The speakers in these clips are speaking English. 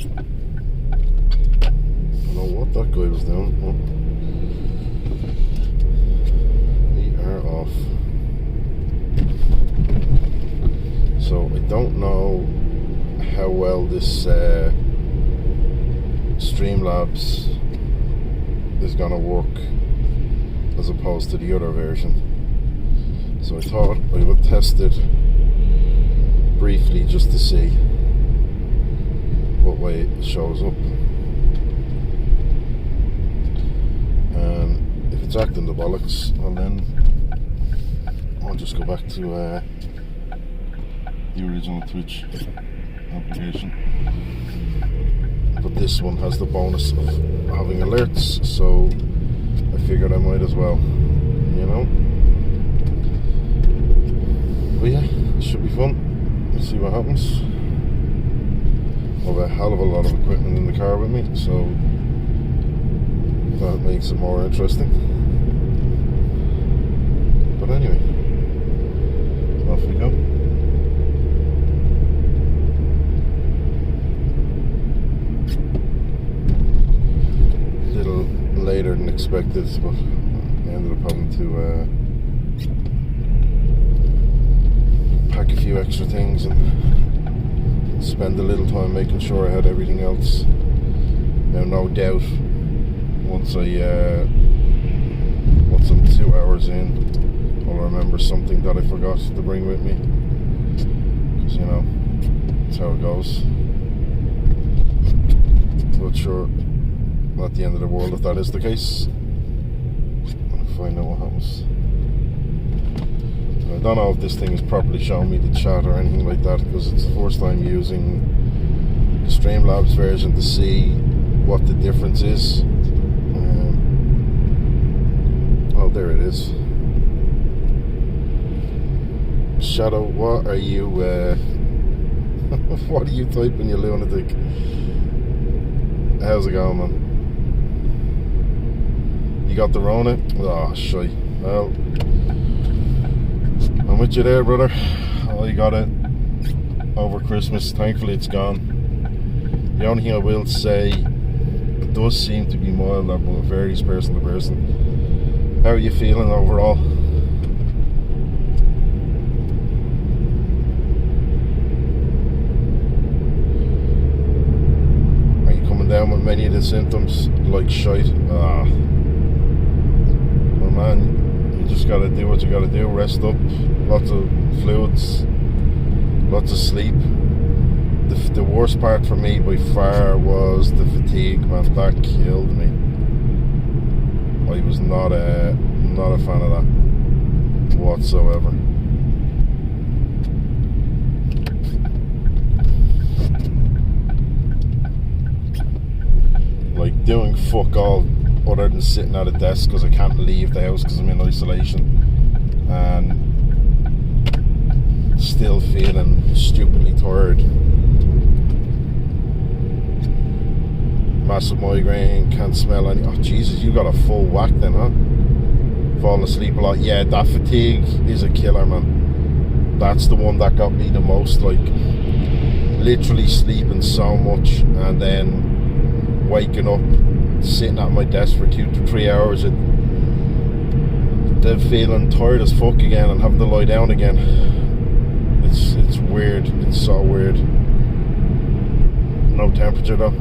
don't know what that guy was doing. We are off. So I don't know how well this Streamlabs is gonna work as opposed to the other version. So I thought I would test it briefly just to see what way it shows up. And if it's acting the bollocks, well then I'll just go back to the original Twitch application. But this one has the bonus of having alerts, so I figured I might as well, you know. But yeah, it should be fun. Let's see what happens. I have a hell of a lot of equipment in the car with me, so that makes it more interesting. But anyway, off we go. A little later than expected, but I ended up having to pack a few extra things and spend a little time making sure I had everything else. Now, no doubt, once I'm 2 hours in, I'll remember something that I forgot to bring with me. Because, you know, that's how it goes. But sure, not the end of the world if that is the case. I'll find out what happens. I don't know if this thing is properly showing me the chat or anything like that, because it's the first time using the Streamlabs version to see what the difference is. Oh, there it is. Shadow, what are you what are you typing, you lunatic? How's it going, man? You got the Rona? Oh, shite. Well, I'm with you there, brother. Oh, you got it over Christmas. Thankfully it's gone. The only thing I will say, it does seem to be mild, but it varies person to person. How are you feeling overall? Are you coming down with many of the symptoms like shite? Ah, well, man, you just gotta do what you gotta do. Rest up, lots of fluids, lots of sleep. The worst part for me by far was the fatigue, man. That killed me. I was not a fan of that whatsoever. Like, doing fuck all other than sitting at a desk because I can't leave the house because I'm in isolation, and still feeling stupidly tired. Massive migraine, can't smell any. Oh Jesus, you got a full whack then, huh? Falling asleep a lot. Yeah, that fatigue is a killer, man. That's the one that got me the most. Like, literally sleeping so much and then waking up, sitting at my desk for 2 to 3 hours, and then feeling tired as fuck again and having to lie down again. It's weird. It's so weird. No temperature though.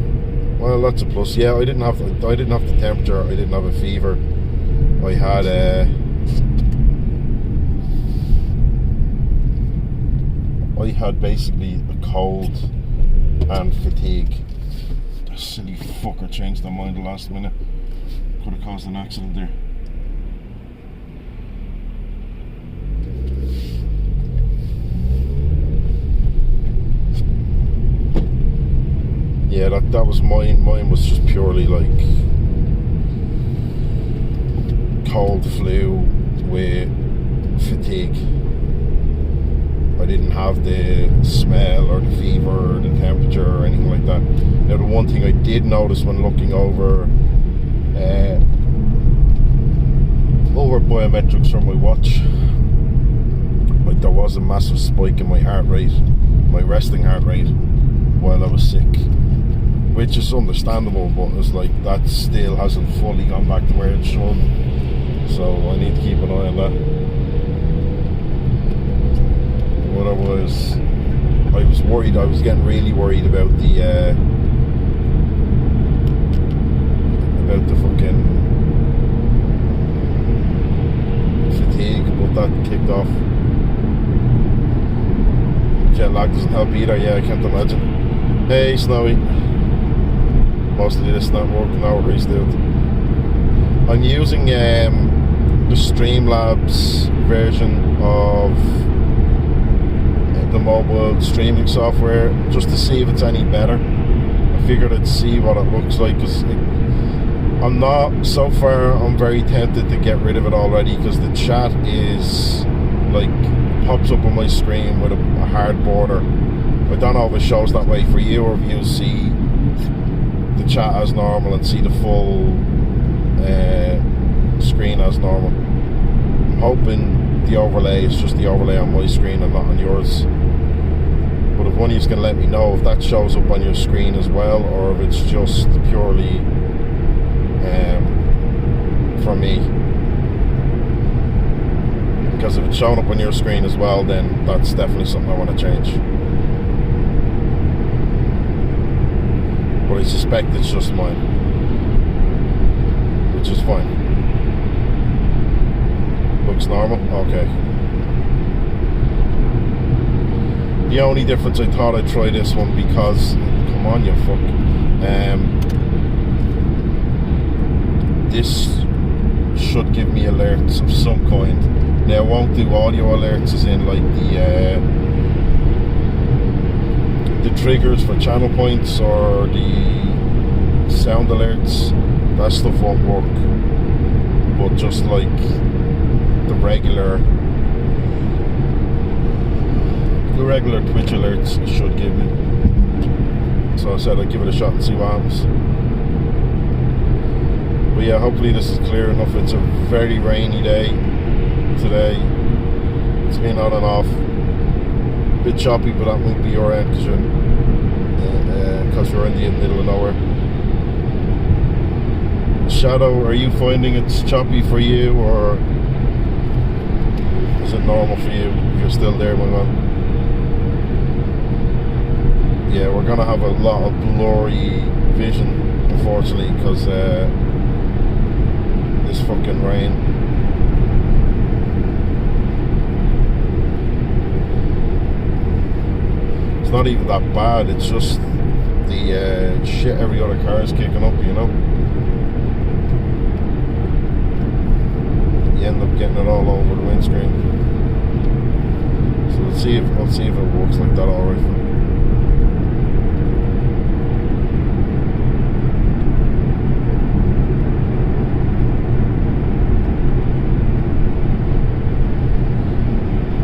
Well, that's a plus. Yeah, I didn't have the temperature. I didn't have a fever. I had basically a cold and fatigue. That silly fucker changed their mind the last minute. Could have caused an accident there. Yeah, that was mine. Mine was just purely like cold flu with fatigue. I didn't have the smell or the fever or the temperature or anything like that. Now, the one thing I did notice when looking over biometrics from my watch, like, there was a massive spike in my heart rate, my resting heart rate, while I was sick. which is understandable, but it's like that still hasn't fully gone back to where it should. So I need to keep an eye on that. Otherwise, I was worried. I was getting really worried about the fucking fatigue, but that kicked off. Jet lag doesn't help either. Yeah, I can't imagine. Hey, Snowy. Mostly this not working out. Race dude. I'm using the Streamlabs version of the mobile streaming software just to see if it's any better. I figured I'd see what it looks like, because I'm not, so far I'm very tempted to get rid of it already, because the chat is like pops up on my screen with a hard border. I don't know if it shows that way for you, or if you see the chat as normal and see the full screen as normal. I'm hoping the overlay is just the overlay on my screen and not on yours. But if one of you can let me know if that shows up on your screen as well, or if it's just purely for me. Because if it's showing up on your screen as well, then that's definitely something I want to change. But I suspect it's just mine, which is fine. Looks normal? Okay. The only difference, I thought I'd try this one because, come on you fuck, this should give me alerts of some kind. Now, it won't do audio alerts as in like the triggers for channel points or the sound alerts. That stuff won't work, but just like the regular Twitch alerts it should give me. So I said I'd give it a shot and see what happens. But yeah, hopefully this is clear enough. It's a very rainy day today. It's been on and off. A bit choppy, but that might be your end because you're in the middle of nowhere. Shadow, are you finding it's choppy for you, or is it normal for you if you're still there, my man? Yeah, we're gonna have a lot of blurry vision, unfortunately, because this fucking rain. It's not even that bad, it's just the shit every other car is kicking up, you know? You end up getting it all over the windscreen. So I'll see if it works like that alright.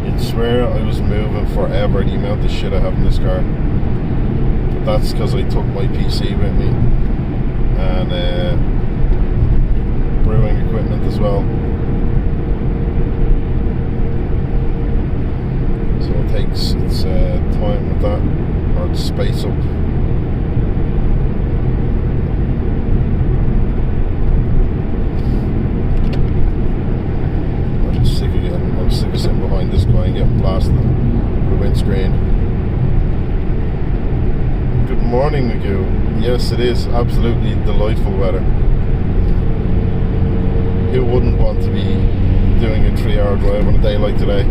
I swear I was moving forever the amount of shit I have in this car. But that's because I took my PC with me and brewing equipment as well. So it takes its time with that, or its space up. I'm sick of sitting behind this guy and getting blasted with the windscreen. Good morning, Magoo. Yes, it is absolutely delightful weather. Who wouldn't want to be doing a 3-hour drive on a day like today?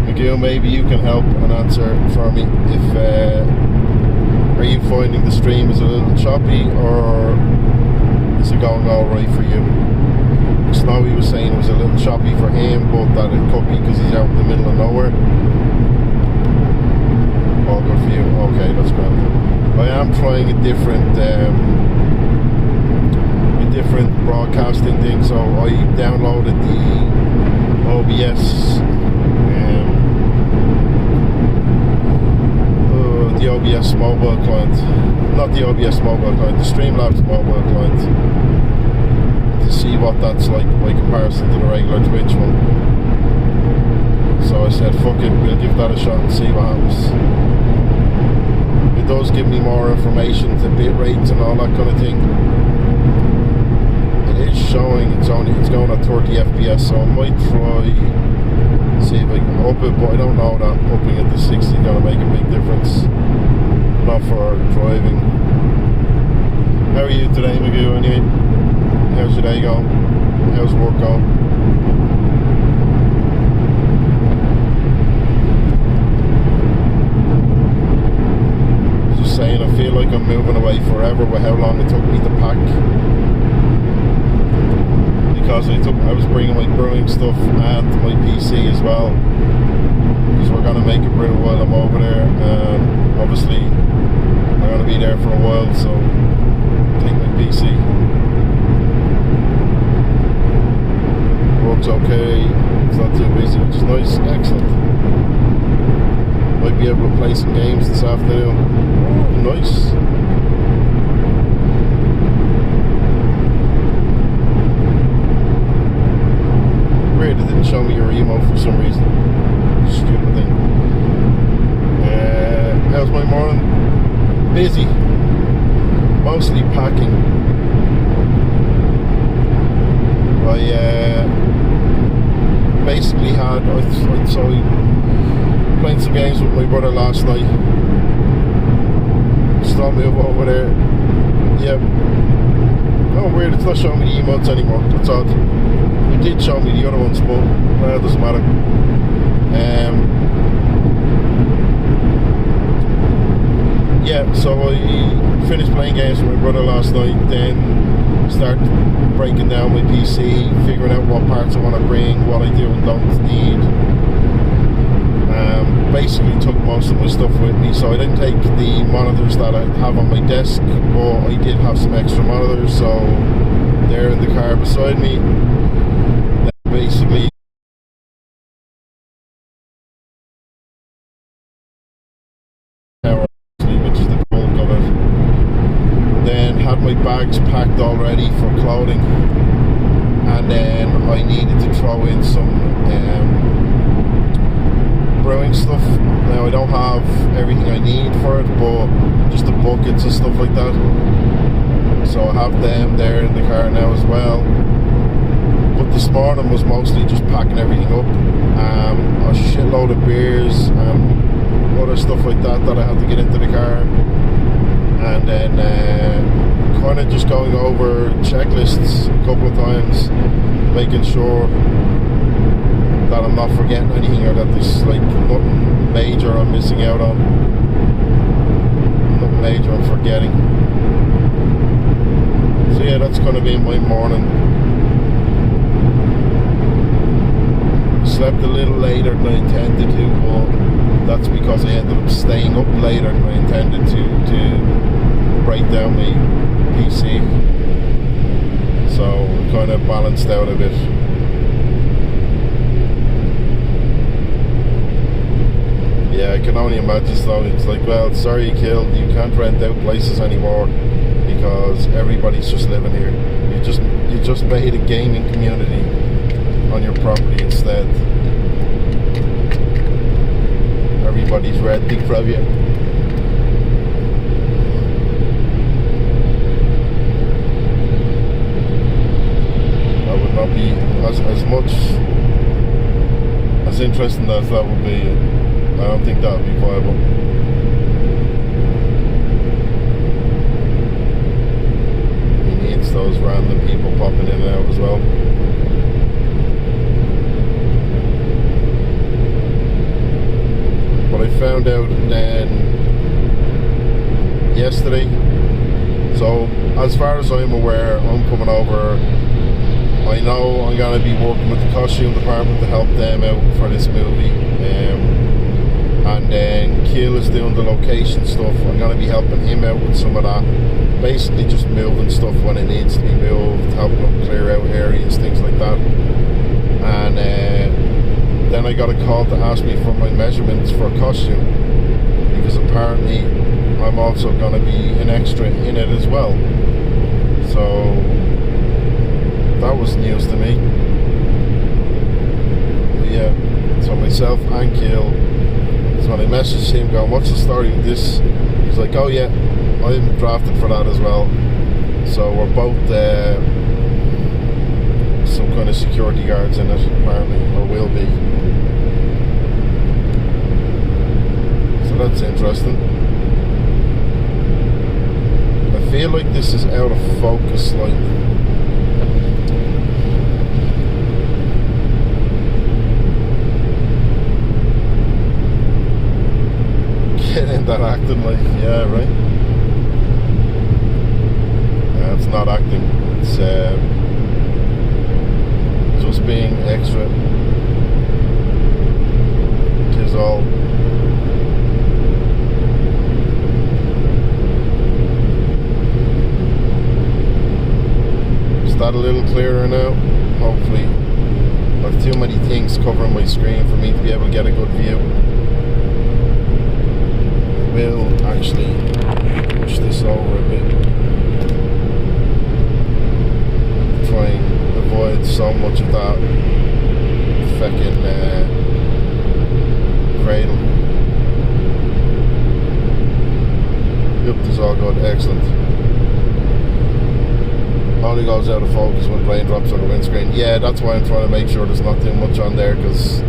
Magoo, maybe you can help and answer for me. If are you finding the stream is a little choppy, or is it going all right for you? Snowy was saying it was a little choppy for him, but that it could be because he's out in the middle of nowhere. All good for you. Okay, that's great. I am trying a different broadcasting thing, so I downloaded the OBS. The OBS mobile client, not the OBS mobile client, the Streamlabs mobile client, to see what that's like by comparison to the regular Twitch one. So I said, fuck it, we'll give that a shot and see what happens. give me more information to bit rates and all that kind of thing. It is showing it's going at 30 FPS, so I might try see if I can up it, but I don't know that upping it to 60 is going to make a big difference. Not for driving. How are you today, Magoo? Anyway, how's your day going? How's work going? Just saying, I feel like I'm moving away forever with how long it took me to pack. Because I was bringing my brewing stuff and my PC as well, because we're going to make a brew while I'm over there. Obviously I'm going to be there for a while, so take my PC. Works okay, it's not too busy, which is nice. Excellent. Might be able to play some games this afternoon. Oh, nice. It didn't show me your email for some reason. Stupid thing. How's my morning? Busy. Mostly packing. I basically had I playing some games with my brother last night. Still move over there. Yep. Oh, weird, it's not showing me the emotes anymore. That's odd. It did show me the other ones, but it doesn't matter. Yeah, so I finished playing games with my brother last night, then started breaking down my PC, figuring out what parts I want to bring, what I do and don't need. Basically took most of my stuff with me, so I didn't take the monitors that I have on my desk, but I did have some extra monitors, so they're in the car beside me. Basically which is the bulk of it. Then had my bags packed already for clothing, and then I needed to throw in some brewing stuff. Now I don't have everything I need for it, but just the buckets and stuff like that, so I have them there in the car now as well. But this morning was mostly just packing everything up. A shitload of beers and other stuff like that I had to get into the car, and then kind of just going over checklists a couple of times, making sure that I'm not forgetting anything, or that there's like nothing major I'm missing out on, nothing major I'm forgetting. So yeah, that's going to be my morning. Slept a little later than I intended to, but that's because I ended up staying up later than I intended to break down my PC, so kind of balanced out a bit. Yeah, I can only imagine. So it's like, well, sorry kid, you can't rent out places anymore because everybody's just living here. You just made a gaming community on your property instead. Everybody's renting from you. That would not be as much as interesting as that would be. I don't think that would be viable. He needs those random people popping in and out as well. But I found out then yesterday, so as far as I'm aware, I'm coming over. I know I'm going to be working with the costume department to help them out for this movie, and then Kiel is doing the location stuff. I'm going to be helping him out with some of that, basically just moving stuff when it needs to be moved, helping him clear out areas, things like that. And then I got a call to ask me for my measurements for costume, because apparently I'm also going to be an extra in it as well. So that was news to me. But yeah, so myself and Kiel So when I messaged him going, what's the story with this? He's like, oh yeah, I'm drafted for that as well. So we're both some kind of security guards in it, apparently, or will be. So that's interesting. I feel like this is out of focus slightly. Getting that acting like, yeah, right? Yeah, it's not acting. It's just being extra. Tis all. Is that a little clearer now? Hopefully. I have too many things covering my screen for me to be able to get a good view. Will actually push this over a bit. Try and avoid so much of that feckin' cradle. Yep, this is all good, excellent. Only goes out of focus when raindrops on the windscreen. Yeah, that's why I'm trying to make sure there's not too much on there, because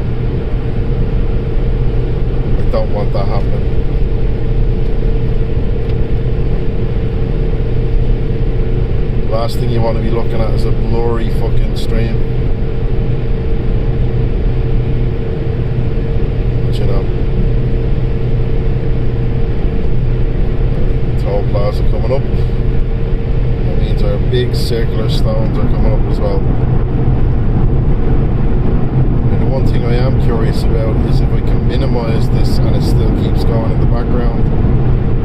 I don't want that happening. Last thing you want to be looking at is a blurry fucking stream. But you know, toll plaza coming up. That means our big circular stones are coming up as well. And the one thing I am curious about is if I can minimize this and it still keeps going in the background,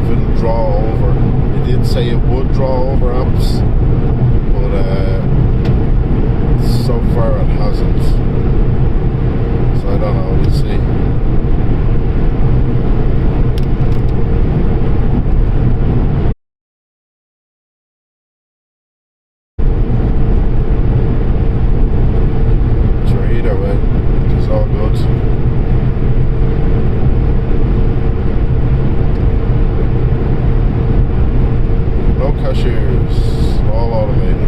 if it'll draw over. It did say it would draw over apps, but so far it hasn't. So I don't know, we'll see. Sure, either way, it's all good. No cashiers, all automated.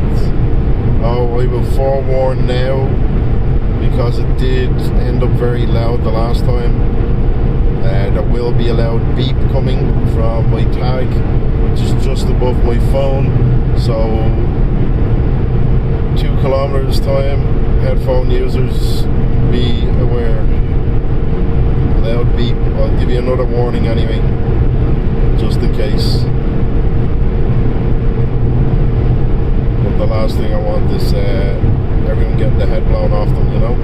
Oh, I will forewarn now, because it did end up very loud the last time. There will be a loud beep coming from my tag, which is just above my phone. So 2 kilometers time, headphone users, be aware. Loud beep. I'll give you another warning anyway, just in case. The last thing I want is everyone getting the head blown off them, you know.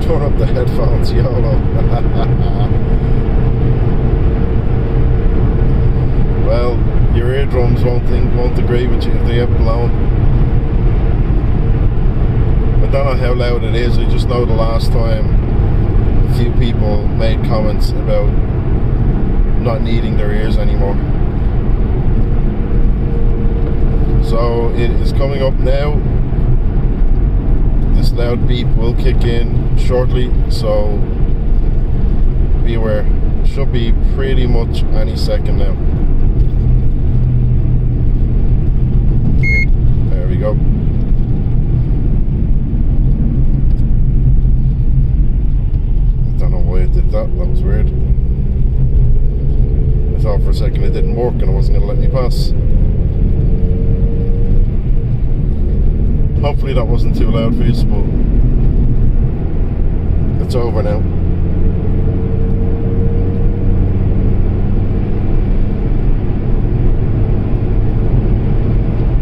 Turn up the headphones, YOLO. Well, your eardrums won't agree with you if they get blown. I don't know how loud it is. I just know the last time a few people made comments about not needing their ears anymore. So it is coming up now. This loud beep will kick in shortly, so be aware. Should be pretty much any second now. There we go. I don't know why it did that. That was weird. I thought for a second it didn't work and it wasn't going to let me pass. Hopefully that wasn't too loud for you, but it's over now.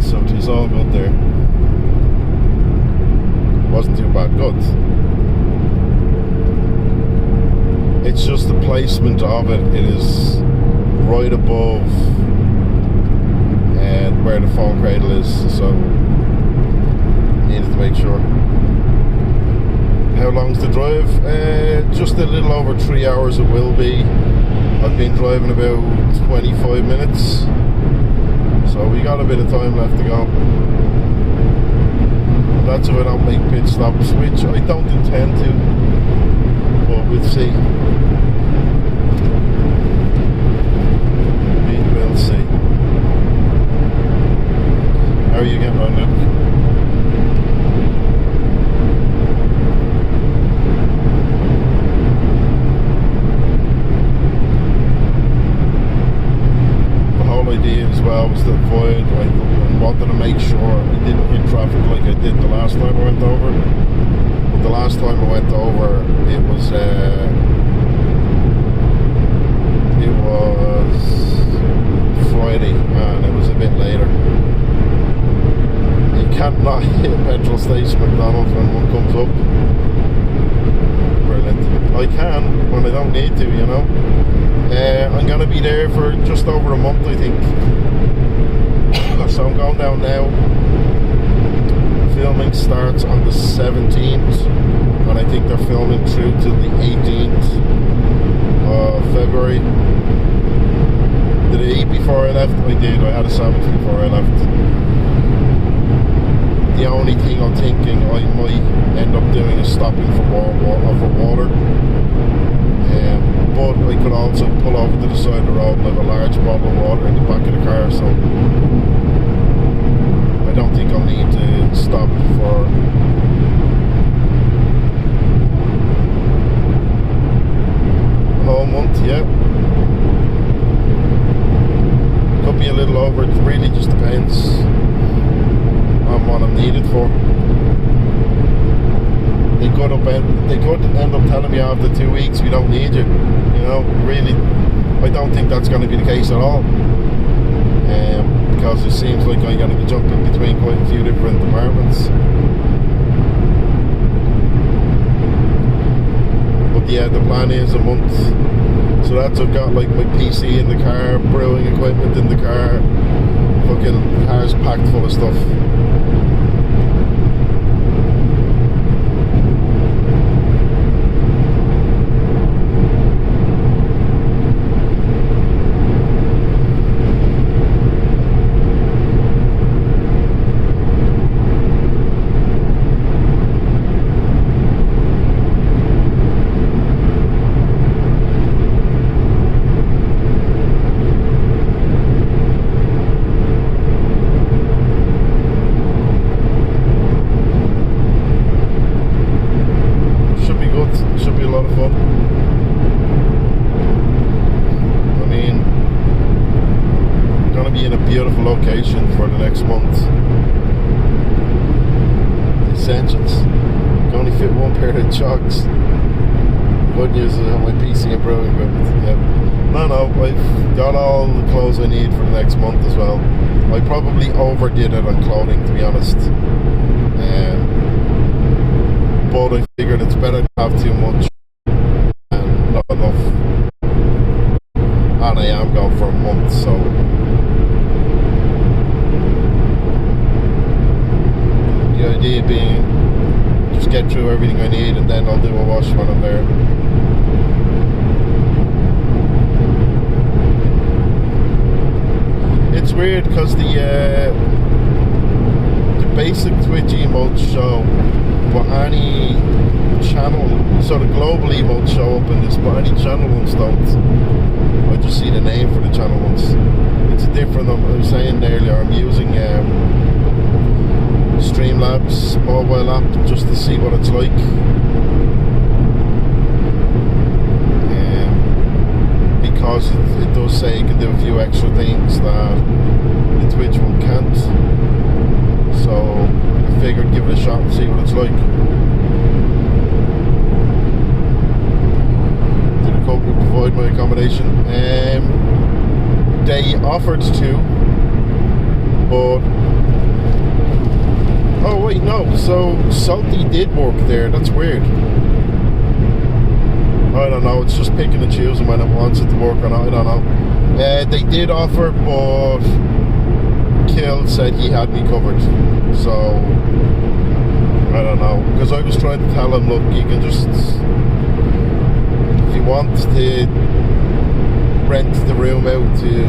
So it's all good there. Wasn't too bad, good. It's just the placement of it. It is right above where the phone cradle is, so needed to make sure. How long's the drive? Just a little over 3 hours it will be. I've been driving about 25 minutes, so we got a bit of time left to go. That's if I don't make pit stops, which I don't intend to, but we'll see. We will see. How are you getting on, Luke? Idea as well was to avoid, I wanted to make sure I didn't hit traffic like I did the last time I went over. But the last time I went over, it was Friday and it was a bit later. You can't not hit a petrol station McDonald's when one comes up. Brilliant. I can when I don't need to, you know. I'm going to be there for just over a month, I think. So I'm going down now. Filming starts on the 17th, and I think they're filming through till the 18th of February. Did I eat before I left? I did. I had a sandwich before I left. The only thing I'm thinking I might end up doing is stopping for water. But I could also pull over to the side of the road and have a large bottle of water in the back of the car, so I don't think I'll need to stop for a whole month, yeah. Could be a little over, it really just depends on what I'm needed for. They could end up telling me after 2 weeks we don't need you. You know, really, I don't think that's going to be the case at all. Because it seems like I'm going to be jumping between quite a few different departments. But yeah, the plan is a month. So that's, I've got like my PC in the car, brewing equipment in the car, fucking car's packed full of stuff. Beautiful location for the next month. The essentials. Can only fit one pair of chucks. Good news is I have my PC and brewing equipment. Yeah. No, I've got all the clothes I need for the next month as well. I probably overdid it on clothing, to be honest. But I figured it's better to have too much and not enough. And I am going for a month, so the idea being just get through everything I need and then I'll do a wash when I'm there. It's weird because the basic Twitch emotes show, but any channel, so the global emotes show up in this, but any channel ones don't. I just see the name for the channel ones. It's different. I was saying earlier, I'm using Streamlabs mobile app just to see what it's like. Because it does say you can do a few extra things that the Twitch one can't. So I figured give it a shot and see what it's like. Did the company provide my accommodation? They offered to, but oh wait, no. So Salty did work there. That's weird. I don't know, it's just picking and choosing when it wants it to work or not, I don't know. They did offer, but Kill said he had me covered. So, I don't know. Because I was trying to tell him, look, you can just, if you want to rent the room out to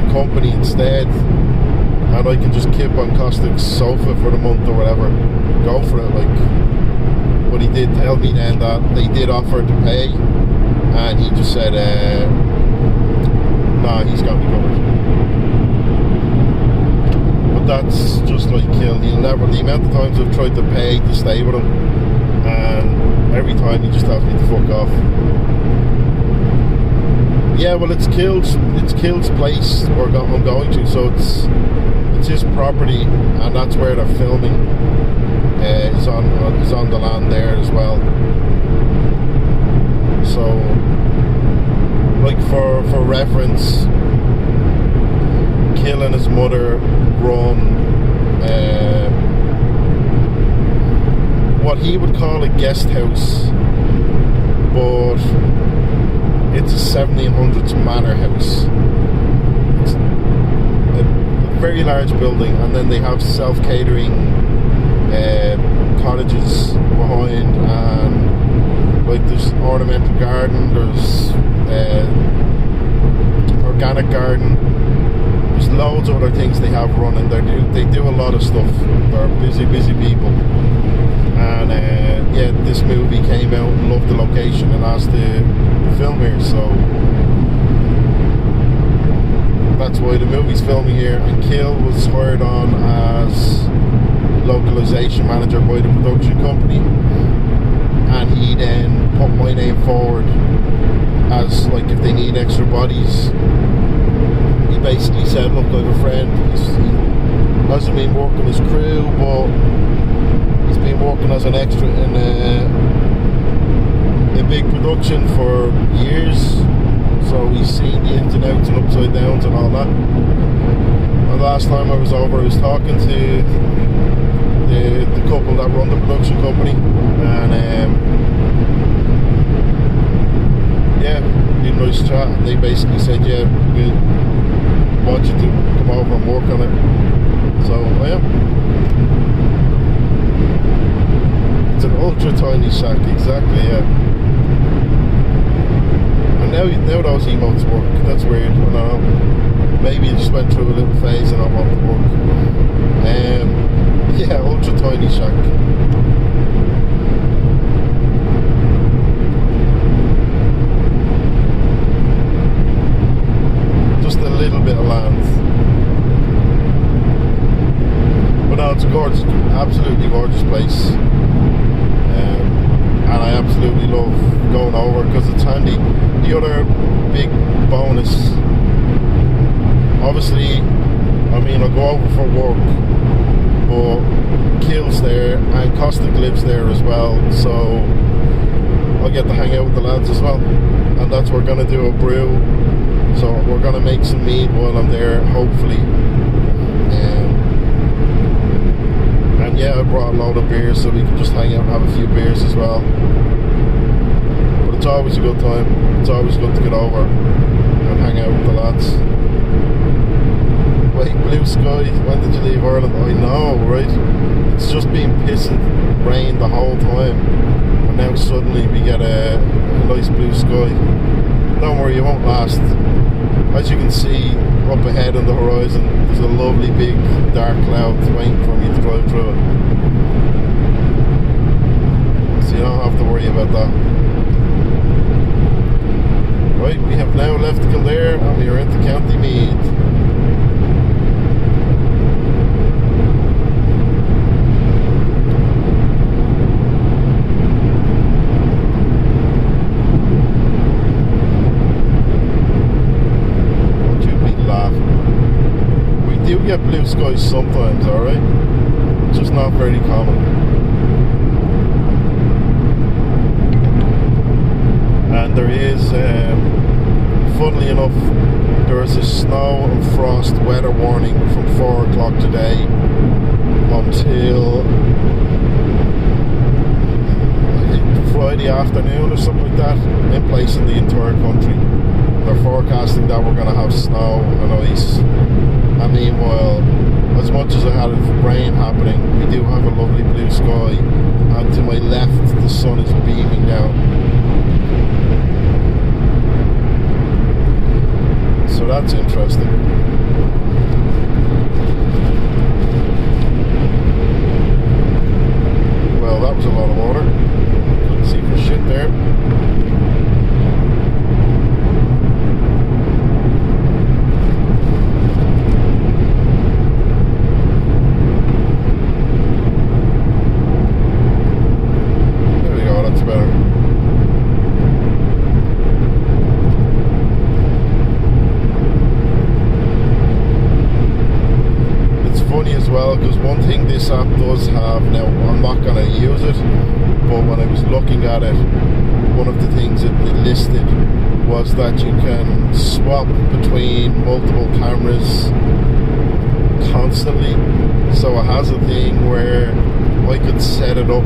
the company instead, and I can just kip on Costic's sofa for the month or whatever, go for it, like. But he did tell me then that they did offer to pay, and he just said, nah, he's got me covered. But that's just like Kill. He'll never, the amount of times I've tried to pay to stay with him, and every time he just tells me to fuck off. Yeah, well, it's Kill's place I'm going to, so it's his property, and that's where they're filming. Is on the land there as well. So, like for reference, Kill and his mother run what he would call a guest house, but it's a 1700s manor house. It's a very large building, and then they have self-catering cottages behind, and like there's ornamental garden, there's organic garden, there's loads of other things they have running. They do a lot of stuff. They're busy people, and yeah, this movie came out and loved the location and asked to film here, so that's why the movie's filming here. And Kill was hired on as localization manager by the production company, and he then put my name forward as like if they need extra bodies. He basically said, look, I have a friend, he hasn't been working as crew, but he's been working as an extra in a big production for years, so he's seen the ins and outs and upside downs and all that. And last time I was over, I was talking to the couple that run the production company, and yeah, been nice chat, and they basically said, yeah, we want you to come over and work on it. So yeah, it's an ultra tiny shack, exactly, yeah. And now those emotes work. That's weird, I don't know, maybe it just went through a little phase and I want to work. Yeah, ultra tiny shack. Just a little bit of land. But no, it's a gorgeous, absolutely gorgeous place. And I absolutely love going over because it's handy. The other big bonus, obviously, I mean, I'll go over for work, but Kill's there and Costic lives there as well, so I'll get to hang out with the lads as well. And that's we're gonna do a brew, so we're gonna make some mead while I'm there, hopefully. And yeah, I brought a load of beers so we can just hang out and have a few beers as well. But it's always a good time. It's always good to get over and hang out with the lads. Wait, blue sky, when did you leave Ireland? I know, right? It's just been pissing rain the whole time, and now suddenly we get a nice blue sky. Don't worry, it won't last. As you can see up ahead on the horizon, there's a lovely big dark cloud waiting for me to drive through it, so you don't have to worry about that. Right, we have now left Kildare and we are into County Meath. Get blue skies sometimes, alright? Just not very common. And there is, funnily enough, there is a snow and frost weather warning from 4 o'clock today until I think Friday afternoon or something like that, in place in the entire country. They're forecasting that we're going to have snow and ice. And meanwhile, as much as I had rain happening, we do have a lovely blue sky, and to my left the sun is beaming down. So that's interesting. water. Couldn't see for shit there. There we go, that's better. As well, because one thing this app does have, now I'm not going to use it, but when I was looking at it, one of the things it listed was that you can swap between multiple cameras constantly. So it has a thing where I could set it up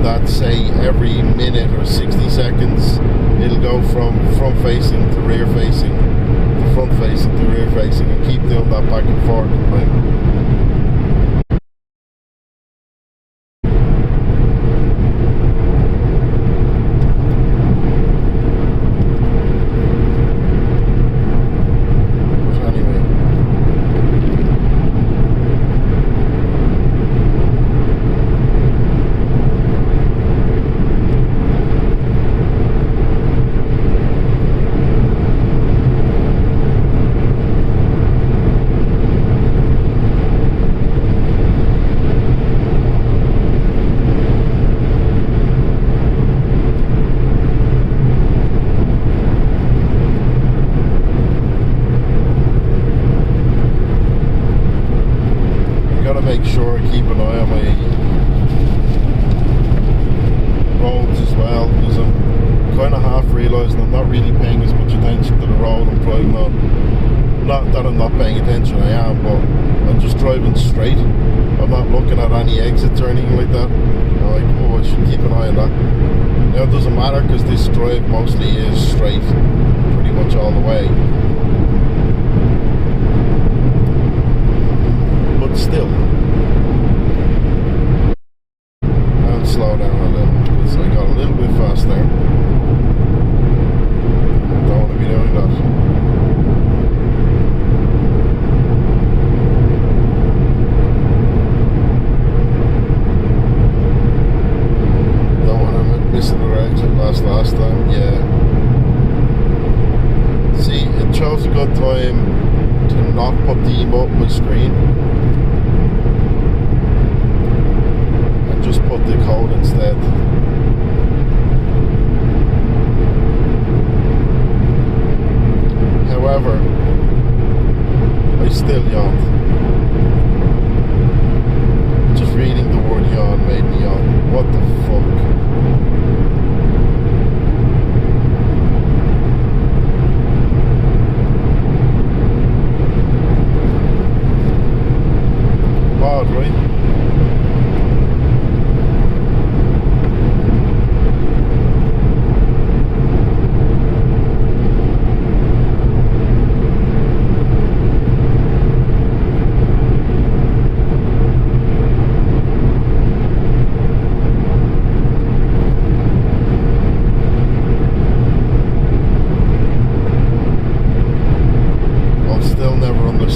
that, say, every minute or 60 seconds it'll go from front facing to rear facing to front facing to rear facing, and keep doing that back and forth, right? Make sure I keep an eye on my roads as well, because I'm kind of half realising I'm not really paying as much attention to the road I'm driving on. Not that I'm not paying attention, I am, but I'm just driving straight. I'm not looking at any exits or anything like that. I'm like, oh, I should keep an eye on that. Now it doesn't matter, because this drive mostly is straight pretty much all the way. But still, I'll slow down a little, because I got a little bit fast there. I don't want to be doing that. Don't want to miss the direction last time. Yeah. See, it chose a good time to not put the emote on my screen. Just put the code instead. However, I still yawned. Just reading the word yawn made me yawn. What the fuck? Odd, right?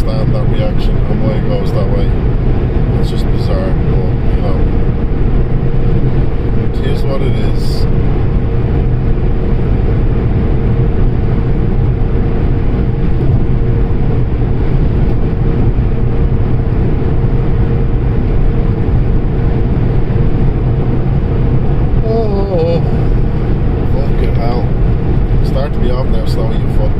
That reaction and why it goes that way. It's just bizarre, but you know, here's what it is. Oh, fucking hell. Start to be off now, slow you fuck.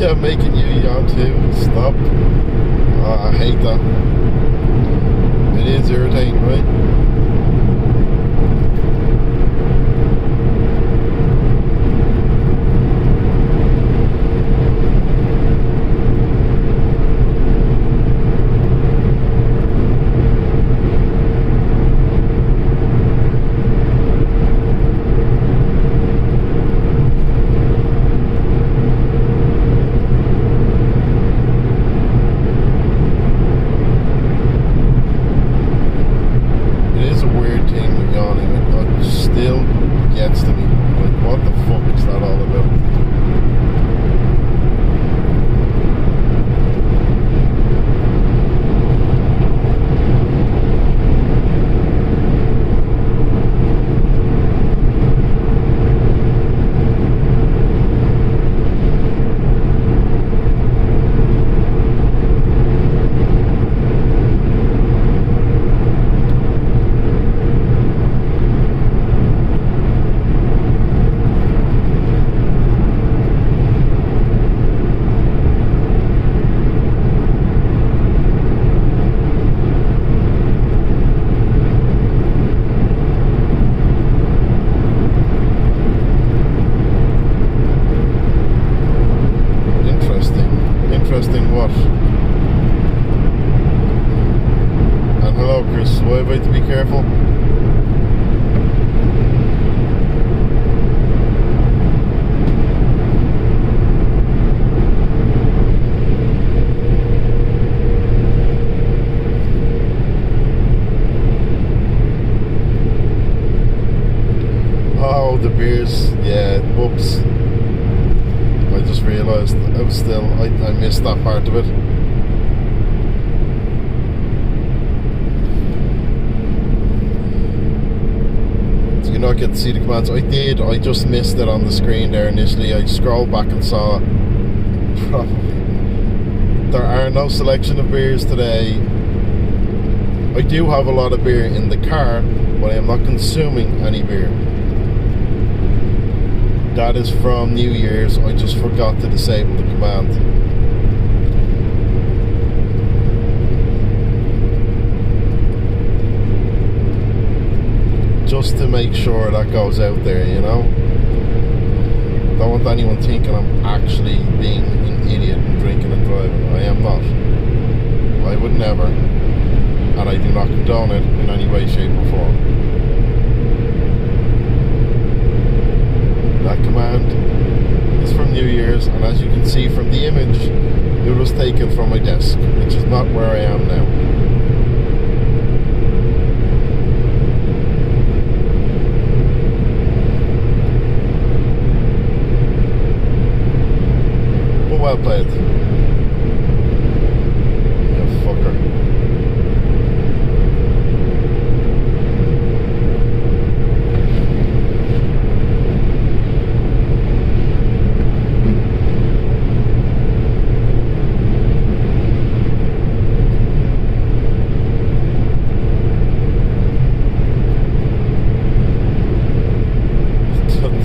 I'm making you yawn too. Stop. I hate that. It is irritating, right? the beers, yeah, whoops. I just realised I missed that part of it. Do you not get to see the commands? I did, I just missed it on the screen there initially. I scrolled back and saw probably there are no selection of beers today. I do have a lot of beer in the car, but I am not consuming any beer. That is from New Year's. I just forgot to disable the command. Just to make sure that goes out there, you know? Don't want anyone thinking I'm actually being an idiot and drinking and driving. I am not. I would never. And I do not condone it in any way, shape or form. That command is from New Year's, and as you can see from the image, it was taken from my desk, which is not where I am now. But well played. You fucker.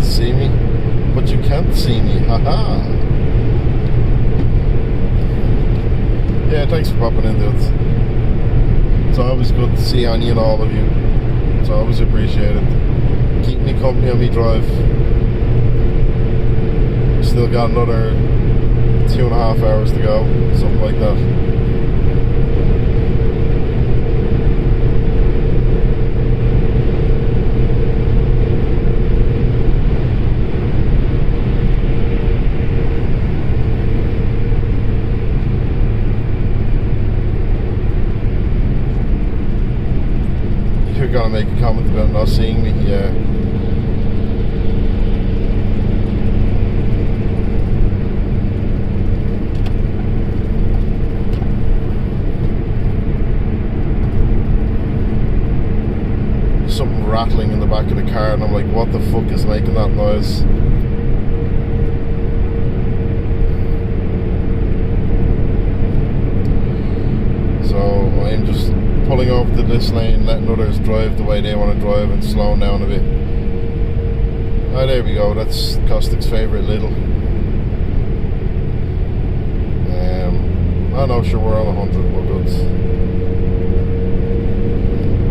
See me, but you can't see me, haha. Yeah, thanks for popping in, dudes. It's always good to see any and all of you. It's always appreciated. Keep me company on me drive. Still got another 2.5 hours to go, something like that. You're gonna make a comment about not seeing me, yeah. Something rattling in the back of the car, and I'm like, what the fuck is making that noise? So I'm just pulling over to this lane, letting others drive the way they want to drive and slowing down a bit. Ah, there we go, that's Caustic's favourite little. I know, sure, we're on 100, we're good.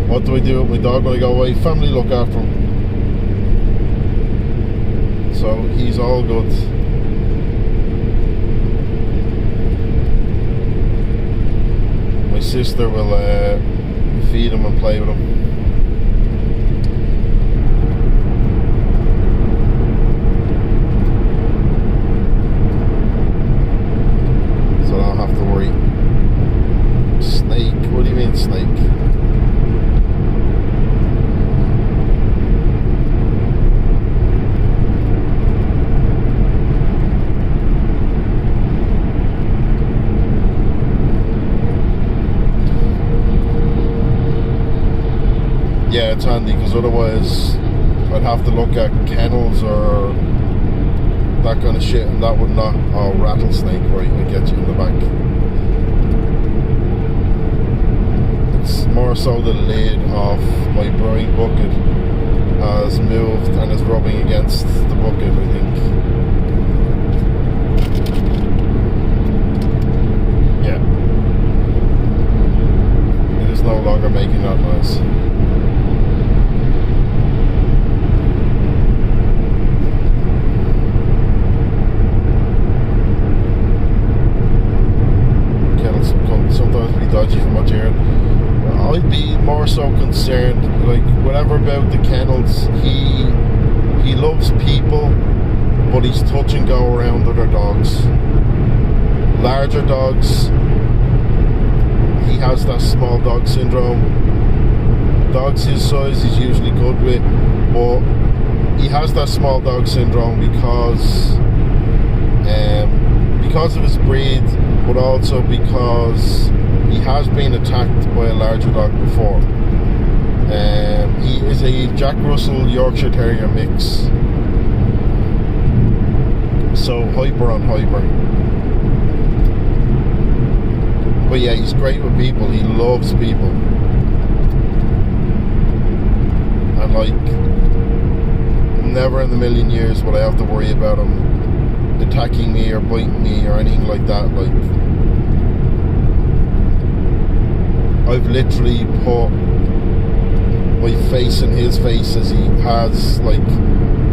What do I do with my dog when I go away? Family look after him. So he's all good. My sister will feed him and play with him. So I don't have to worry. Snake? What do you mean snake? Yeah, it's handy, because otherwise I'd have to look at kennels or that kind of shit, and that would not. Oh, rattlesnake, right, I get you in the back. It's more so the lid of my brewing bucket has moved and is rubbing against the bucket, I think. Yeah. It is no longer making that noise. Sometimes be dodgy from what you're hearing. I'd be more so concerned, like, whatever about the kennels, he loves people, but he's touch and go around other dogs. Larger dogs, he has that small dog syndrome. Dogs his size he's usually good with, but he has that small dog syndrome because of his breed, but also because he has been attacked by a larger dog before. He is a Jack Russell Yorkshire Terrier mix, so hyper on hyper. But yeah, he's great with people. He loves people, and like, never in a million years would I have to worry about him attacking me or biting me or anything like that. Like, I've literally put my face in his face as he has like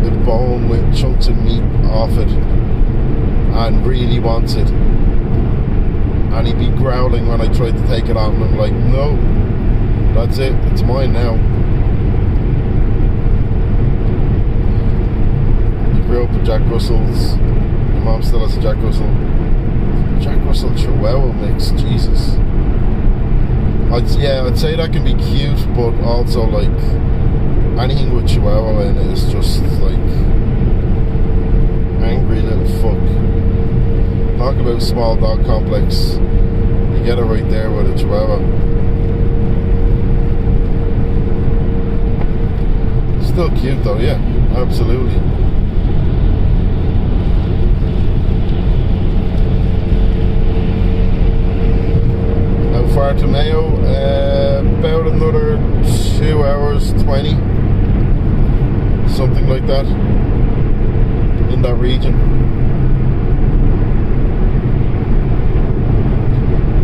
the bone with chunks of meat off it and really wants it, and he'd be growling when I tried to take it off, and I'm like, no, that's it, it's mine now. He grew up with Jack Russells. My mom still has a Jack Russell Chihuahua mix. Jesus. I'd say that can be cute, but also like anything with Chihuahua in it is just like angry little fuck. Talk about small dog complex. You get it right there with a Chihuahua. Still cute though, yeah, absolutely. How far to Mayo? About another 2 hours 20, something like that, in that region.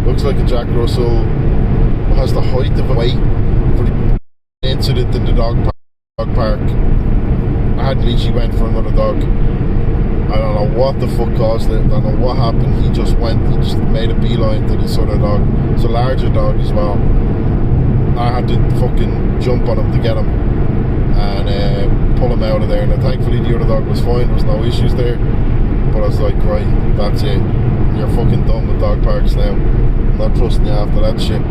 Looks like a Jack Russell. Has the height of a weight for the incident in the dog park. I had literally went for another dog. I don't know what the fuck caused it. I don't know what happened. He just made a beeline to this other dog. It's a larger dog as well. I had to fucking jump on him to get him and pull him out of there. And thankfully the other dog was fine. There was no issues there. But I was like, right, that's it. You're fucking done with dog parks now. I'm not trusting you after that shit.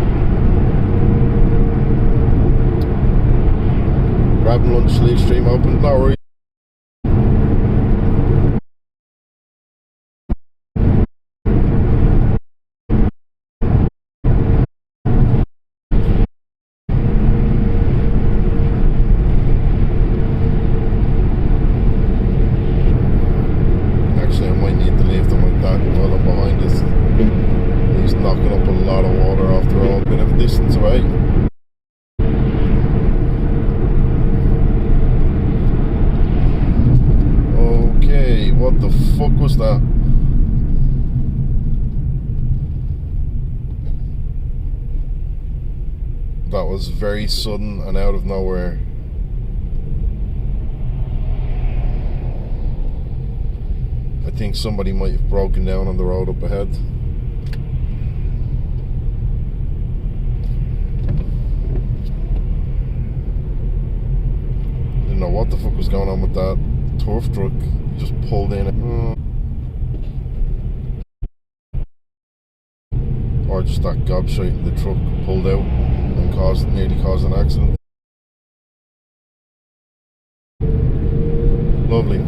Grabbing lunch, leave stream open. No worries. What the fuck was that? That was very sudden and out of nowhere. I think somebody might have broken down on the road up ahead. Didn't know what the fuck was going on with that turf truck. Just pulled in. Or just that gobshite in the truck pulled out and nearly caused an accident. Lovely.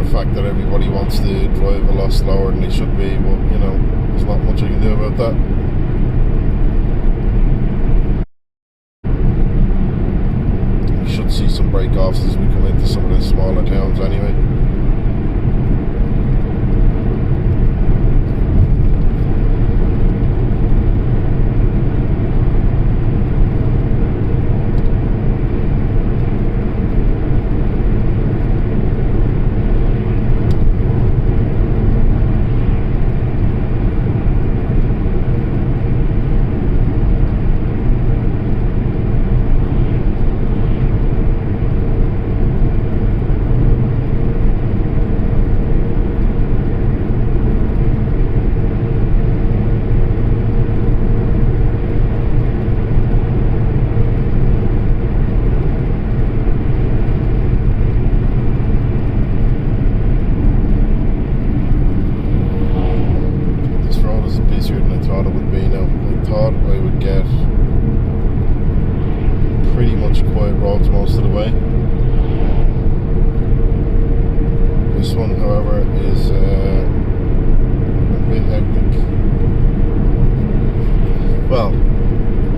fact that everybody wants to drive a lot slower than they should be, but you know, there's not much I can do about that. We should see some break-offs as we come into some of the smaller towns anyway. Most of the way. This one, however, is a bit hectic. Well,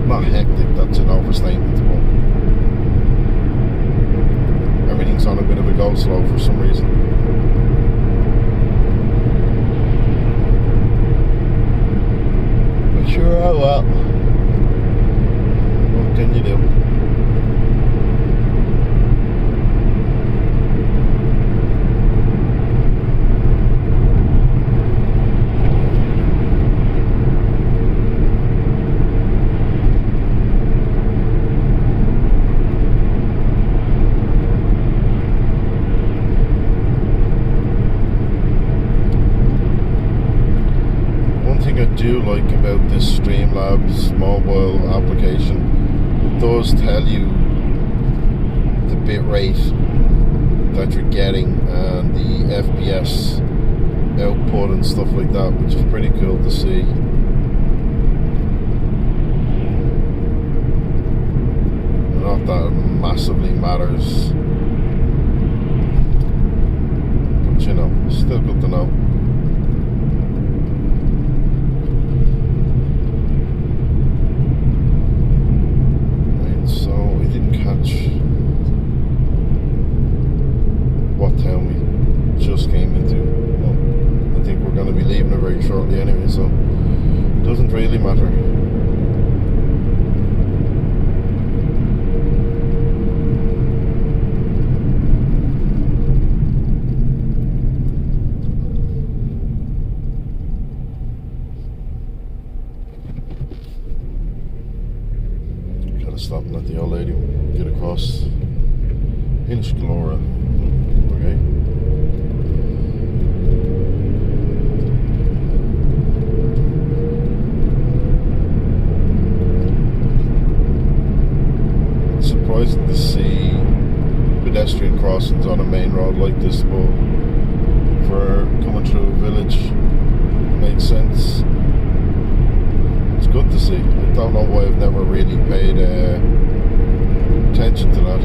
not hectic, that's an overstatement, but everything's on a bit of a go slow for some reason. But sure, oh well. What can you do? I do like about this Streamlabs mobile application, it does tell you the bit rate that you're getting and the FPS output and stuff like that, which is pretty cool to see. Not that it massively matters, but you know, still good to know. What town we just came into. Well, I think we're going to be leaving it very shortly anyway, so it doesn't really matter. Gotta stop and let the old lady get across. Inchglora. Okay. It's surprising to see pedestrian crossings on a main road like this, but for coming through a village, it makes sense. It's good to see. I don't know why I've never really paid attention to that.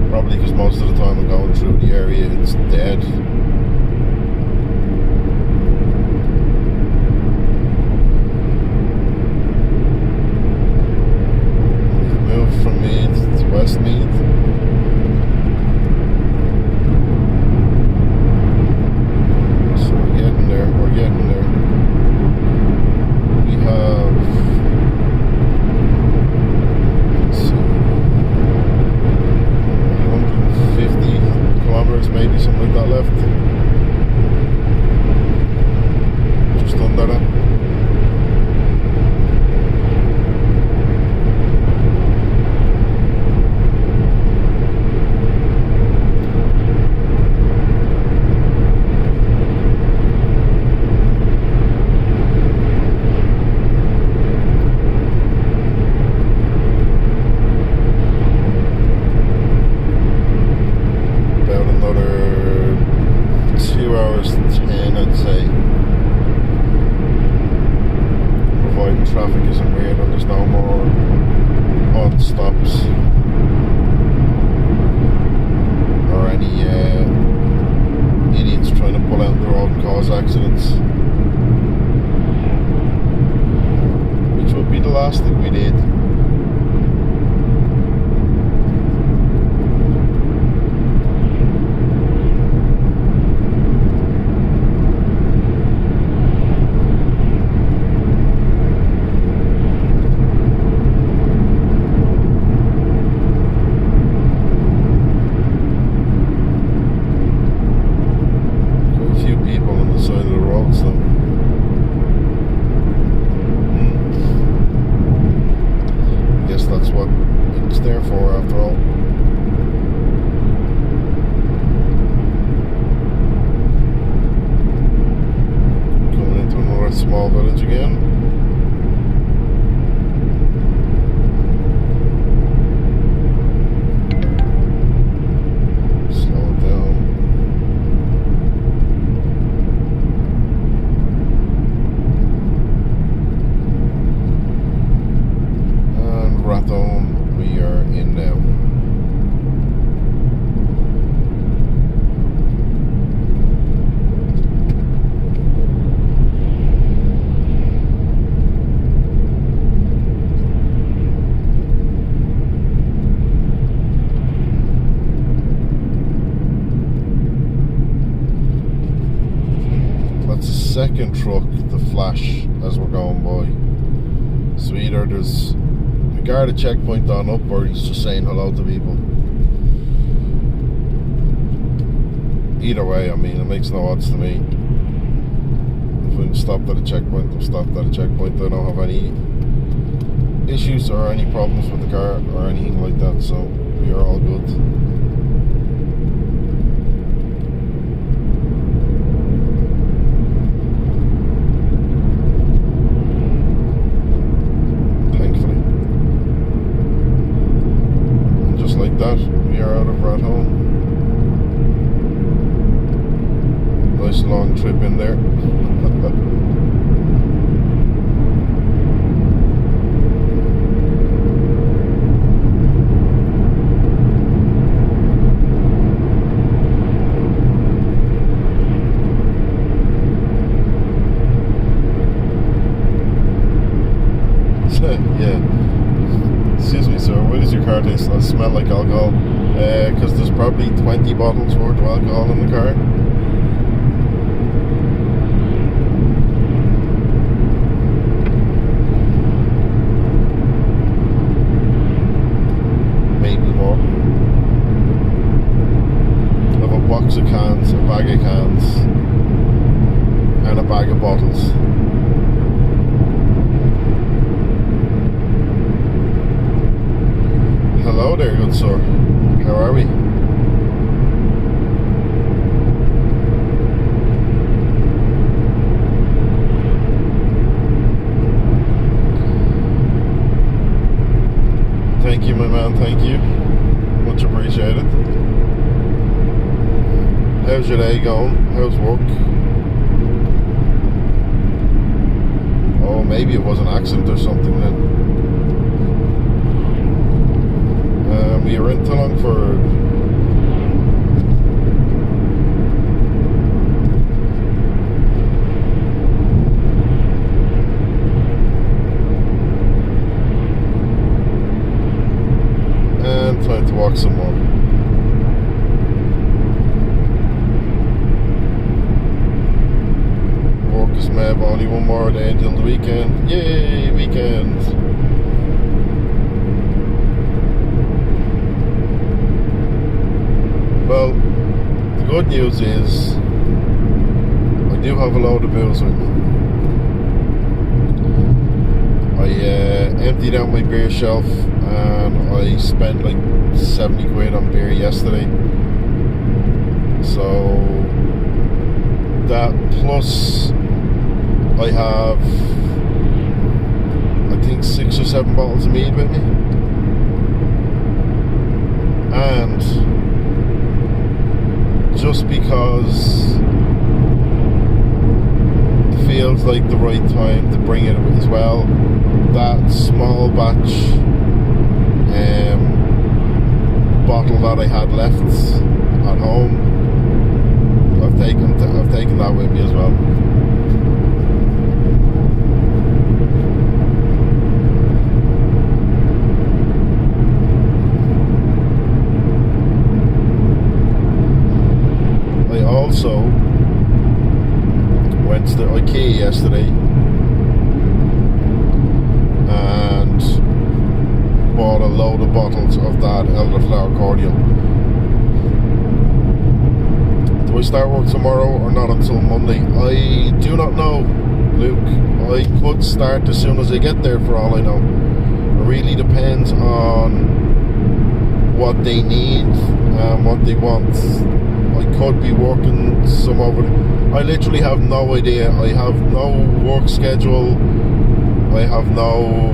Probably because most of the time I'm going through the area, it's dead. We've moved from Meath to Westmeath. So we're getting there, We have, let's see, 150 kilometers, maybe something like that left. Just under that. second truck to flash as we're going by. So either there's a guard at checkpoint on up, or he's just saying hello to people. Either way, I mean, it makes no odds to me. If I'm stopped at a checkpoint, I'm stopped at a checkpoint. I don't have any issues or any problems with the car or anything like that, so we are all good. Thankfully. And just like that, we are out of Rat home. Nice long trip in there. Yeah. Excuse me, sir. Why does your car taste? Smell like alcohol? Because there's probably 20 bottles worth of alcohol in the car. Maybe more. I have a box of cans, a bag of cans, and a bag of bottles. Hello there, good sir. How are we? Thank you, my man, thank you. Much appreciated. How's your day going? How's work? Oh, maybe it was an accident or something then. We were in Dublin for and time to walk some more. Work is mad, only one more day until the weekend. Yay, weekend! Well, the good news is I do have a load of booze with me. I emptied out my beer shelf and I spent like 70 quid on beer yesterday. So that plus I have I think 6 or 7 bottles of mead with me. And just because it feels like the right time to bring it as well, that small batch bottle that I had left at home, I've taken that with me as well. Also went to the IKEA yesterday and bought a load of bottles of that elderflower cordial. Do I start work tomorrow or not until Monday? I do not know, Luke. I could start as soon as I get there for all I know. It really depends on what they need and what they want. I could be working some over. I literally have no idea. I have no work schedule. I have no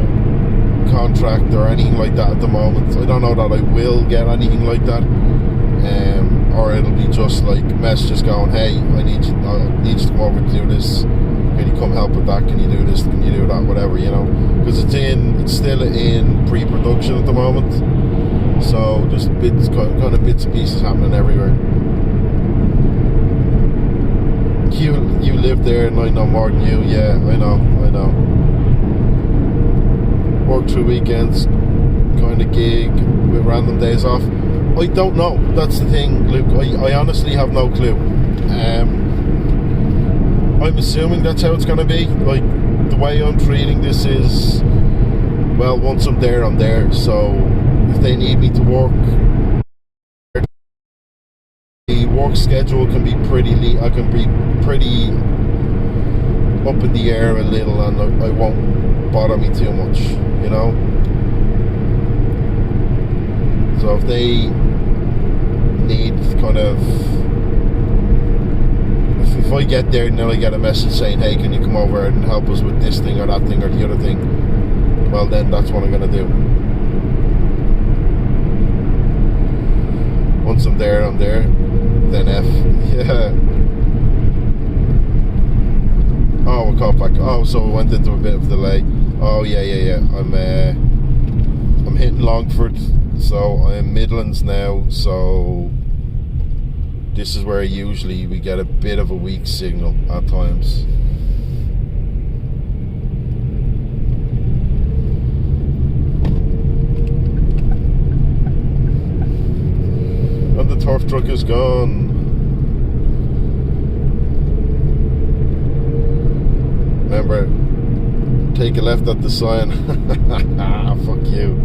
contract or anything like that at the moment. I don't know that I will get anything like that, or it'll be just like messages going, "Hey, I need you to come over to do this. Can you come help with that? Can you do this? Can you do that? Whatever, you know." Because it's still in pre-production at the moment. So there's kind of bits and pieces happening everywhere. You live there and I know more than you. Yeah, I know. Work through weekends, kind of gig with random days off. I don't know. That's the thing, Luke. I honestly have no clue. I'm assuming that's how it's going to be. Like, the way I'm treating this is, well, once I'm there, I'm there. So if they need me to work, the work schedule can be I can be pretty up in the air a little, and I won't bother me too much, you know. So if they need kind of, if I get there and then I get a message saying, hey, can you come over and help us with this thing or that thing or the other thing, well, then that's what I'm going to do. Once I'm there, then F. Yeah. Oh, we caught back. Oh, so we went into a bit of delay. Oh, yeah. I'm hitting Longford, so I'm Midlands now, so this is where usually we get a bit of a weak signal at times. And the turf truck is gone. Remember, take a left at the sign. Fuck you.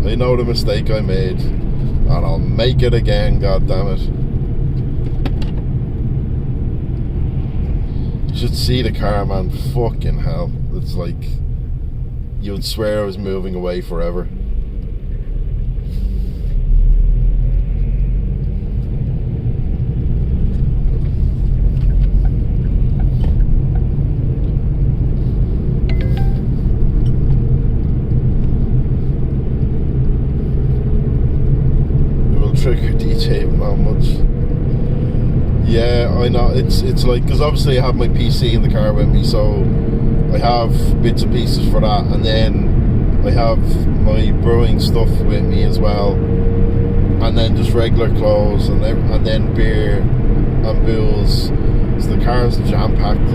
I know the mistake I made, and I'll make it again, god damn it. You should see the car, man. Fucking hell. It's like you would swear I was moving away forever. Trigger DJ, not much. Yeah, I know. It's like, because obviously I have my PC in the car with me, so I have bits and pieces for that, and then I have my brewing stuff with me as well, and then just regular clothes, and then beer and booze. So the car's jam packed.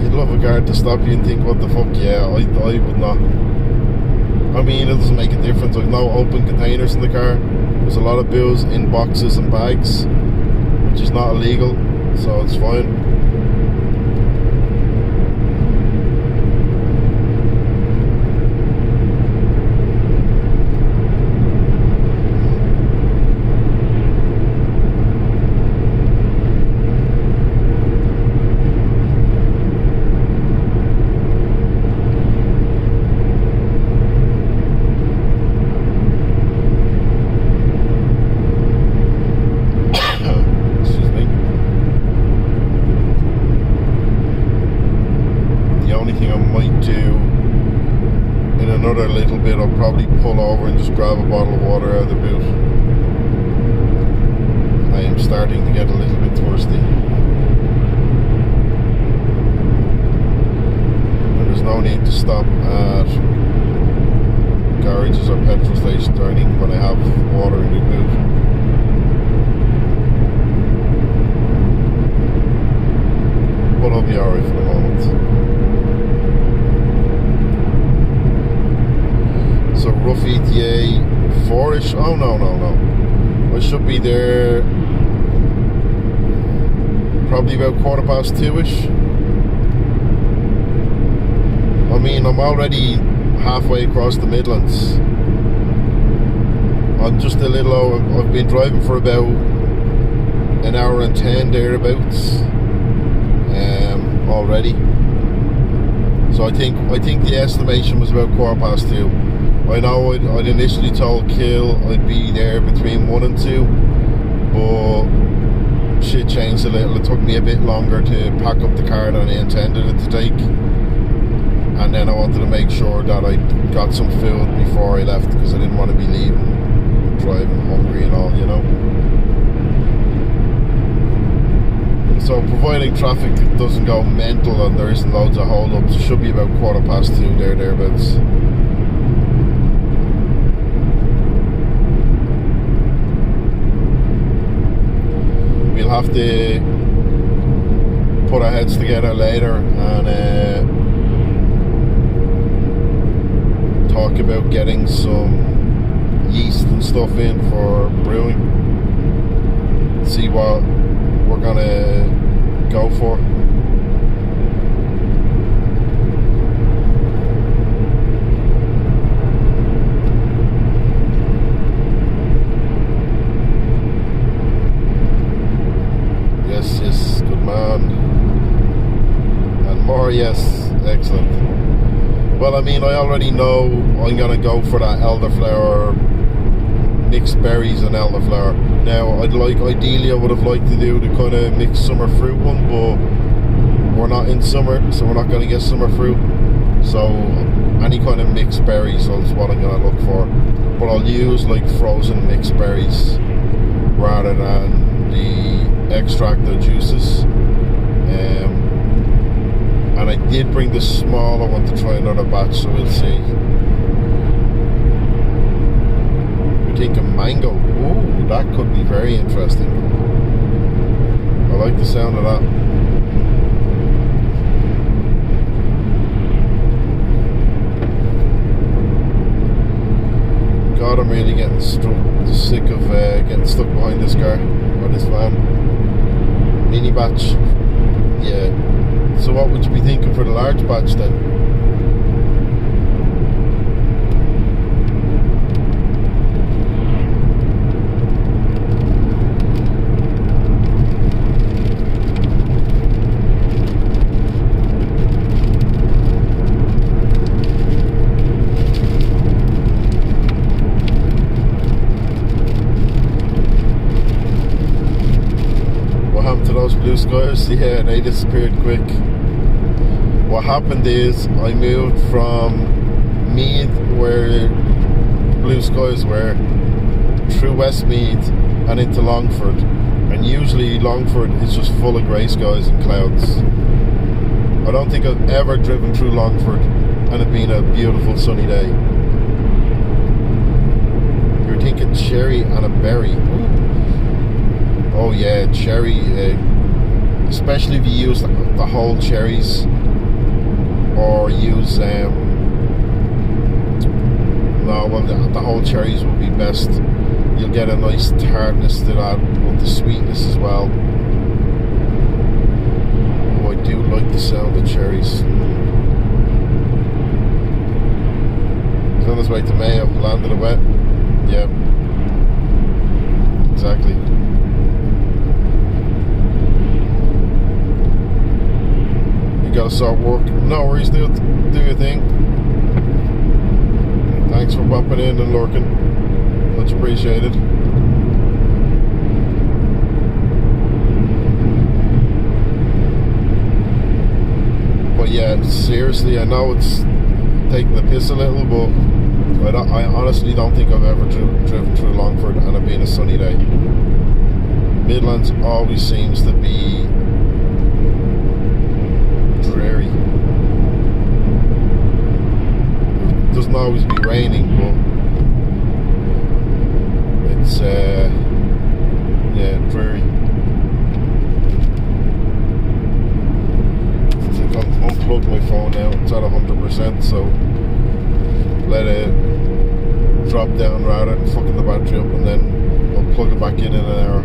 You'd love a guard to stop you and think, what the fuck? Yeah, I would not. I mean, it doesn't make a difference. There's no open containers in the car. There's a lot of booze in boxes and bags, which is not illegal, so it's fine. Another little bit, I'll probably pull over and just grab a bottle of water out of the boot. I am starting to get a little bit thirsty. And there's no need to stop at garages or petrol stations or anything when I have water in the boot. But I'll be alright for the moment. So rough ETA 4-ish. Oh no. I should be there probably about 2:15-ish. I mean, I'm already halfway across the Midlands. I'm just a little over. I've been driving for about an hour and 10 thereabouts already. So I think the estimation was about 2:15. I know I'd initially told Kill I'd be there between 1 and 2, but shit changed a little. It took me a bit longer to pack up the car than I intended it to take, and then I wanted to make sure that I got some food before I left, because I didn't want to be leaving driving hungry and all, you know. So providing traffic doesn't go mental and there isn't loads of hold-ups, it should be about 2:15 thereabouts. We'll have to put our heads together later and talk about getting some yeast and stuff in for brewing. See what we're gonna go for. Yes, good man. And more, yes, excellent. Well, I mean, I already know I'm gonna go for that elderflower, mixed berries and elderflower. Now, ideally I would have liked to do the kind of mixed summer fruit one, but we're not in summer, so we're not gonna get summer fruit. So any kind of mixed berries is what I'm gonna look for. But I'll use like frozen mixed berries rather than the extracted juices. And I did bring the smaller one to try another batch, so we'll see. We're thinking mango. Ooh, that could be very interesting. I like the sound of that. God, I'm really getting sick of getting stuck behind this car or this van. Mini batch, yeah. So what would you be thinking for the large batch then? Blue skies, yeah, they disappeared quick. What happened is I moved from Meath, where blue skies were, through Westmeath and into Longford, and usually Longford is just full of grey skies and clouds. I don't think I've ever driven through Longford and it being a beautiful sunny day. You're thinking cherry and a berry. Oh yeah, cherry, especially if you use the whole cherries, or use the whole cherries would be best. You'll get a nice tartness to that with the sweetness as well. Oh, I do like the sound of cherries. He's on his way to Mayo, landed it wet. Yeah, exactly. Gotta start work. No worries, do your thing. Thanks for popping in and lurking. Much appreciated. But yeah, seriously, I know it's taking the piss a little, but I honestly don't think I've ever driven through Longford and it being a sunny day. Midlands always seems to be dreary. It doesn't always be raining, but it's yeah, dreary. I think I'll unplug my phone now. It's at 100%, so let it drop down rather than fucking the battery up, and then I'll plug it back in an hour.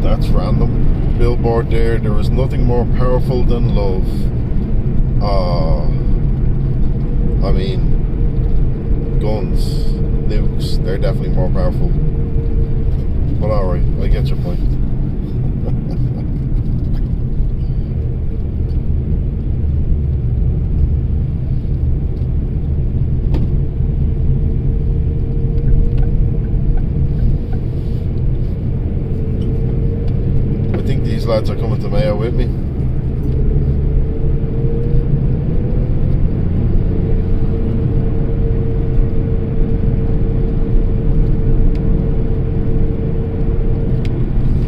That's random. Billboard there is nothing more powerful than love. I mean, guns, nukes, they're definitely more powerful. But alright, I get your point. These lads are coming to Mayo with me.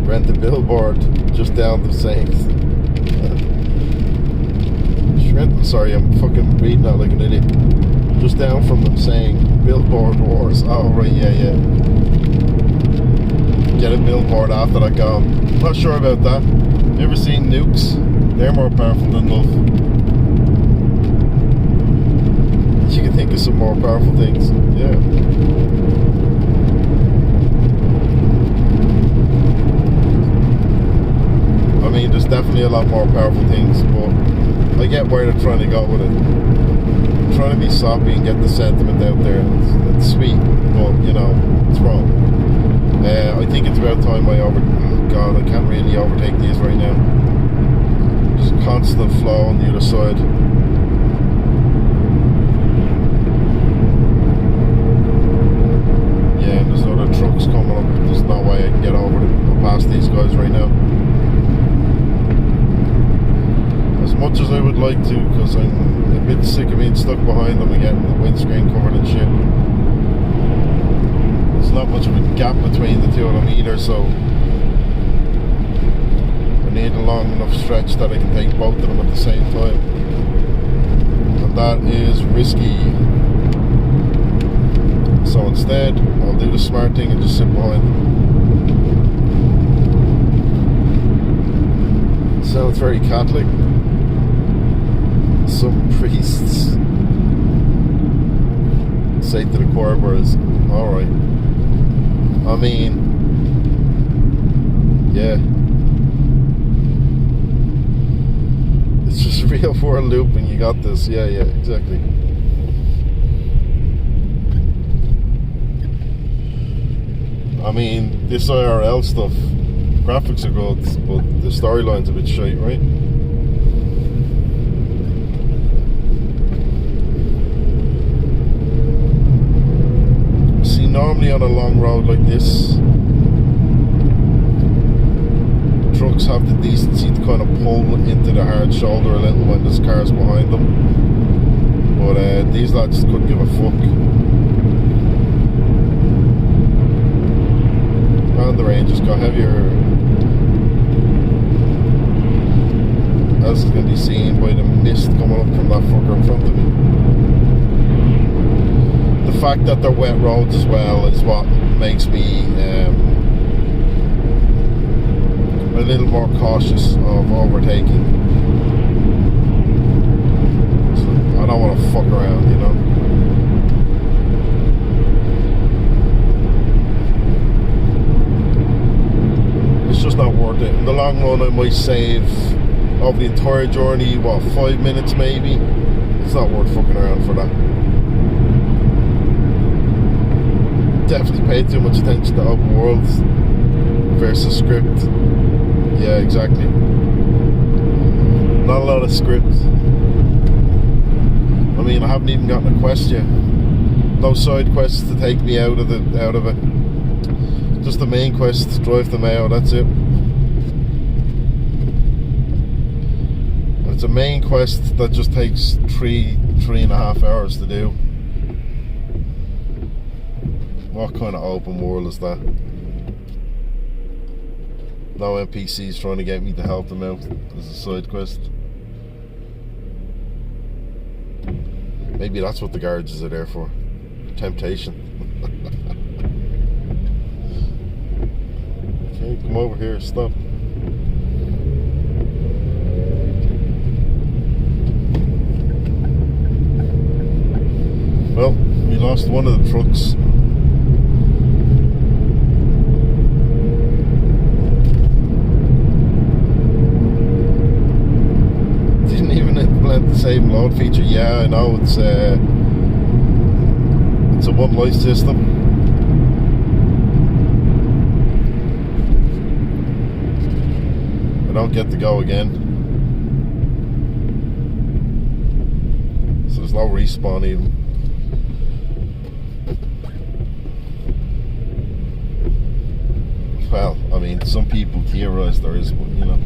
Rent the billboard just down the Saints. Sorry, I'm fucking reading that like an idiot. Just down from them saying billboard wars. Oh right, yeah. get a billboard after that gone. Not sure about that. You ever seen nukes? They're more powerful than love. You can think of some more powerful things. Yeah. I mean, there's definitely a lot more powerful things, but I get where they're trying to go with it. They're trying to be soppy and get the sentiment out there. It's sweet, but you know, it's wrong. I think it's about time I oh God, I can't really overtake these right now. Just constant flow on the other side. Yeah, and there's other trucks coming up. There's no way I can get over them past these guys right now. As much as I would like to, because I'm a bit sick of being stuck behind them and getting the windscreen covered and shit. There's not much of a gap between the two of them either, so I need a long enough stretch that I can take both of them at the same time, and that is risky. So instead I'll do the smart thing and just sit behind them. Sounds very Catholic. Some priests say to the choir boys, alright. I mean, yeah. It's just real world loop and you got this. Yeah, exactly. I mean, this IRL stuff, graphics are good, but the storyline's a bit shite, right? Normally on a long road like this, trucks have the decency to kind of pull into the hard shoulder a little when there's cars behind them, but these lads couldn't give a fuck. And the rain just got heavier, as is going to be seen by the mist coming up from that fucker in front of me. The fact that they're wet roads as well is what makes me a little more cautious of overtaking. So I don't want to fuck around, you know. It's just not worth it. In the long run, I might save over the entire journey, what, 5 minutes maybe? It's not worth fucking around for that. Definitely paid too much attention to open world versus script. Yeah, exactly. Not a lot of script. I mean, I haven't even gotten a quest yet. No side quests to take me out of it. Just the main quest, drive to Mayo, that's it. And it's a main quest that just takes 3.5 hours to do. What kind of open world is that? No NPCs trying to get me to help them out as a side quest. Maybe that's what the garages are there for. Temptation. Okay, come over here, stop. Well, we lost one of the trucks. The save and load feature. Yeah, I know it's a one light system. I don't get to go again, so there's no respawn even. Well, I mean, some people theorize there is, but you know.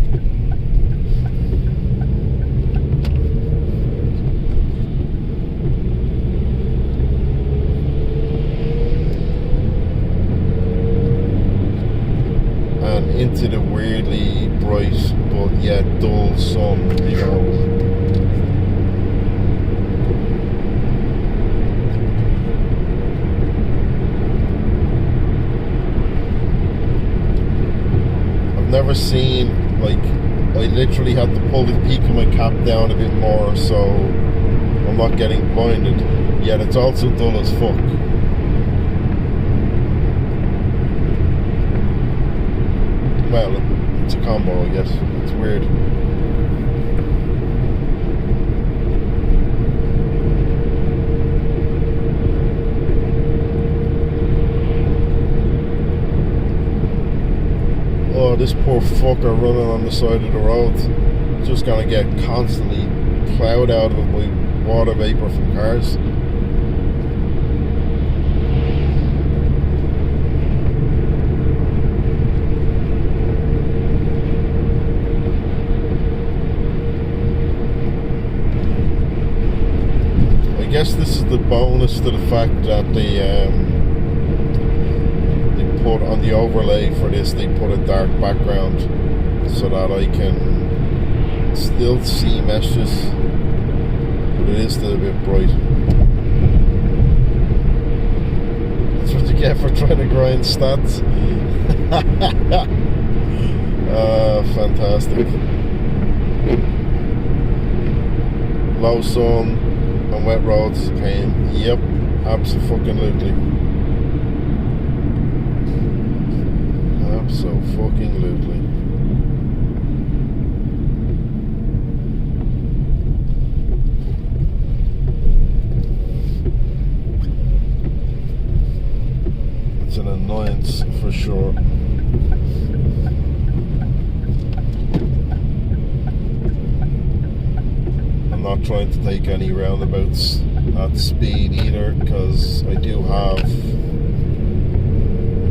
Into the weirdly bright but yet dull sun, you know. never seen, like, I literally had to pull the peak of my cap down a bit more so I'm not getting blinded, yet it's also dull as fuck. Well, it's a combo, I guess. It's weird. Oh, this poor fucker running on the side of the road. Just gonna get constantly plowed out of it by water vapor from cars. I guess this is the bonus to the fact that they put on the overlay for this, they put a dark background so that I can still see messages, but it is still a bit bright. That's what you get for trying to grind stats. Fantastic. Low sun on wet roads is a pain. Yep, absolutely. Absolutely. It's an annoyance for sure. I'm not trying to take any roundabouts at speed either, because I do have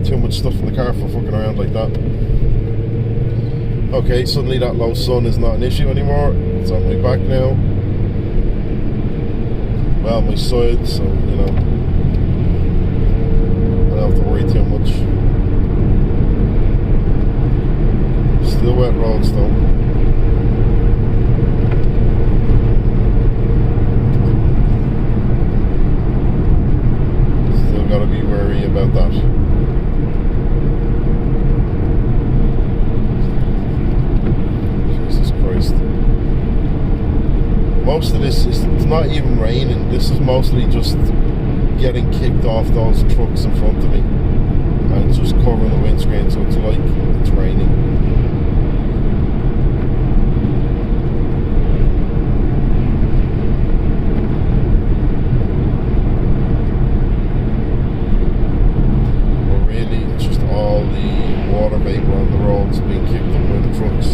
too much stuff in the car for fucking around like that. Okay, suddenly that low sun is not an issue anymore. It's on my back now. Well, my side, so you know, I don't have to worry too much. Still wet roads though. Still gotta be wary about that. Most of this is, it's not even raining. This is mostly just getting kicked off those trucks in front of me, and it's just covering the windscreen, so it's like it's raining. But really, it's just all the water vapor on the roads being kicked up by the trucks.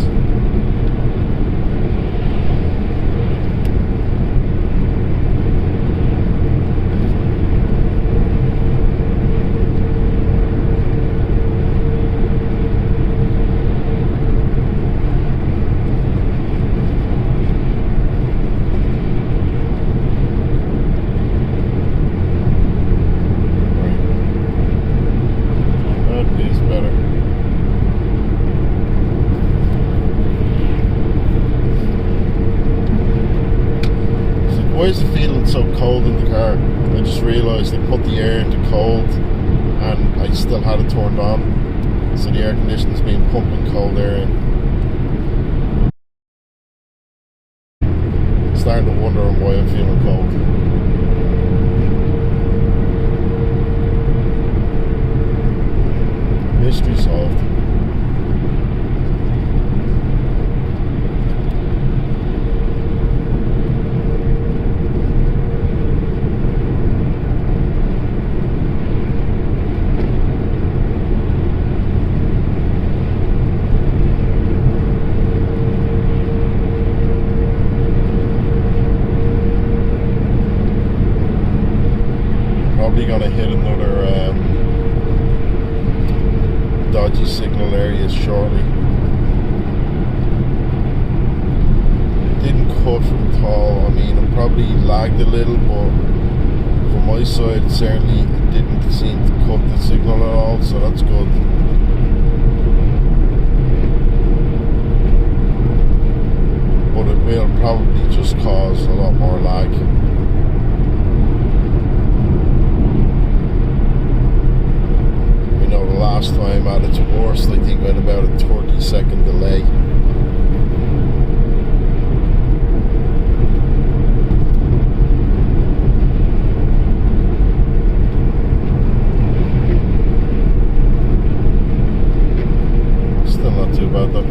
Why is it feeling so cold in the car? I just realised they put the air into cold and I still had it turned on, so the air conditioner's been pumping cold air in. Starting to wonder why I'm feeling cold. Mystery solved. Probably gonna hit another dodgy signal areas shortly. Didn't cut at all. I mean, I probably lagged a little, but from my side, it certainly didn't seem to cut the signal at all, so that's good. But it will probably just cause a lot more lag. Last time I had it to work, worst, I think, at about a 30-second delay. Still not too bad though.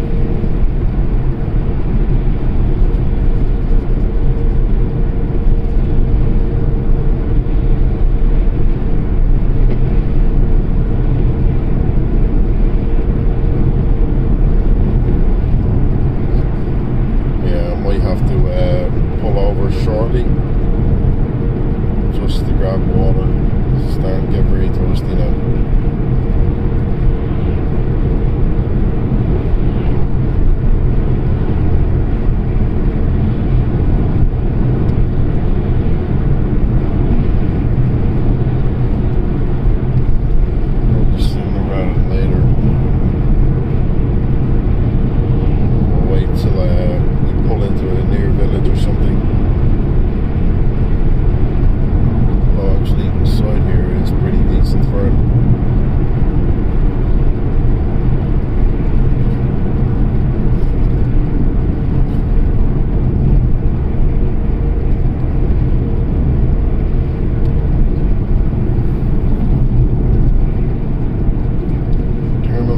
Shortly, just to grab water. Starting to get very thirsty now. Probably sooner rather than later. We'll wait till we pull into a near village or something. The side here is pretty decent for it.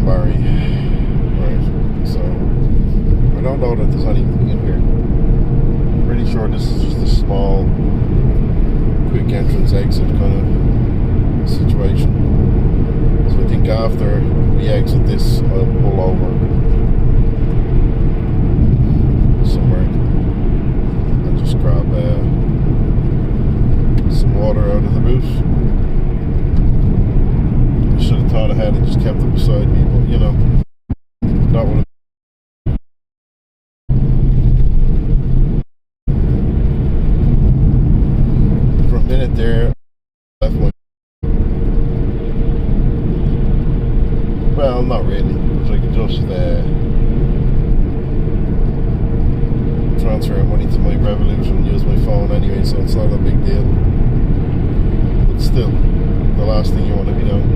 Barry. Right, so I don't know that there's anything in here. Pretty sure this is just a small quick entrance exit kind of situation. So I think after we exit this, I'll pull over somewhere and just grab some water out of the boot. I should have thought ahead and just kept it beside me, but you know, that would have. Minute there, left my. Well, not really, because I could just transfer money to my Revolut and use my phone anyway, so it's not a big deal. But still, the last thing you want to be doing.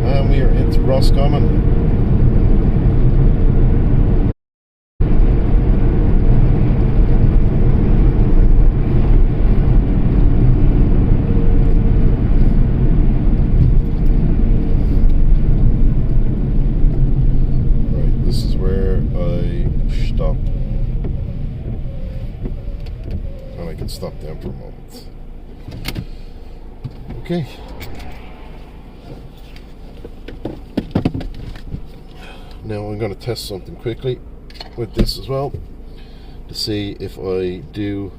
And we are into Roscommon. Stop them for a moment. Okay. Now I'm going to test something quickly with this as well to see if I do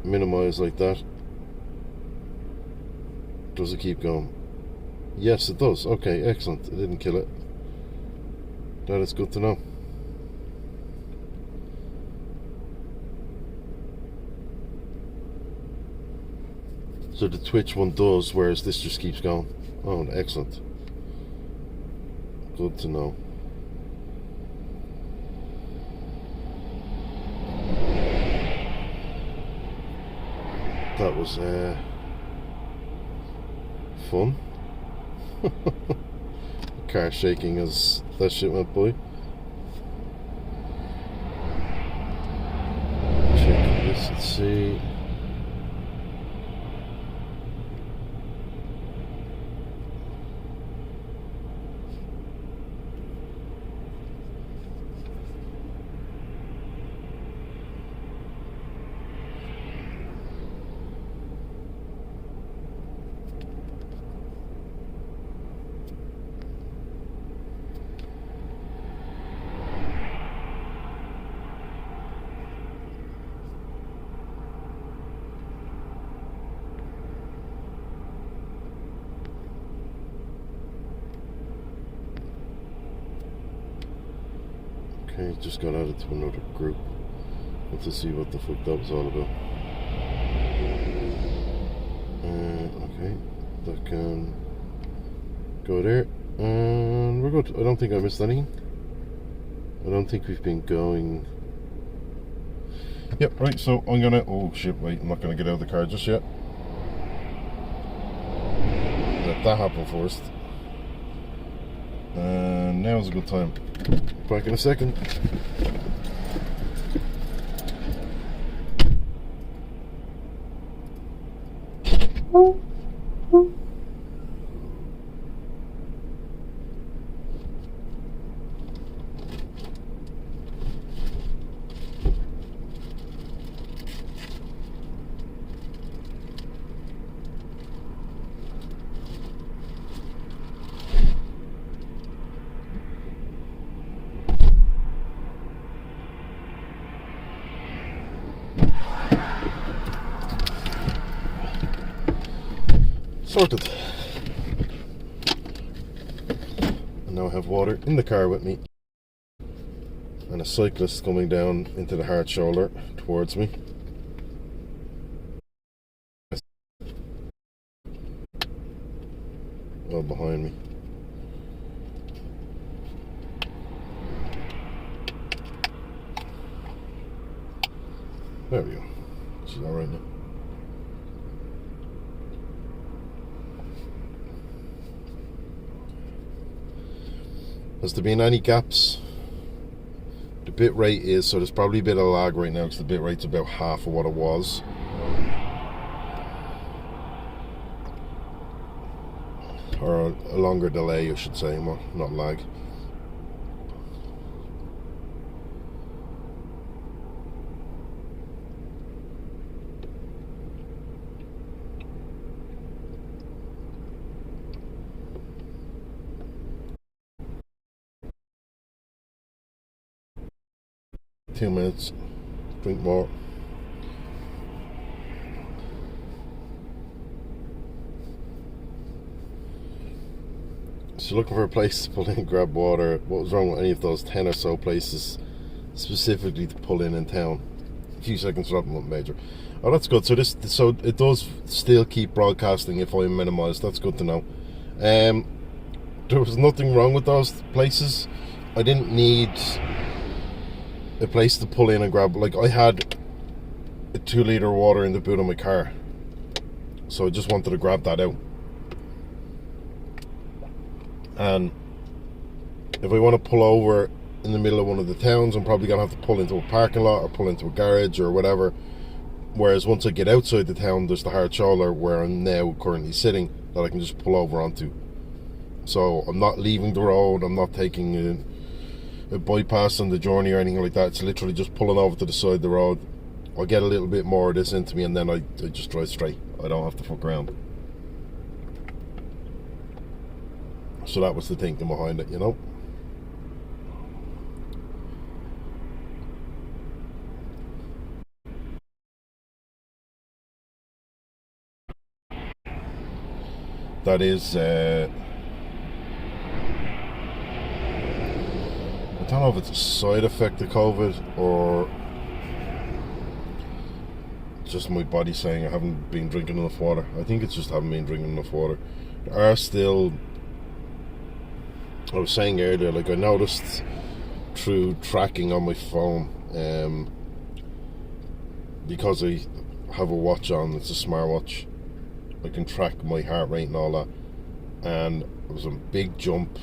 minimize like that. Does it keep going? Yes, it does. Okay, excellent. It didn't kill it. That is good to know. So the Twitch one does, whereas this just keeps going. Oh, excellent. Good to know. That was fun. Car shaking as that shit went by. Check this and see. Okay, just got added to another group. Let's see what the fuck that was all about. Okay, that can go there, and we're good. I don't think I missed anything. I don't think we've been going. Yep, right, so I'm gonna, oh shit, wait, I'm not gonna get out of the car just yet. Let that happen first. And now's a good time. Back in a second. Sorted. And now I have water in the car with me. And a cyclist coming down into the hard shoulder towards me. Well, behind me. There we go. She's alright now. Has there been any gaps? The bit rate is, so there's probably a bit of lag right now because the bit rate's about half of what it was. Or a longer delay, I should say, not lag. Two minutes, drink more. So looking for a place to pull in and grab water. What was wrong with any of those 10 or so places specifically to pull in town? A few seconds dropping up major. Oh, that's good. So it does still keep broadcasting if I minimize. That's good to know. There was nothing wrong with those places. I didn't need a place to pull in and grab. Like, I had a 2 litre water in the boot of my car, so I just wanted to grab that out. And if I want to pull over in the middle of one of the towns, I'm probably gonna have to pull into a parking lot or pull into a garage or whatever. Whereas once I get outside the town, there's the hard shoulder where I'm now currently sitting that I can just pull over onto. So I'm not leaving the road, I'm not taking a bypass on the journey or anything like that. It's literally just pulling over to the side of the road. I'll get a little bit more of this into me and then I just drive straight. I don't have to fuck around. So that was the thinking behind it, you know. That is, I don't know if it's a side effect of COVID or just my body saying I haven't been drinking enough water. I think it's just haven't been drinking enough water. There are still, I was saying earlier, like I noticed through tracking on my phone, because I have a watch on, it's a smartwatch, I can track my heart rate and all that, and it was a big jump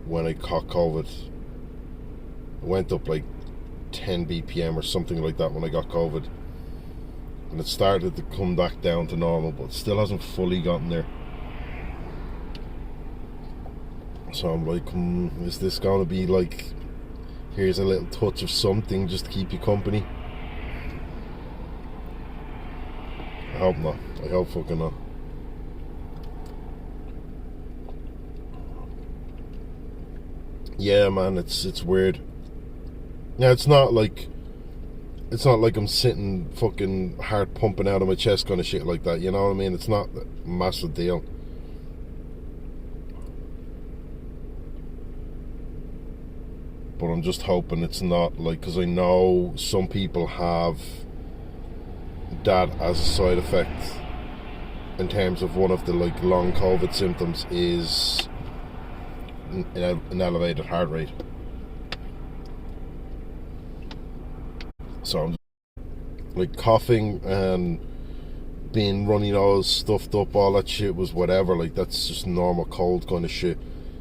when I caught COVID. It went up like 10 BPM or something like that when I got COVID, and it started to come back down to normal, but it still hasn't fully gotten there. So I'm like, is this going to be like, here's a little touch of something just to keep you company? I hope not. I hope fucking not. Yeah, man, it's weird. Yeah, it's not like I'm sitting fucking heart pumping out of my chest kind of shit like that, you know what I mean? It's not a massive deal. But I'm just hoping it's not like, because I know some people have that as a side effect in terms of one of the like long COVID symptoms is an elevated heart rate. So like coughing and being runny nose, stuffed up, all that shit was whatever. Like, that's just normal cold kind of shit.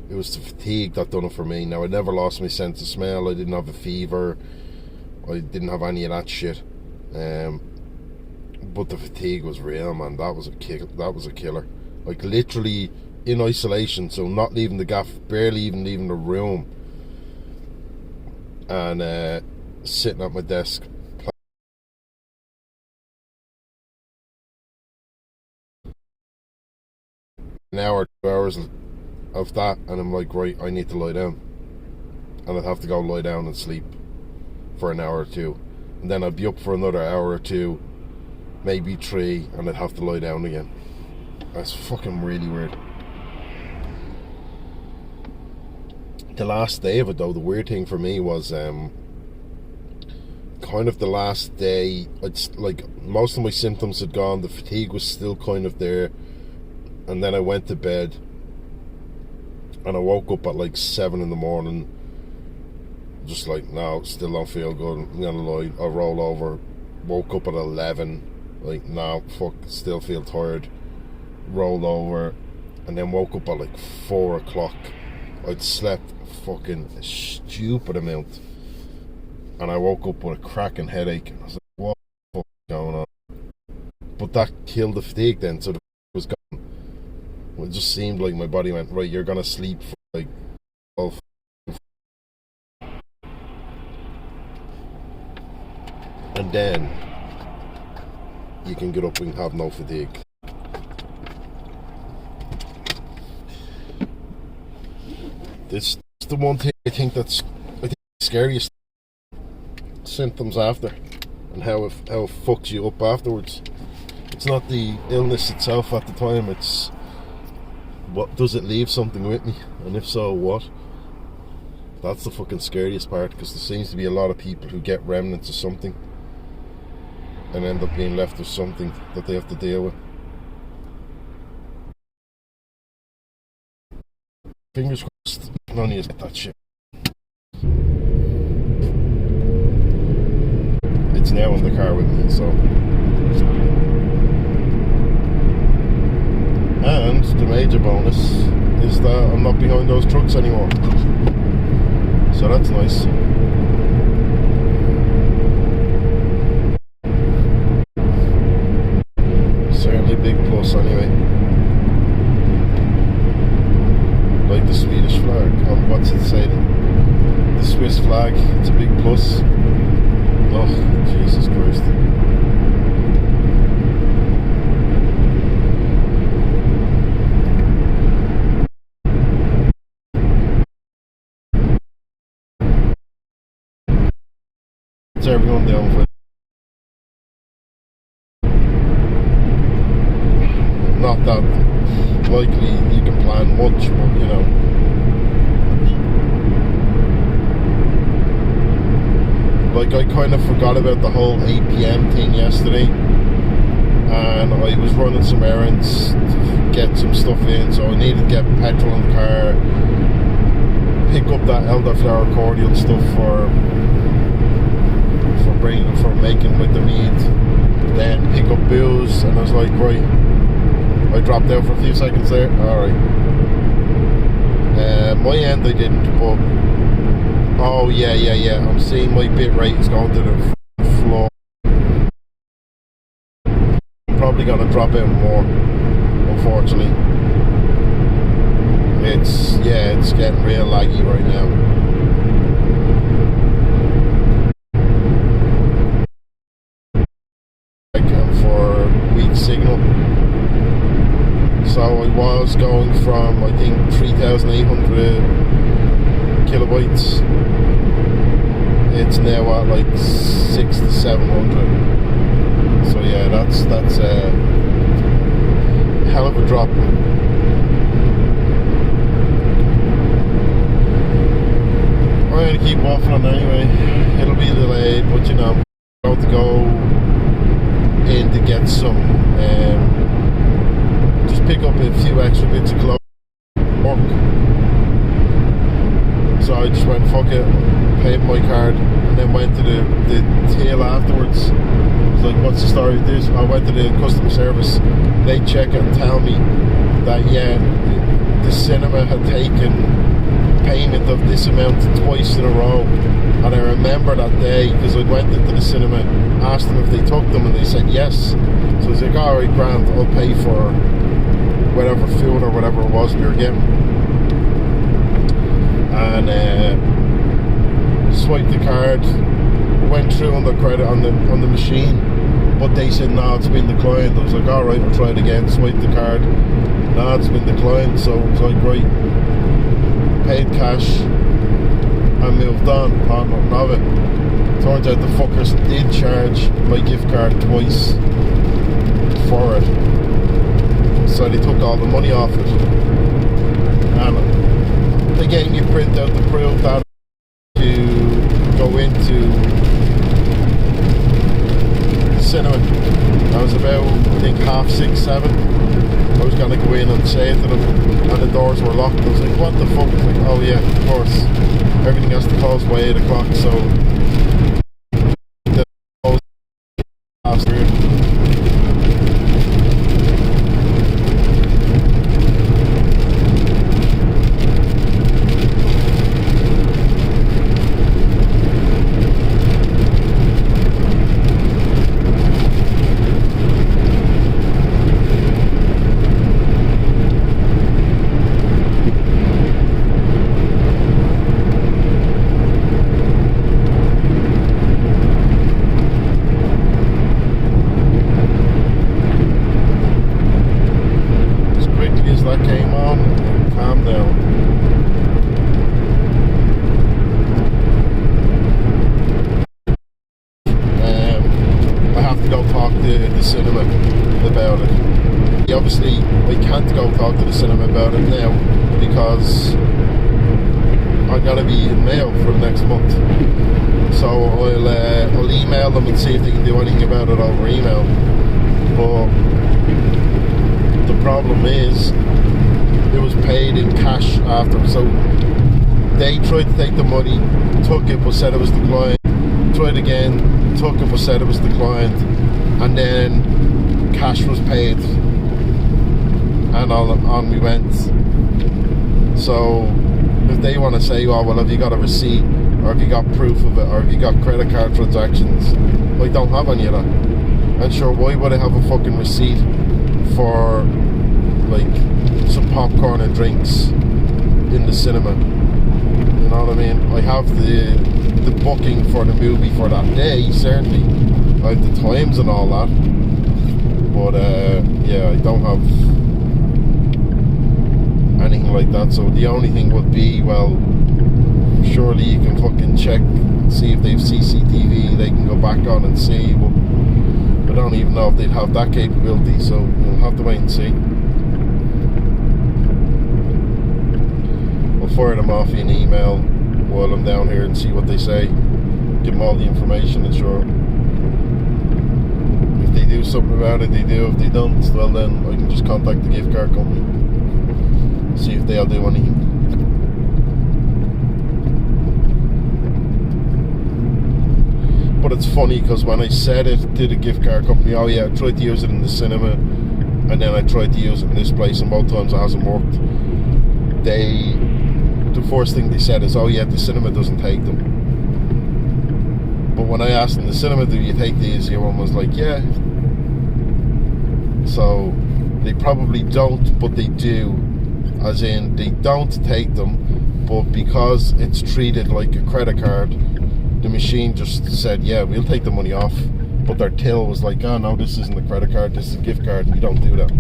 It was the fatigue that done it for me. Now, I never lost my sense of smell. I didn't have a fever. I didn't have any of that shit. But the fatigue was real, man. That was a killer. Like, literally in isolation, so not leaving the gaff, barely even leaving the room, and sitting at my desk. An hour, 2 hours of that, and I'm like, right, I need to lie down. And I'd have to go lie down and sleep for an hour or two. And then I'd be up for another hour or two, maybe 3, and I'd have to lie down again. That's fucking really weird. The last day of it, though, the weird thing for me was kind of the last day. It's like most of my symptoms had gone. The fatigue was still kind of there. And then I went to bed, and I woke up at like 7 in the morning, just like, no, still don't feel good, I'm gonna lie, I'll roll over. Woke up at 11, like, no, fuck, still feel tired, rolled over, and then woke up at like 4 o'clock. I'd slept a fucking stupid amount, and I woke up with a cracking headache, and I was like, what the fuck is going on? But that killed the fatigue then, so the was gone. It just seemed like my body went, right, you're gonna sleep for like 12. And then you can get up and have no fatigue. This is the one thing I think the scariest symptoms after, and how it fucks you up afterwards. It's not the illness itself at the time, it's what does it leave something with me, and if so, what? That's the fucking scariest part, because there seems to be a lot of people who get remnants of something and end up being left with something that they have to deal with. Fingers crossed, none of you get that shit. It's now in the car with me, so. And the major bonus is that I'm not behind those trucks anymore. So that's nice. Certainly a big plus anyway. Like the Swedish flag. What's it say? The Swiss flag. It's a big plus. Oh, Jesus Christ. Everyone down for not that likely you can plan much, but you know, like I kind of forgot about the whole 8 PM thing yesterday, and I was running some errands to get some stuff in, so I needed to get petrol in the car, pick up that elderflower cordial stuff for making with the meat, then pick up booze, and I was like, right, I dropped out for a few seconds there, alright. My end I didn't, but oh yeah, I'm seeing my bit rate is going to the floor. I'm probably going to drop out more, unfortunately. It's getting real laggy right now. Signal. So I was going from, I think, 3,800 kilobytes. It's now at like 600 to 700. So yeah, that's a hell of a drop. I'm gonna keep waffling anyway. It'll be delayed, but you know, I'm about to go in to get some, just pick up a few extra bits of clothes work. So I just went, fuck it, paid my card, and then went to the till afterwards. was like, what's the story with this? I went to the customer service. They check it and tell me that, yeah, the cinema had taken payment of this amount twice in a row. And I remember that day because I went into the cinema, asked them if they took them, and they said yes. So I was like, alright, grand, I'll pay for whatever food or whatever it was we were getting. And swiped the card, went through on the credit on the machine, but they said no, it's been declined. I was like, alright, I'll try it again. Swiped the card, no, it's been declined. So it was like, right, paid cash and moved on. Thought nothing of it. Turns out the fuckers did charge my gift card twice for it, so they took all the money off it, and they gave me a printout to prove that to go into the cinema. I was about, I think, 6:30, 7. I was going to go in and say it to them, and the doors were locked. I was like, what the fuck? I was like, oh yeah, of course, everything has to close by 8 o'clock, so the after. That came on, calm down. I have to go talk to the cinema about it. Obviously, I can't go talk to the cinema about it now because I gotta be in Mayo for the next month. So I'll email them and see if they can do anything about it over email. But the problem is, it was paid in cash after, so they tried to take the money, took it but said it was declined, tried again, took it but said it was declined, and then cash was paid, and on we went. So if they want to say, oh well, have you got a receipt, or have you got proof of it, or have you got credit card transactions, I don't have any of that. And sure, why would I have a fucking receipt for like some popcorn and drinks in the cinema? You know what I mean? I have the booking for the movie for that day, certainly. I have the times and all that. But yeah, I don't have anything like that. So the only thing would be, well, surely you can fucking check, see if they've CCTV, they can go back on and see. But I don't even know if they'd have that capability, so we'll have to wait and see. I'll fire them off in an email while I'm down here and see what they say. Give them all the information, and sure, if they do something about it, they do. If they don't, well then I can just contact the gift card company, see if they'll do anything. But it's funny because when I said it to the gift card company, oh yeah, I tried to use it in the cinema and then I tried to use it in this place, and both times it hasn't worked. The first thing they said is, oh yeah, the cinema doesn't take them. But when I asked them, the cinema, do you take these? Everyone was like, yeah. So they probably don't, but they do. As in, they don't take them, but because it's treated like a credit card, the machine just said, yeah, we'll take the money off. But their till was like, oh no, this isn't a credit card, this is a gift card, and you don't do that.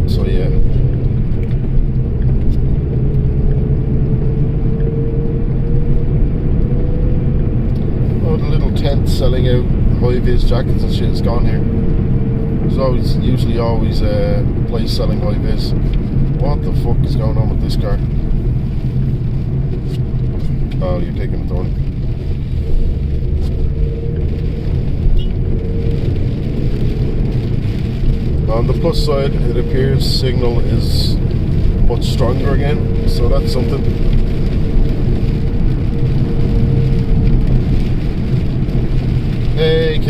So yeah. Oh, the little tent selling out high-vis jackets and shit is gone here. There's usually always a place selling high-vis. What the fuck is going on with this car? Oh, you're taking a turn. On the plus side, it appears signal is much stronger again, so that's something.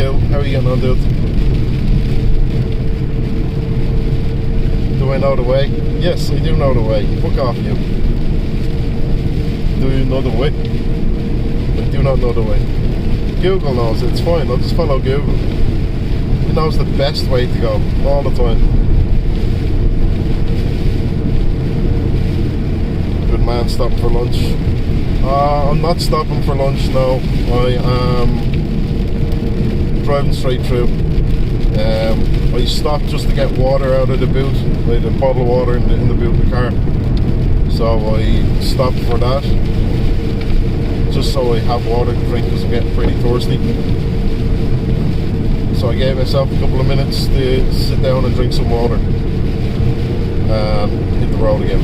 Phil. How are you getting on, dude? Do I know the way? Yes, I do know the way. Fuck off, you. Do you know the way? I do not know the way. Google knows it. It's fine. I'll just follow Google. He knows the best way to go all the time. Good man, stopping for lunch. I'm not stopping for lunch, no. I am driving straight through. I stopped just to get water out of the boot. I had a bottle of water in the boot of the car. So I stopped for that. Just so I have water to drink because I'm getting pretty thirsty. So I gave myself a couple of minutes to sit down and drink some water. And hit the road again.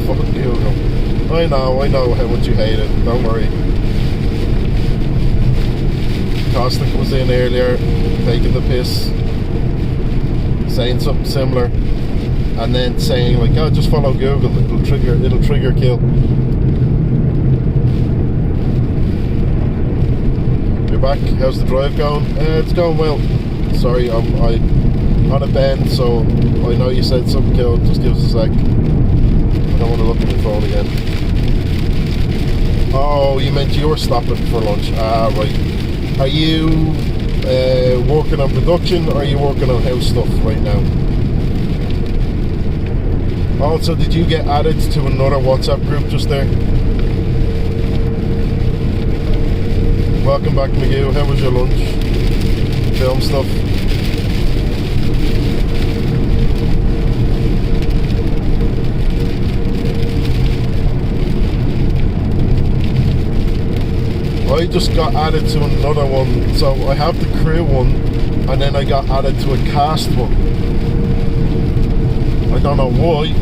Fuck you. I know how much you hate it. Don't worry. Caustic was in earlier, taking the piss, saying something similar, and then saying like, "Oh, just follow Google. It'll trigger kill." You're back. How's the drive going? It's going well. Sorry, I'm on a bend, so I know you said something kill. Just give us a sec. I don't want to look at my phone again. Oh, you meant you were stopping for lunch. Ah, right. Are you working on production or are you working on house stuff right now? Also, did you get added to another WhatsApp group just there? Welcome back, Magoo. How was your lunch? Film stuff? I just got added to another one, so I have the crew one, and then I got added to a cast one. I don't know why.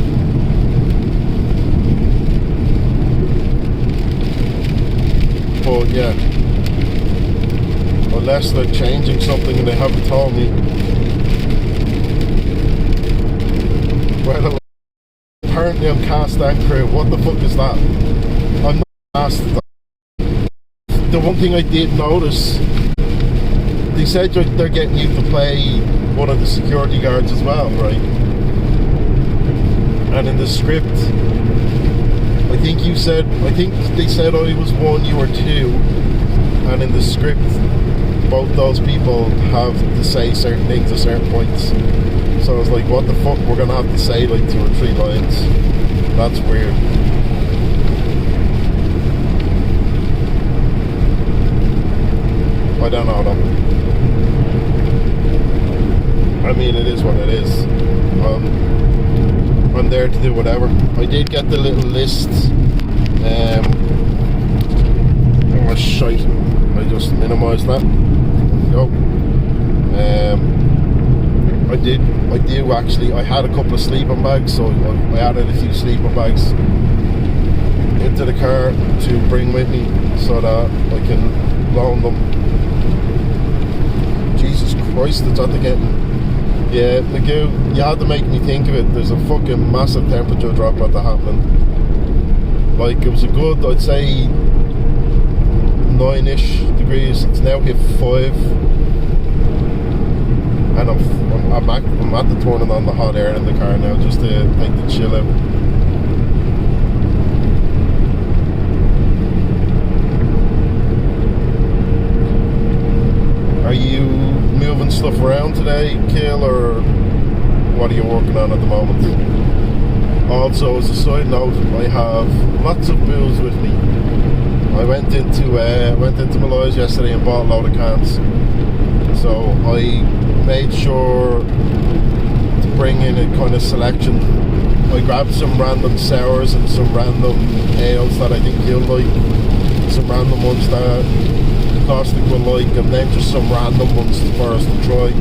But yeah, unless they're changing something and they haven't told me. Well, apparently I'm cast and crew. What the fuck is that? I'm not cast. The one thing I did notice, they said they're getting you to play one of the security guards as well, right? And in the script, I think they said I was one, you were two, and in the script, both those people have to say certain things at certain points. So I was like, what the fuck, we're gonna have to say like 2 or 3 lines. That's weird. I don't know though. I mean, it is what it is. I'm there to do whatever. I did get the little list. Oh shite! I just minimised that. Go. I do actually. I had a couple of sleeping bags, so I added a few sleeping bags into the car to bring with me, so that I can loan them. Jesus Christ, it's at the getting. Yeah, Magoo, you had to make me think of it. There's a fucking massive temperature drop at the happening. Like, it was a good, I'd say 9-ish degrees. It's now hit 5. And I'm at the turning on the hot air in the car now just to take the chill out. Are you moving stuff around today, Kill, or what are you working on at the moment? Also, as a side note, I have lots of booze with me. I went into Mayo yesterday and bought a load of cans. So I made sure to bring in a kind of selection. I grabbed some random sours and some random ales that I think you'll like, some random ones that Caustic will like, and then just some random ones for us to try.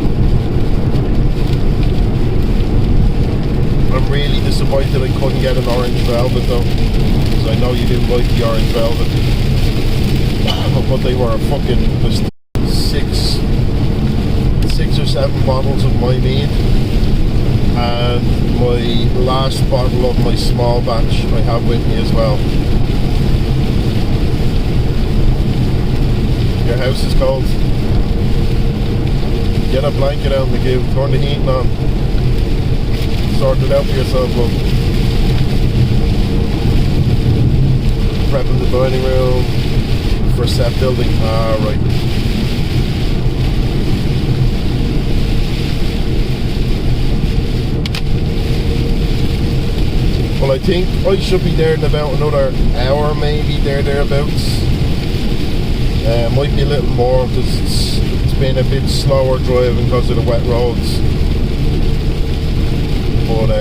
I'm really disappointed I couldn't get an orange velvet though, because I know you do like the orange velvet. But they were fucking just 6 or 7 bottles of my mead, and my last bottle of my small batch I have with me as well. Your house is cold. Get a blanket out in the goo, turn the heating on. Sort it out for yourself, love. Prepping the dining room for set building. Ah, right. Well, I think I should be there in about another hour, maybe, thereabouts. Might be a little more because it's been a bit slower driving because of the wet roads. But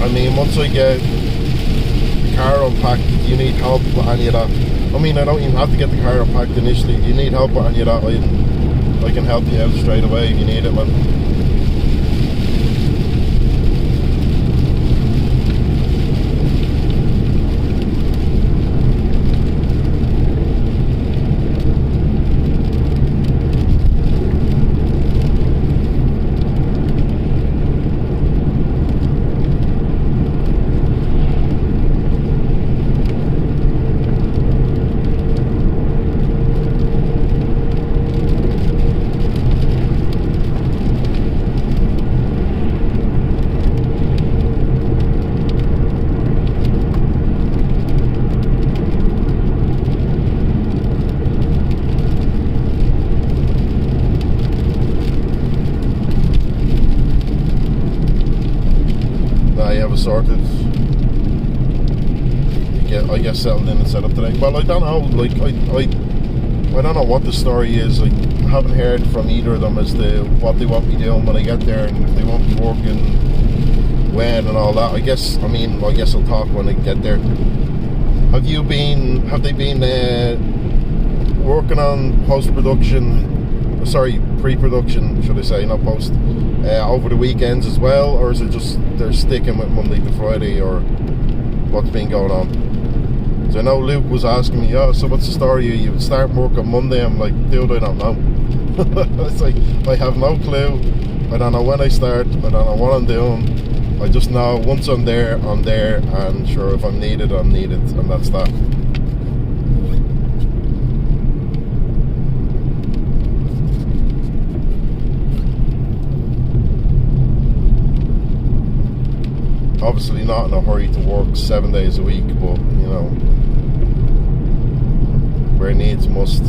I mean, once I get the car unpacked, you need help with any of that. I mean, I don't even have to get the car unpacked initially. If you need help with any of that, I can help you out straight away if you need it, man. Sorted. I get settled in and set up today. Well, I don't know. Like I don't know what the story is. I haven't heard from either of them as to what they want me doing when I get there, and if they want me working when and all that. I guess I'll talk when I get there. Have they been working on post-production? Sorry, pre-production, should I say, not post, over the weekends as well, or is it just they're sticking with Monday to Friday, or what's been going on? So I know Luke was asking me, oh, so what's the story? You would start work on Monday. I'm like, dude, I don't know. It's like, I have no clue. I don't know when I start. I don't know what I'm doing. I just know once I'm there, and sure, if I'm needed, I'm needed, and that's that. Obviously not in a hurry to work 7 days a week, but you know, where needs must.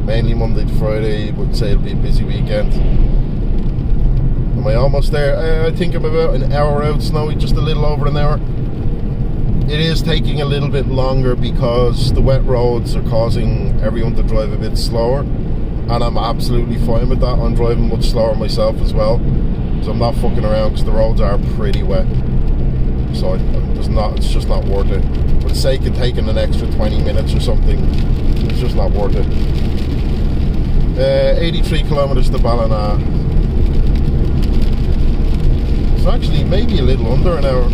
Mainly Monday to Friday, would say it'll be a busy weekend. Am I almost there? I think I'm about an hour out, Snowy, just a little over an hour. It is taking a little bit longer because the wet roads are causing everyone to drive a bit slower, and I'm absolutely fine with that. I'm driving much slower myself as well. So I'm not fucking around because the roads are pretty wet. So it's just not worth it. For the sake of taking an extra 20 minutes or something, it's just not worth it. 83 kilometers to Ballina. It's actually maybe a little under an hour.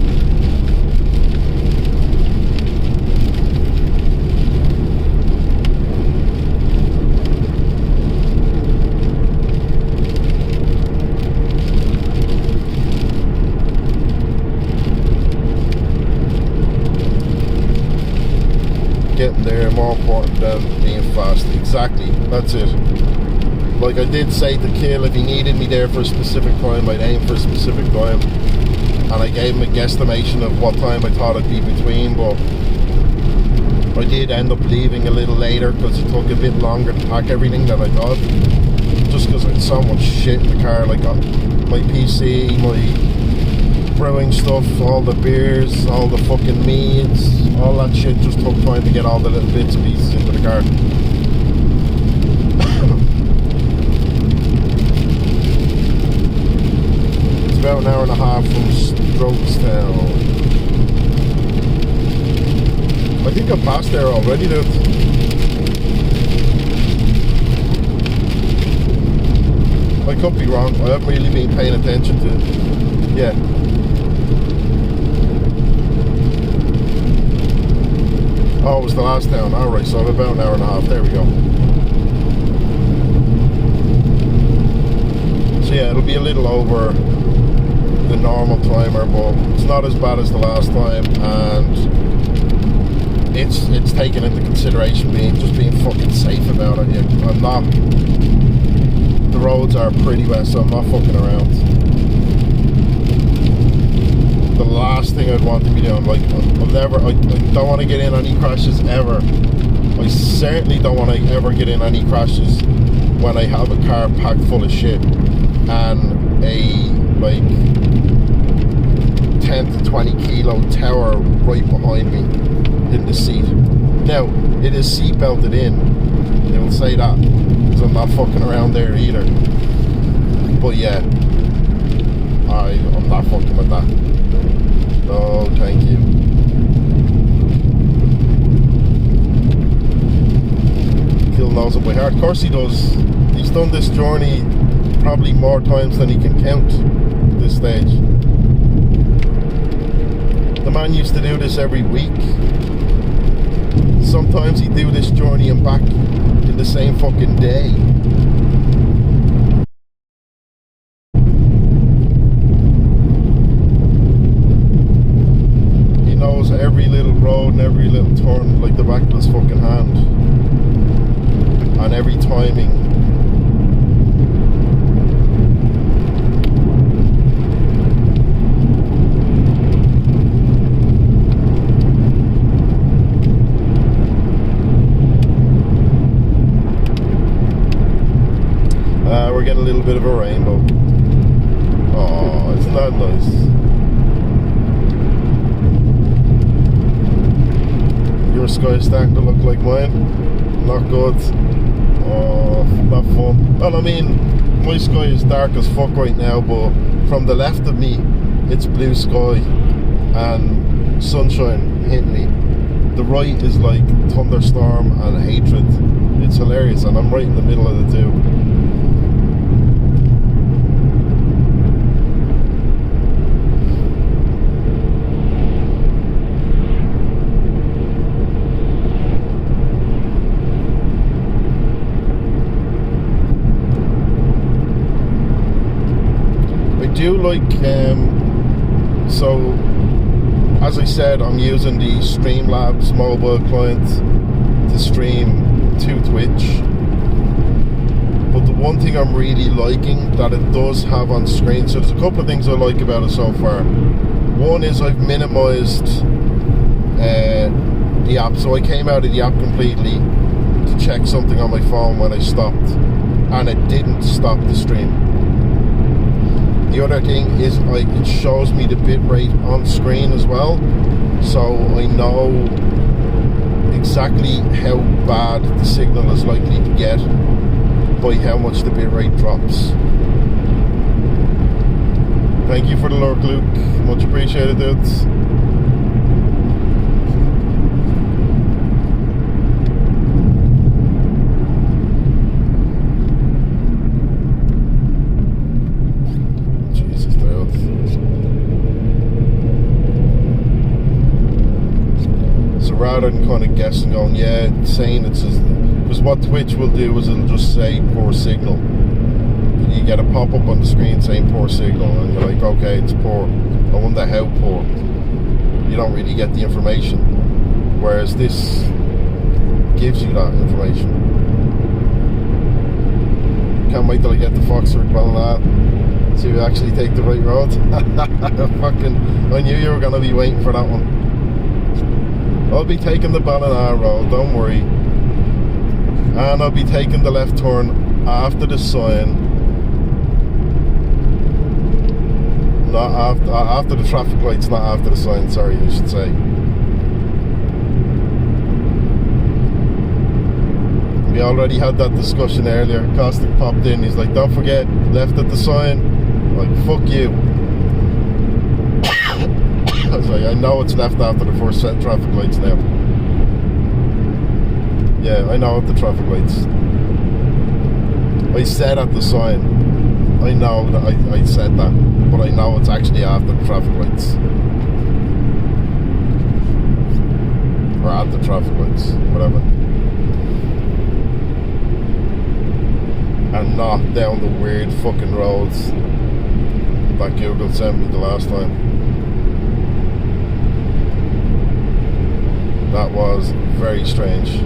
Getting there more important than being fast. Exactly, that's it. Like I did say to Kill, if he needed me there for a specific time, I'd aim for a specific time, and I gave him a guesstimation of what time I thought it'd be between, but I did end up leaving a little later because it took a bit longer to pack everything than I thought, just because I had so much shit in the car. Like my PC, my brewing stuff, all the beers, all the fucking meads, all that shit just took time to get all the little bits and pieces into the car. It's about an hour and a half from Strokestown. I think I'm past there already, dude. I could be wrong. I haven't really been paying attention to it. Yeah. Oh, it was the last town. Alright, so I'm about an hour and a half. There we go. So yeah, it'll be a little over the normal timer, but it's not as bad as the last time, and it's taken into consideration being fucking safe about it. Yeah, I'm not. The roads are pretty wet, so I'm not fucking around. The last thing I'd want to be doing, like, I don't want to get in any crashes ever. I certainly don't want to ever get in any crashes when I have a car packed full of shit and a like 10 to 20 kilo tower right behind me in the seat. Now, it is seat belted in, they will say that, because I'm not fucking around there either. But yeah, I'm not fucking with that. No, thank you. Kill knows it by heart. Of course he does. He's done this journey probably more times than he can count at this stage. The man used to do this every week. Sometimes he'd do this journey and back in the same fucking day. He knows every little road and every little turn like the back of his fucking hand. And every timing. We're getting a little bit of a rainbow. Oh, isn't that nice? Your sky's starting to look like mine. Not good. Oh, not fun. Well, I mean, my sky is dark as fuck right now, but from the left of me, it's blue sky and sunshine hitting me. The right is like thunderstorm and hatred. It's hilarious, and I'm right in the middle of the two. Do like so as I said, I'm using the Streamlabs mobile client to stream to Twitch, but the one thing I'm really liking that it does have on screen, so there's a couple of things I like about it so far. One is I've minimized the app, so I came out of the app completely to check something on my phone when I stopped, and it didn't stop the stream. The other thing is it shows me the bitrate on screen as well, so I know exactly how bad the signal is likely to get by how much the bitrate drops. Thank you for the lurk, Luke. Much appreciated, dudes. Rather than kind of guessing, going, yeah, saying it's because what Twitch will do is it'll just say poor signal. And you get a pop-up on the screen saying poor signal, and you're like, okay, it's poor. I wonder how poor. You don't really get the information, whereas this gives you that information. Can't wait till I get to Foxford, Ballina, so you actually take the right road. I knew you were going to be waiting for that one. I'll be taking the Ballina road, don't worry. And I'll be taking the left turn after the sign. Not after the traffic lights, not after the sign, sorry, I should say. We already had that discussion earlier. Caustic popped in, he's like, don't forget, left at the sign. I'm like, fuck you. I was like, I know it's left after the first set of traffic lights now. Yeah, I know at the traffic lights. I said at the sign. I know that I said that, but I know it's actually after the traffic lights. Or at the traffic lights, whatever. And not down the weird fucking roads that Google sent me the last time. That was very strange.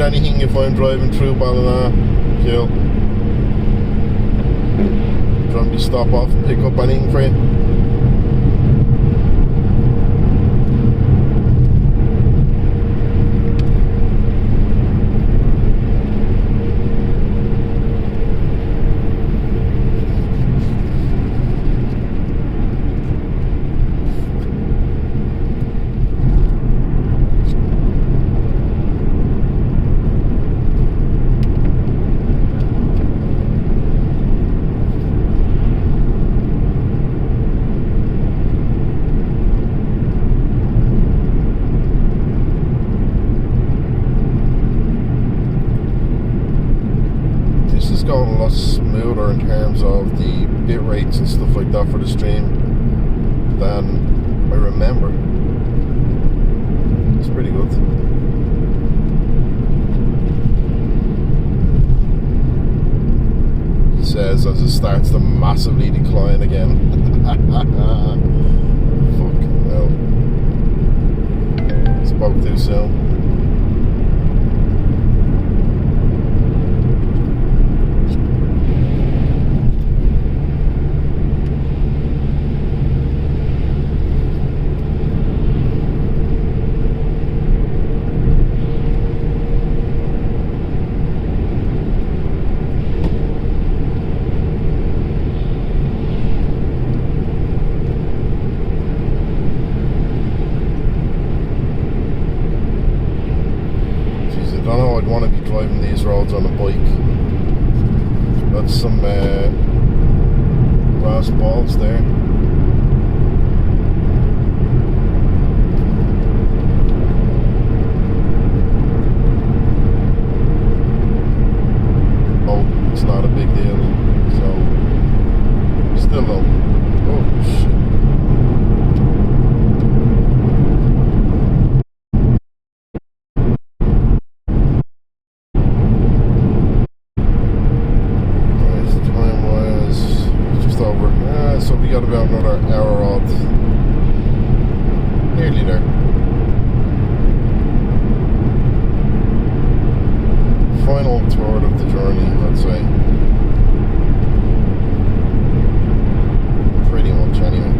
Anything if I'm driving through Ballina, Kill? Do you want me to stop off and pick up anything for you? Going a lot smoother in terms of the bit rates and stuff like that for the stream than I remember. It's pretty good. He says as it starts to massively decline again. Fucking hell. Spoke too soon. I'd want to be driving these roads on a bike. That's some glass balls there. Oh, it's not a big deal. So, still though. Oh, shit. So we got about another hour odd. Nearly there. Final third of the journey, I'd say. Pretty much, anyway.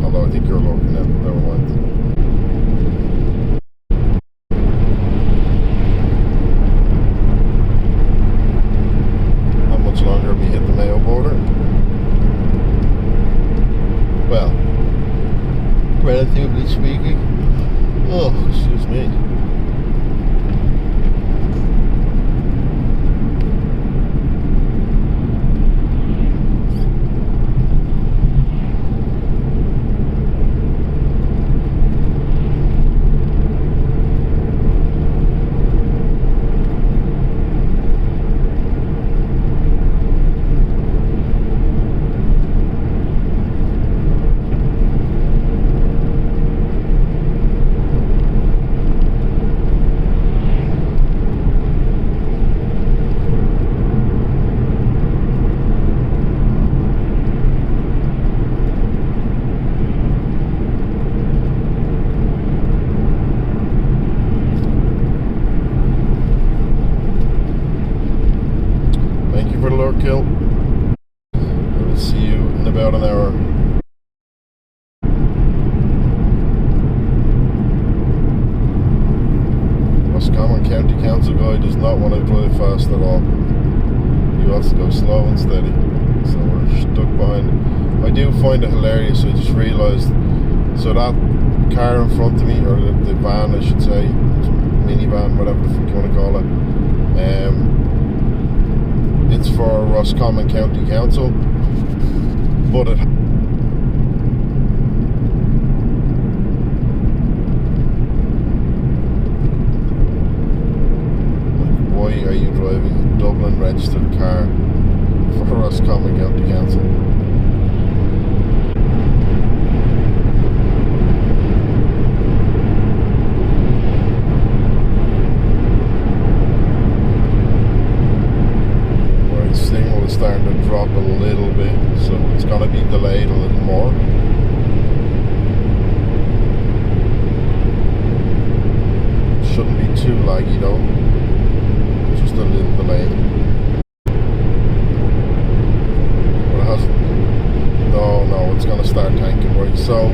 Although I think you're looking at, never mind. How much longer have we hit the Mayo border? Well, relatively speaking. Oh, excuse me. Kill. We'll see you in about an hour. Roscommon County Council. fast at all. He wants to go slow and steady. So we're stuck behind. I do find it hilarious. I just realised, so that car in front of me, or the van I should say, minivan, whatever the fuck you want to call it, it's for Roscommon County Council, but it why are you driving a Dublin registered car for Roscommon County Council? Right, signal is starting to drop a little bit, so it's going to be delayed a little more. Shouldn't be too laggy though, just a little delay. But it hasn't. No, it's going to start tanking, right? So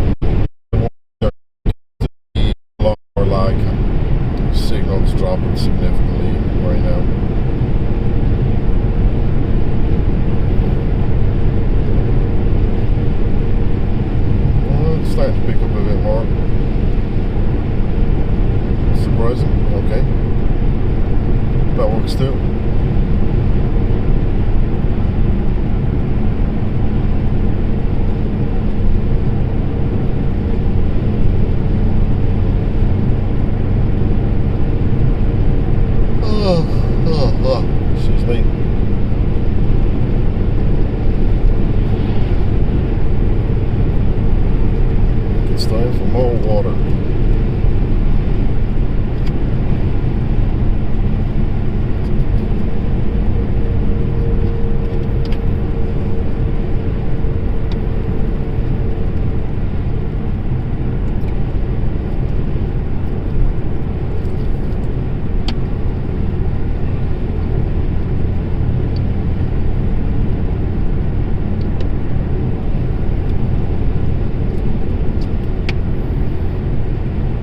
it won't be a lot more lag. Signal's dropping significantly right now. Well, it's starting to pick up a bit more. Surprising. Okay, that works too. Excuse me. It's time for more water.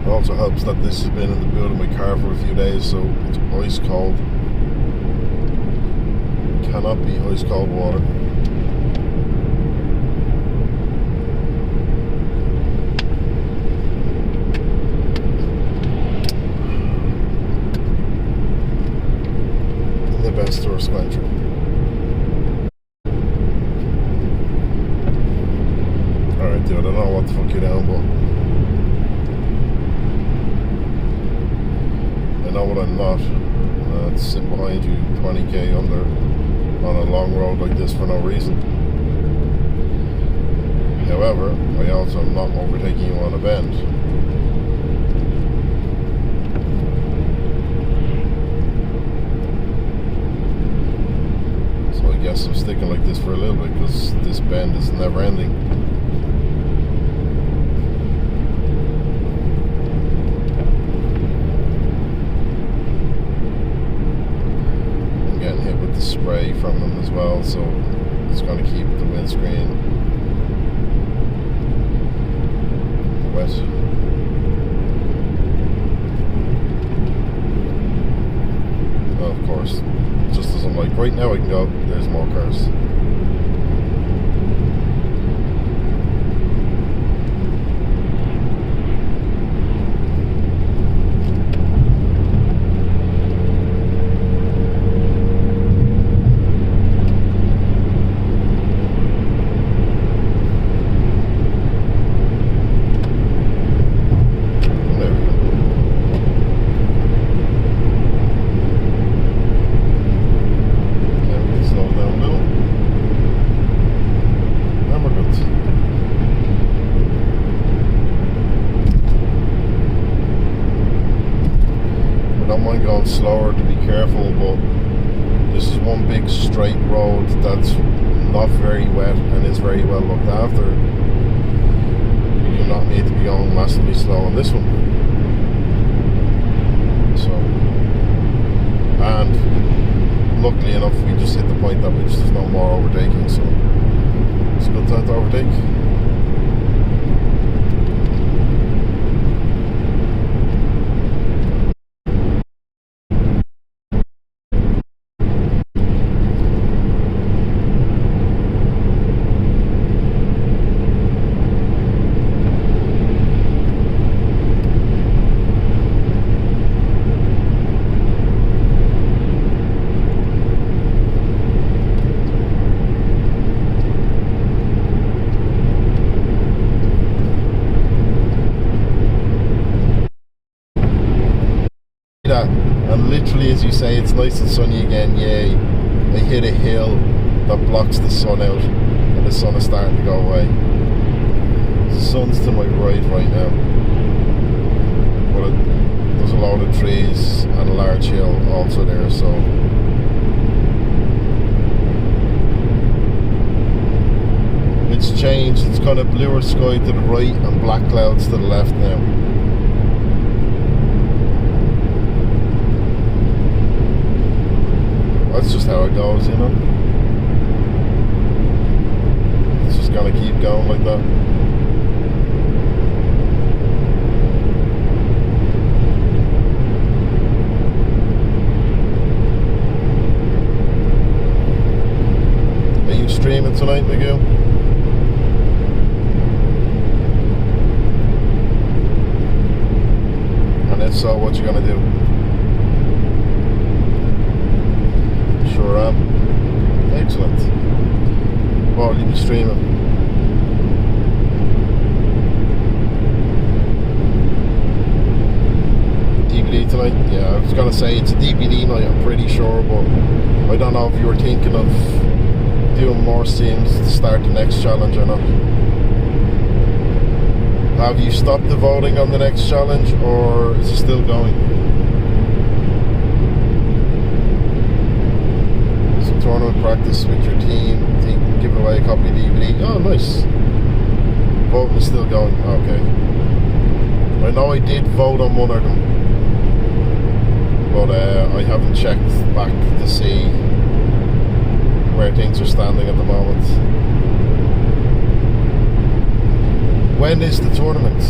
Also helps that this has been in the boot of my car for a few days, so it's ice cold. Cannot be ice cold water. The best tourist country. Alright dude, I don't know what the fuck you're down, but I know what I'm not. Sitting behind you 20k under on a long road like this for no reason. However, I also am not overtaking you on a bend. So I guess I'm sticking like this for a little bit because this bend is never ending. Spray from them as well, so it's going to keep the windscreen wet. Oh, of course, just as I'm like, right now I can go, there's more cars. Going slower to be careful, but this is one big straight road that's not very wet and is very well looked after. You do not need to be going massively slow on this one. So, and luckily enough we just hit the point that there's no more overtaking, so it's a good time to overtake. say it's nice and sunny again. Yay. I hit a hill that blocks the sun out, and the sun is starting to go away. The sun's to my right now, but there's a load of trees and a large hill also there, so it's changed. It's kind of bluer sky to the right and black clouds to the left now. That's just how it goes, you know. It's just gonna keep going like that. Are you streaming tonight, Magoo? And if so, what you gonna do? Sure am. Excellent. What will you be streaming? DVD tonight? Yeah, I was gonna say it's a DVD night, I'm pretty sure, but I don't know if you were thinking of doing more streams to start the next challenge or not. Have you stopped the voting on the next challenge, or is it still going? Some tournament practice with your team, giving away a copy of DVD. Oh, nice. Voting is still going. Okay. I know I did vote on one of them, but I haven't checked back to see where things are standing at the moment. When is the tournament?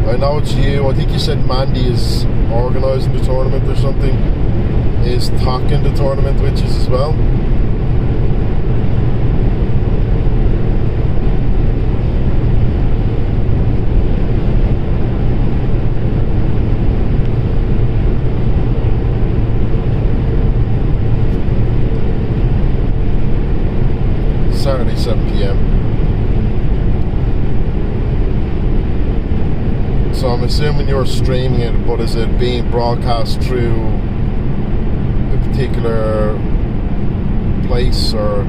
I know it's you. I think you said Mandy is organising the tournament or something. Is talking the tournament witches as well? Saturday, 7 p.m. So I'm assuming you're streaming it, but is it being broadcast through a particular place, or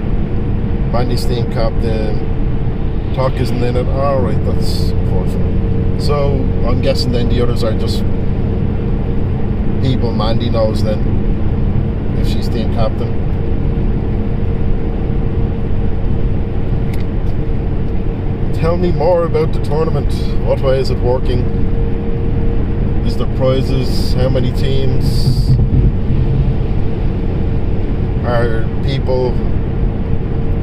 Mandy's team captain Talk isn't in it? Alright, that's unfortunate. So I'm guessing then the others are just people Mandy knows then, if she's team captain. Tell me more about the tournament. What way is it working? Is there prizes? How many teams? Are people,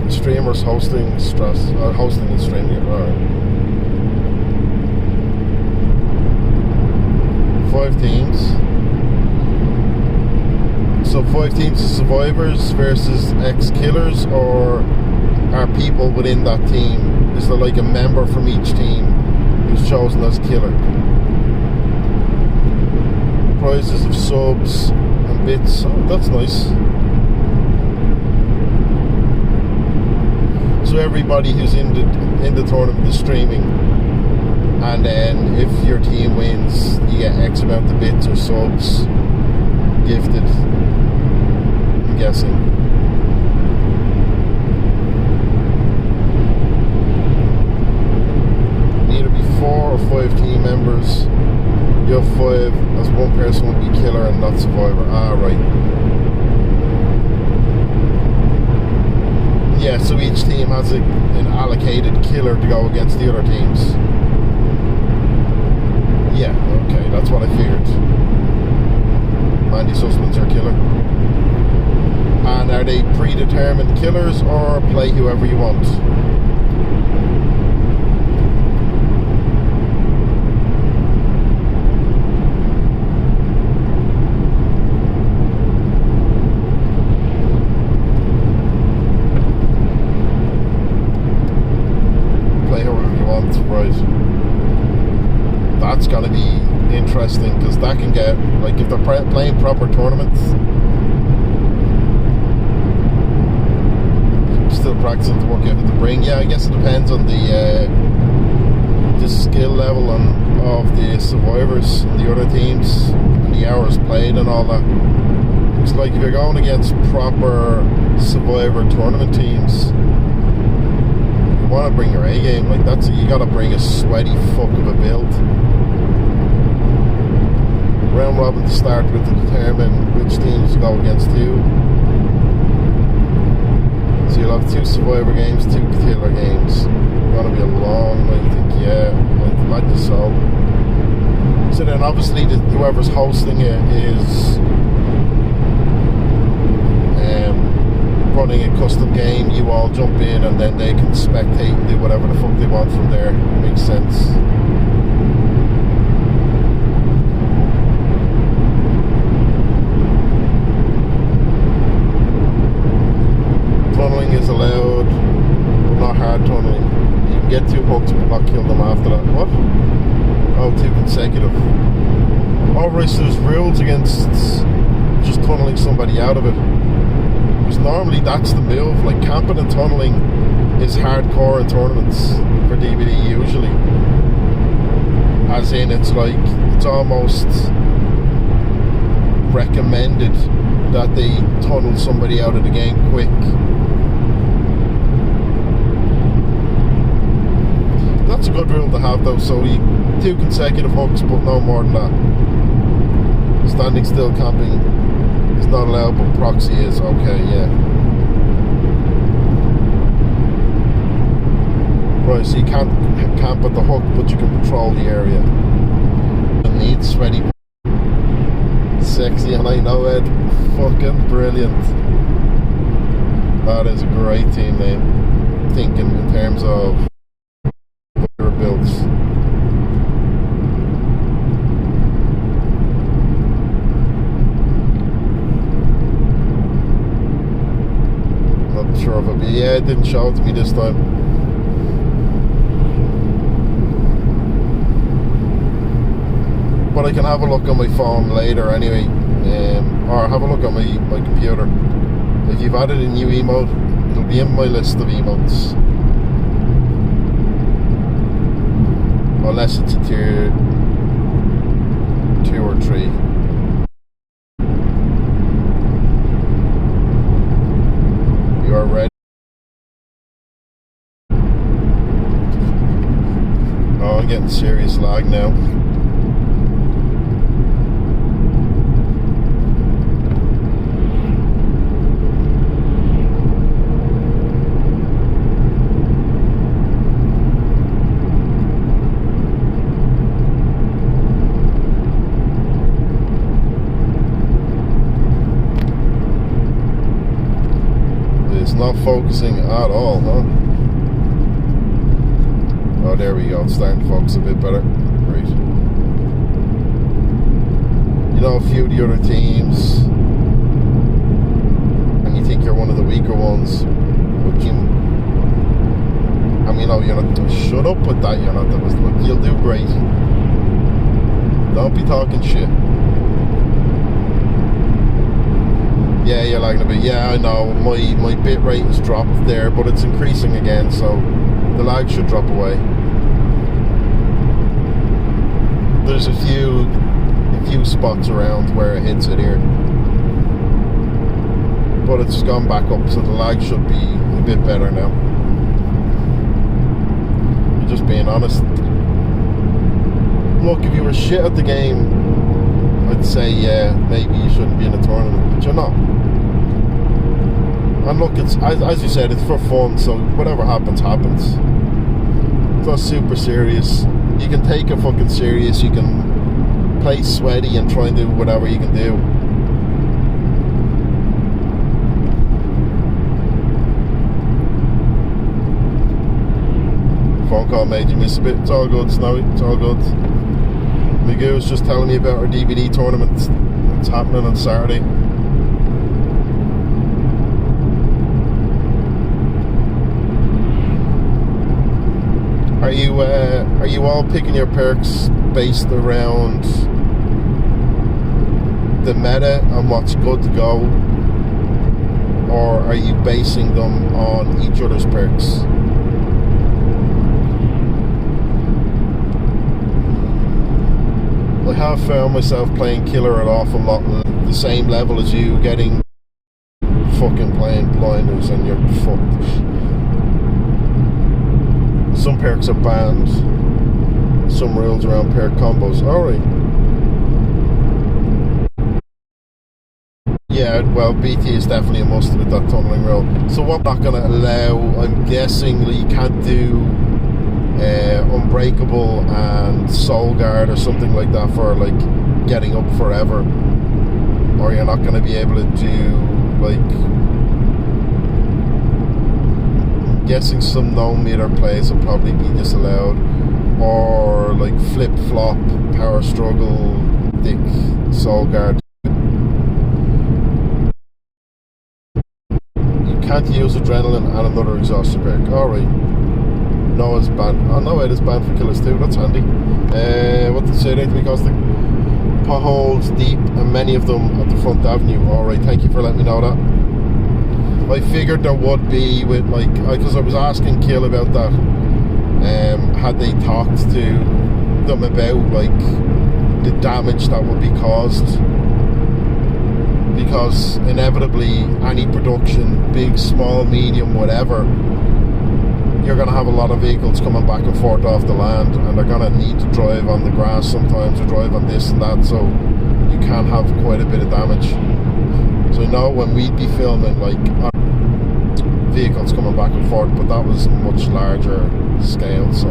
streamers hosting and streaming it? Alright. 5 teams. So 5 teams of survivors versus ex-killers, or are people within that team? Is there like a member from each team who's chosen as killer? Prizes of subs and bits. Oh, that's nice. So everybody who's in the tournament is streaming, and then if your team wins, you get X amount of bits or subs gifted, I'm guessing. Either be 4 or 5 team members. You have 5, as one person would be killer and not survivor. Ah, right. Yeah, so each team has an allocated killer to go against the other teams. Yeah, okay, that's what I figured. Mandy's husbands are killer. And are they predetermined killers, or play whoever you want? Right. That's going to be interesting, because that can get, like, if they're playing proper tournaments, still practicing to work out who to bring. Yeah, I guess it depends on the skill level of the survivors and the other teams and the hours played and all that. It's like if you're going against proper survivor tournament teams, you want to bring your A game. Like you got to bring a sweaty fuck of a build. Round robin to start with to determine which teams to go against who. So you'll have 2 survivor games, 2 killer games. It's gonna be a long night, I think. Yeah, like imagine so. So then obviously whoever's hosting it is running a custom game. You all jump in and then they can spectate and do whatever the fuck they want from there. Makes sense. Tunneling is allowed, but not hard tunneling. You can get 2 hooks but not kill them after that. What? Oh, 2 consecutive. Oh, right, so there's rules against just tunneling somebody out of it. Because normally that's the move. Like camping and tunneling is hardcore in tournaments for DVD usually. As in, it's like, it's almost recommended that they tunnel somebody out of the game quick. That's a good rule to have though, so you 2 consecutive hooks but no more than that. Standing still camping is not allowed but proxy is. Okay, yeah. Right, so you can't camp at the hook but you can patrol the area. It needs sweaty. Sexy and I know it. Fucking brilliant. That is a great team name. Thinking in terms of builds. Not sure if it'll be. Yeah, it didn't show it to me this time. But I can have a look on my phone later anyway, or have a look on my computer. If you've added a new emote, it'll be in my list of emotes. Unless it's a tier 2 or 3. You are ready. Oh, I'm getting serious lag now. Not focusing at all, huh? Oh, there we go. It's starting to focus a bit better. Great. You know a few of the other teams, and you think you're one of the weaker ones, but I mean, oh, you're not. Shut up with that. You're not. Look, you'll do great. Don't be talking shit. Yeah, you're lagging a bit. Yeah, I know. My bit rate has dropped there, but it's increasing again, so the lag should drop away. There's a few spots around where it hits it here, but it's gone back up, so the lag should be a bit better now. You're just being honest. Look, if you were shit at the game, I'd say yeah, maybe you shouldn't be in a tournament, but you're not. And look, it's as you said, it's for fun, so whatever happens, happens. It's not super serious. You can take it fucking serious, you can play sweaty and try and do whatever you can do. Phone call made you miss a bit. It's all good, Snowy, it's all good. Magoo was just telling me about our DVD tournament. It's happening on Saturday. Are you all picking your perks based around the meta and what's good to go, or are you basing them on each other's perks? I have found myself playing killer an awful lot, the same level as you, getting fucking playing blinders and you're fucked. Some perks are banned, some rules around perk combos. Alright. Yeah, well, BT is definitely a must with that tunneling rule. So what I'm not going to allow, I'm guessing you can't do Unbreakable and Soul Guard or something like that for like getting up forever, or you're not going to be able to do like, I'm guessing some no meter plays will probably be disallowed, or like flip flop, power struggle, dick, Soul Guard. You can't use adrenaline and another exhaustion perk. Alright. Noah's banned. Oh no, it is banned for killers too. That's handy. What did it say there? Because the potholes deep and many of them at the front avenue. Alright, thank you for letting me know that. I figured there would be with like, because I was asking Kill about that. Had they talked to them about like the damage that would be caused? Because inevitably any production, big, small, medium, whatever, you're going to have a lot of vehicles coming back and forth off the land, and they're going to need to drive on the grass sometimes, or drive on this and that, so you can have quite a bit of damage. So I know when we'd be filming like vehicles coming back and forth, but that was much larger scale. So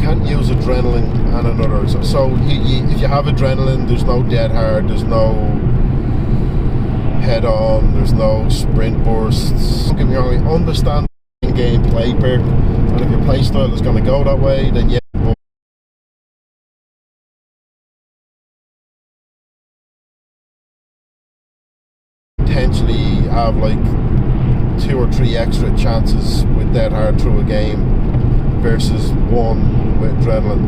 can't use adrenaline and another. So if you have adrenaline, there's no dead hard, there's no head on, there's no sprint bursts. Don't get me wrong, I understand in-game play perk, and if your playstyle is going to go that way, then yeah, but potentially have like 2 or 3 extra chances with dead hard through a game versus 1 with adrenaline.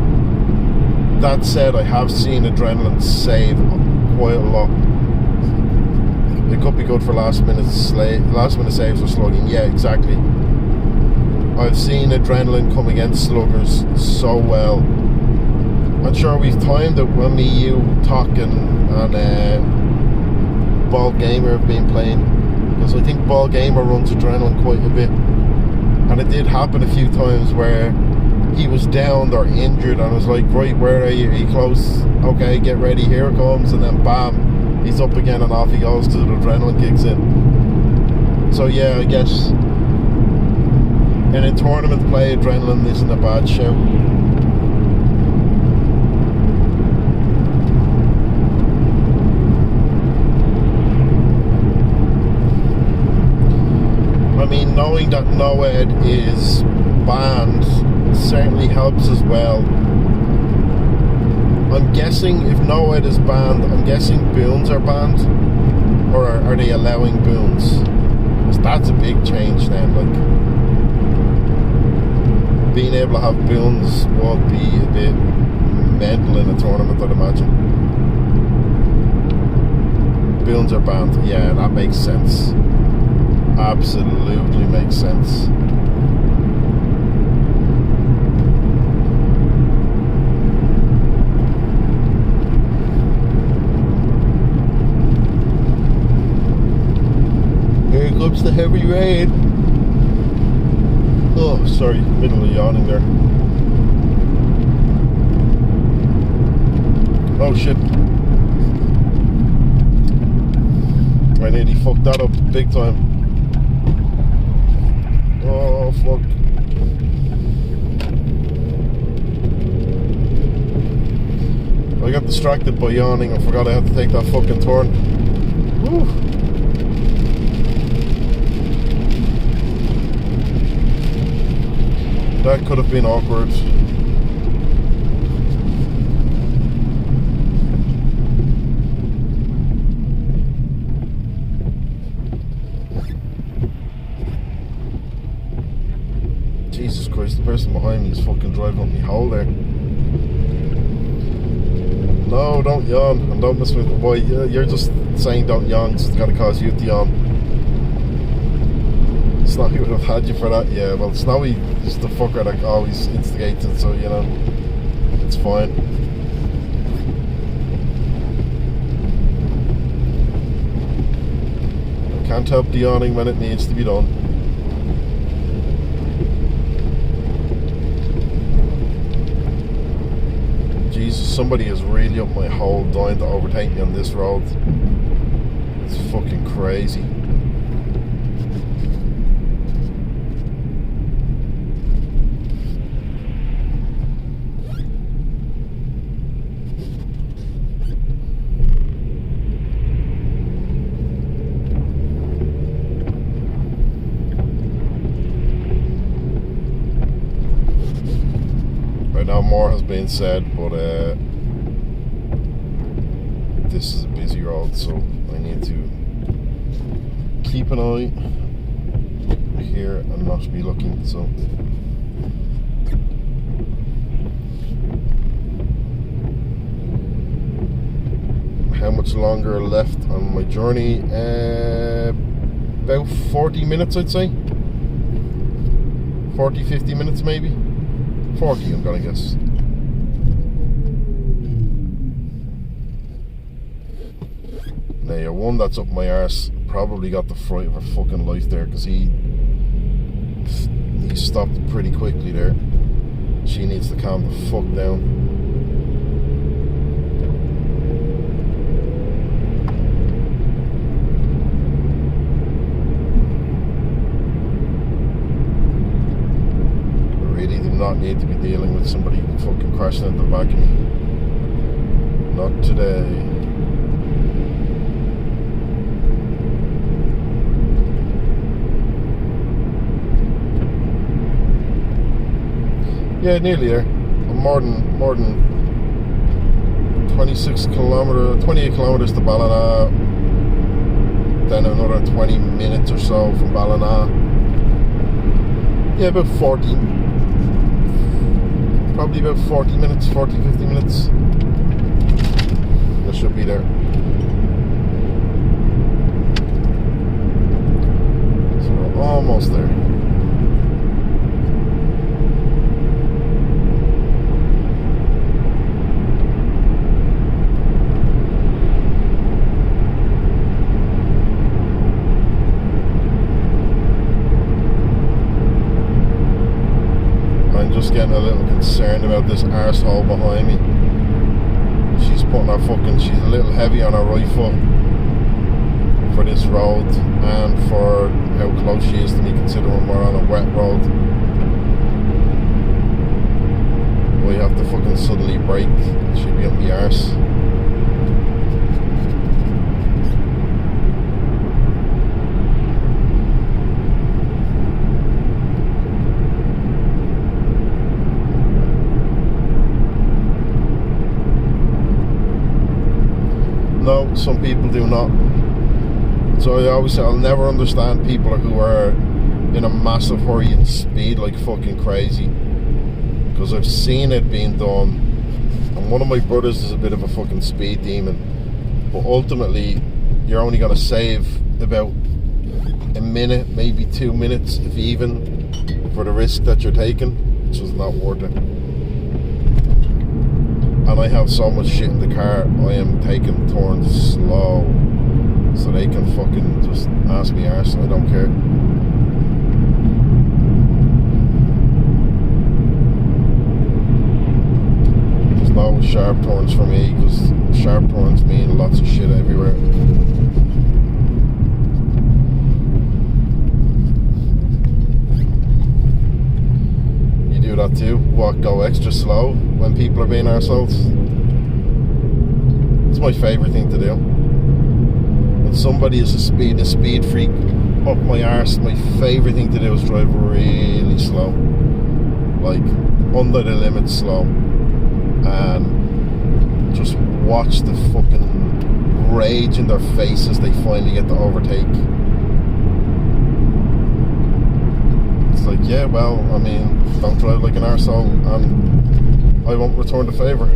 That said, I have seen adrenaline save quite a lot. It could be good for last minute saves or slugging. Yeah, exactly. I've seen adrenaline come against sluggers so well. I'm sure we've timed it when me, you, Talking and Ball Gamer have been playing, because I think Ball Gamer runs adrenaline quite a bit, and it did happen a few times where he was downed or injured and I was like, right, where are you? Are you close? Okay, get ready, here it comes, and then bam, he's up again and off he goes because the adrenaline kicks in. So yeah, I guess in a tournament play, adrenaline isn't a bad shout. I mean, knowing that NOED is banned certainly helps as well. I'm guessing if NOED is banned, I'm guessing boons are banned, or are they allowing boons? Because that's a big change then. Like, being able to have boons would be a bit mental in a tournament, I'd imagine. Boons are banned. Yeah, that makes sense. Absolutely makes sense. Here comes the heavy rain. Oh, sorry, middle of yawning there. Oh shit. I nearly fucked that up big time. Oh fuck. I got distracted by yawning and forgot I had to take that fucking turn. Woo. That could have been awkward. Jesus Christ, the person behind me is fucking driving up my hole there. No, don't yawn, and don't mess with the boy. You're just saying don't yawn, it's going to cause you to yawn. Snowy would have had you for that. Yeah, well, Snowy is the fucker that always instigates it, so you know, it's fine. I can't help the yawning when it needs to be done. Jesus, somebody is really up my hole dying to overtake me on this road. It's fucking crazy. Right now more has been said, but this is a busy road, so I need to keep an eye here and not be looking. So how much longer left on my journey? About 40 minutes, I'd say. 40-50 minutes maybe. 40, I'm gonna guess. Now, one that's up my arse probably got the fright of her fucking life there, because he stopped pretty quickly there. She needs to calm the fuck down. Not need to be dealing with somebody fucking crashing at the back of me. Not today. Yeah, nearly there. I'm more than 28 kilometers to Ballina. Then another 20 minutes or so from Ballina. Yeah, about 40. Probably about 40 minutes, 40-50 minutes. I should be there. So we're almost there. Just getting a little concerned about this arsehole behind me. She's putting her she's a little heavy on her right foot for this road and for how close she is to me, considering we're on a wet road. We have to fucking suddenly brake. She'll be up my arse. No, some people do not. So I always say I'll never understand people who are in a massive hurry and speed like fucking crazy, because I've seen it being done. And one of my brothers is a bit of a fucking speed demon, but ultimately you're only going to save about a minute, maybe 2 minutes, if even, for the risk that you're taking. It's just not worth it. And I have so much shit in the car, I am taking turns slow so they can fucking just ask me arse. I don't care. There's no sharp turns for me, because sharp turns mean lots of shit everywhere. Do that too. What, go extra slow when people are being arseholes? It's my favourite thing to do. When somebody is a speed freak up my arse, my favourite thing to do is drive really slow, like under the limit slow, and just watch the fucking rage in their faces they finally get to overtake. It's like, yeah, well, I mean, don't drive like an arsehole and I won't return the favour.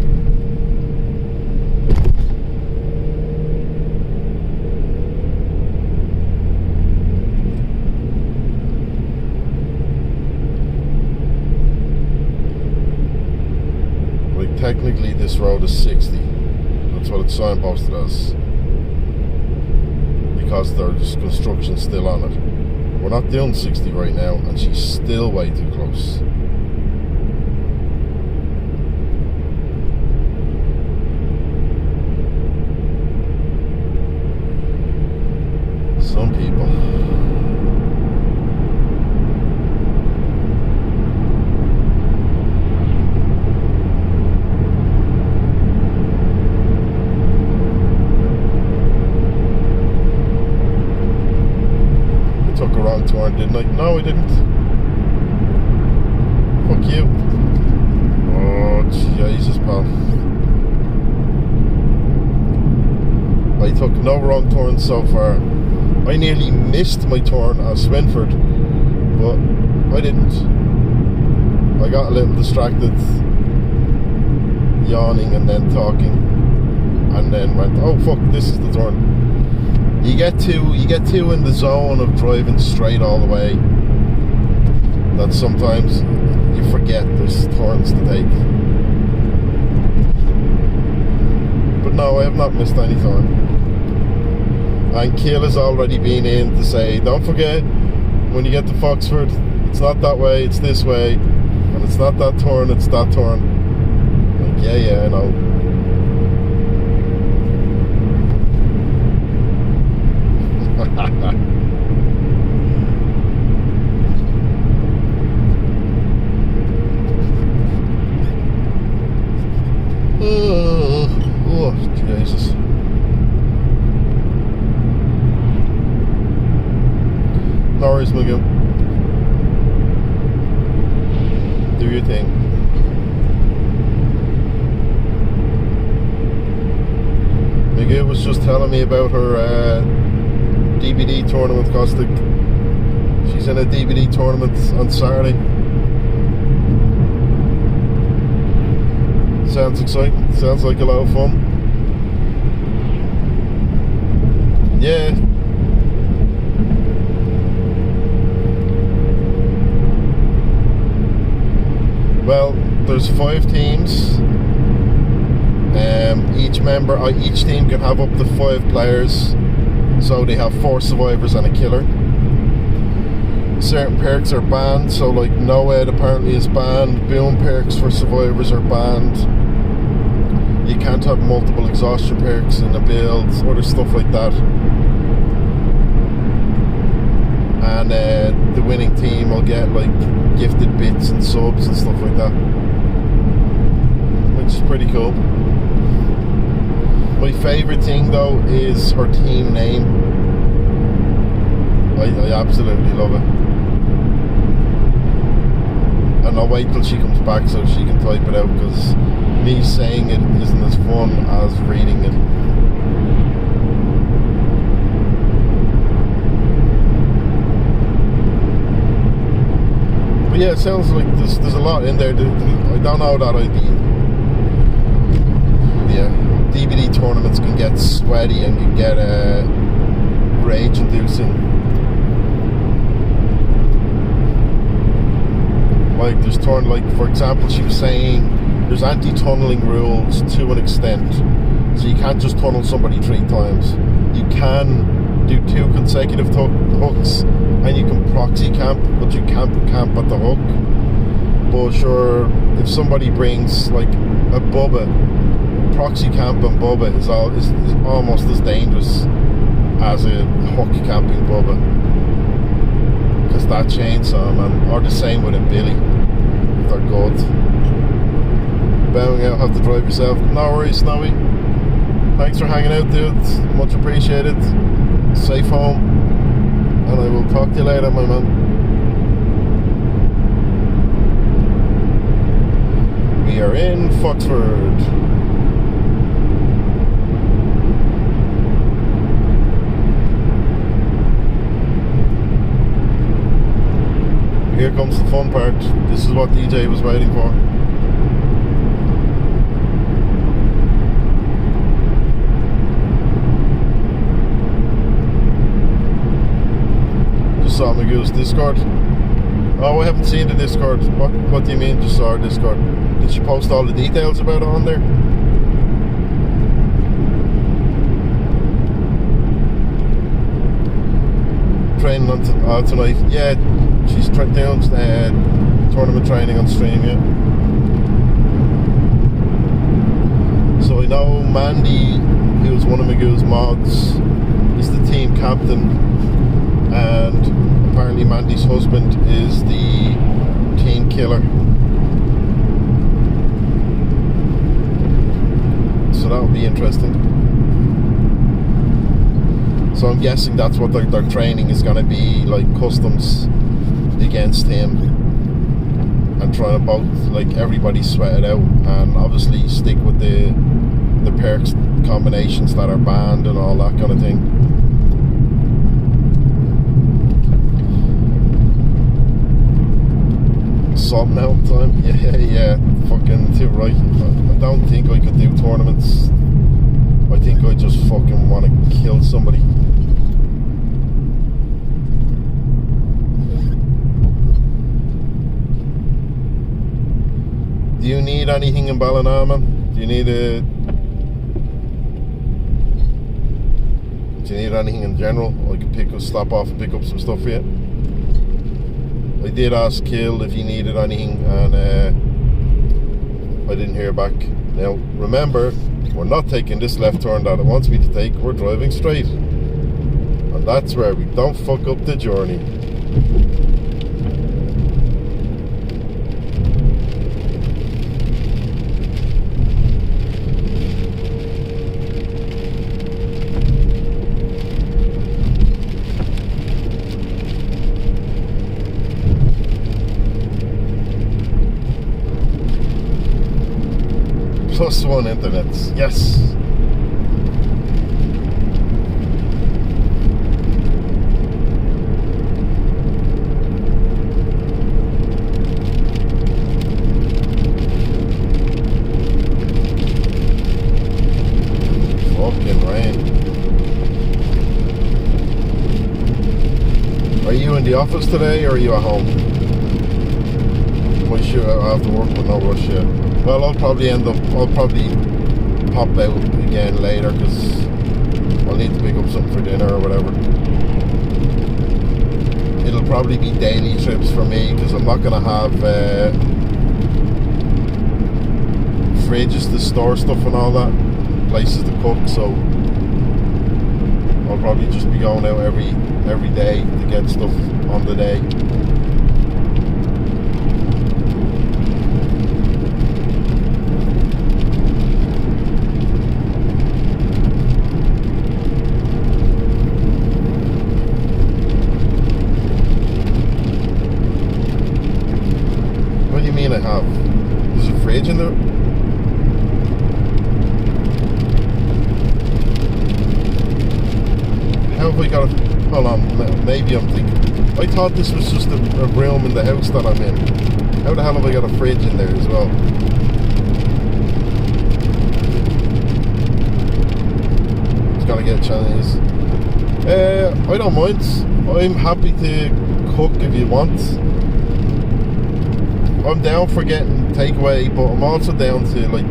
technically this road is 60. That's what it's signposted as. Because there's construction still on it. We're not doing 60 right now, and she's still way too close. Some people. Took a wrong turn, didn't I? No, I didn't. Fuck you. Oh, Jesus, pal. I took no wrong turns so far. I nearly missed my turn at Swinford, but I didn't. I got a little distracted, yawning and then talking, and then went, oh fuck, this is the turn. You get too in the zone of driving straight all the way that sometimes you forget there's turns to take. But no, I have not missed any turn. And Kiel has already been in to say, don't forget, when you get to Foxford, it's not that way, it's this way, and it's not that turn, it's that turn. Like, yeah, I know. Oh, Jesus. No worries, Magoo. Do your thing. Magoo was just telling me about her DVD tournament, Caustic. She's in a DVD tournament on Saturday. Sounds exciting. Sounds like a lot of fun. Yeah. Well, there's 5 teams. Each team can have up to 5 players. So they have 4 survivors and a killer. Certain perks are banned, so like NOED apparently is banned. Boom perks for survivors are banned. You can't have multiple exhaustion perks in a build, other stuff like that. And the winning team will get like gifted bits and subs and stuff like that, which is pretty cool. My favourite thing though is her team name. I absolutely love it. And I'll wait till she comes back so she can type it out, because me saying it isn't as fun as reading it. But yeah, it sounds like there's a lot in there. I don't know that I'd be... Yeah, DVD tournaments can get sweaty and can get rage-inducing. Like there's for example, she was saying there's anti-tunneling rules to an extent, so you can't just tunnel somebody 3 times. You can do 2 consecutive hooks, and you can proxy camp, but you can't camp at the hook. But sure, if somebody brings like a Bubba, proxy camp and Bubba is almost as dangerous as a hook camping Bubba, because that chainsaw, man, or the same with a Billy, if they're good. Bowing out, have to drive yourself. No worries, Snowy. Thanks for hanging out, dude. Much appreciated. Safe home, and I will talk to you later, my man. We are in Foxford. Here comes the fun part. This is what DJ was waiting for. Just saw Magoo's Discord. Oh, I haven't seen the Discord. What do you mean just saw our Discord? Did she post all the details about it on there? Training on tonight. Yeah, she's doing tournament training on stream, yeah. So I know Mandy, who was one of Magoo's mods, is the team captain, and apparently Mandy's husband is the team killer. So that'll be interesting. So I'm guessing that's what their training is going to be, like customs against him, and trying to both, like, everybody sweat it out, and obviously stick with the perks combinations that are banned and all that kind of thing. Something out time. Yeah, fucking too right. I don't think I could do tournaments. I think I just fucking want to kill somebody. Do you need anything in Ballina, man? Do you need anything in general? I could stop off and pick up some stuff for you. I did ask Kill if he needed anything, and I didn't hear back. Now, remember, we're not taking this left turn that it wants me to take. We're driving straight, and that's where we don't fuck up the journey. +1 internet, yes. Fucking rain. Are you in the office today, or are you at home? Well, sure, I have to work, but no rush yet. Well, I'll probably pop out again later, because I'll need to pick up something for dinner or whatever. It'll probably be daily trips for me, because I'm not going to have fridges to store stuff and all that, places to cook, so I'll probably just be going out every day to get stuff on the day. I have. There's a fridge in there. How have I got it? Hold on, maybe I'm thinking. I thought this was just a room in the house that I'm in. How the hell have I got a fridge in there as well? It's gotta get Chinese. I don't mind. I'm happy to cook if you want. I'm down for getting takeaway, but I'm also down to, like,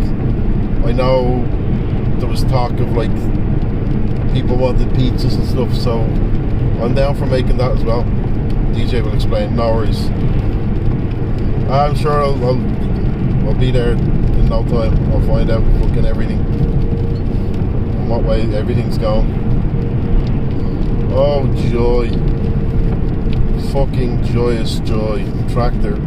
I know there was talk of, like, people wanted pizzas and stuff, so I'm down for making that as well. DJ will explain, no worries. I'm sure I'll be there in no time. I'll find out fucking everything, and what way everything's going. Oh, joy. Fucking joyous joy. Tractor.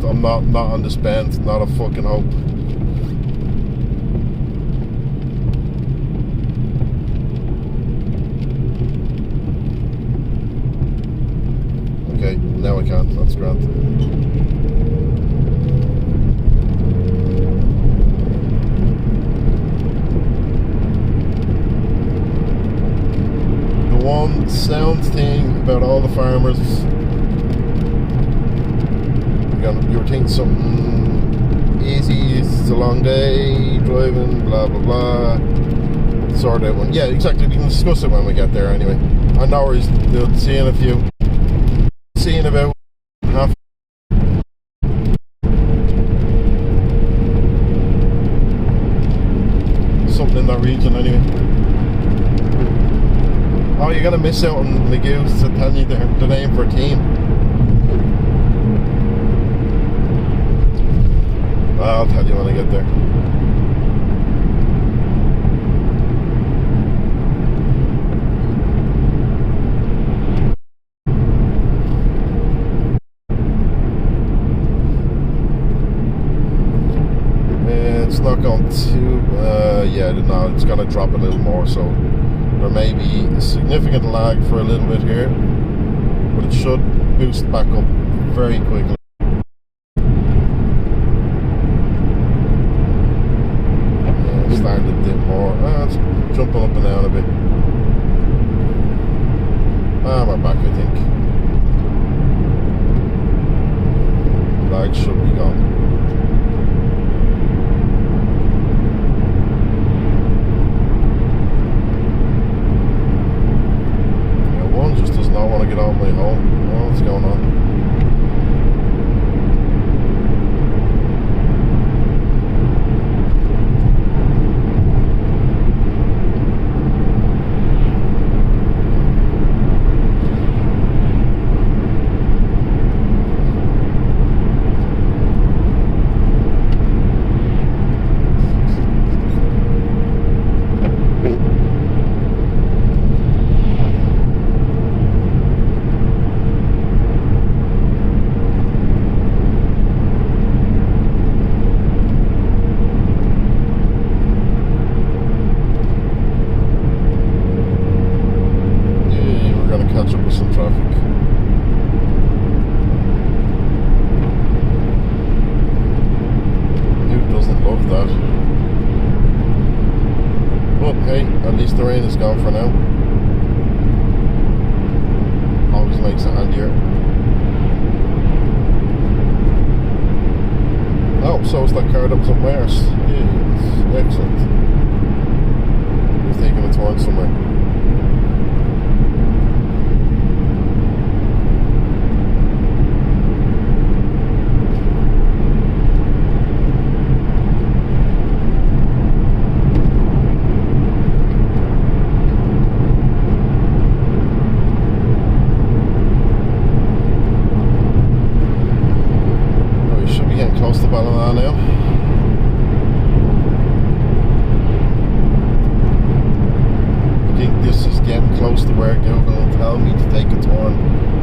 I'm not on this bend, not a fucking hope. Okay, now I can't, that's grand. The one sound thing about all the farmers, you were thinking something easy, it's a long day, driving, blah blah blah. sort out one. Yeah, exactly. We can discuss it when we get there anyway. I know worries, dude. See you in a few. See you in about half. Something in that region anyway. Oh, you're gonna miss out on Magoo's to tell you the name for a team. I'll tell you when I get there. It's not going to, yeah, no, it's going to drop a little more, so there may be a significant lag for a little bit here, but it should boost back up very quickly. Yeah, starting to dip more. It's jumping up and down a bit. We're back, I think. Lag should be gone. Just does not want to get on my home. Oh, what's going on? The rain is gone for now. Always makes it handier. Oh, so it's that car that was up Wales. Yeah, excellent. He's taking a turn somewhere.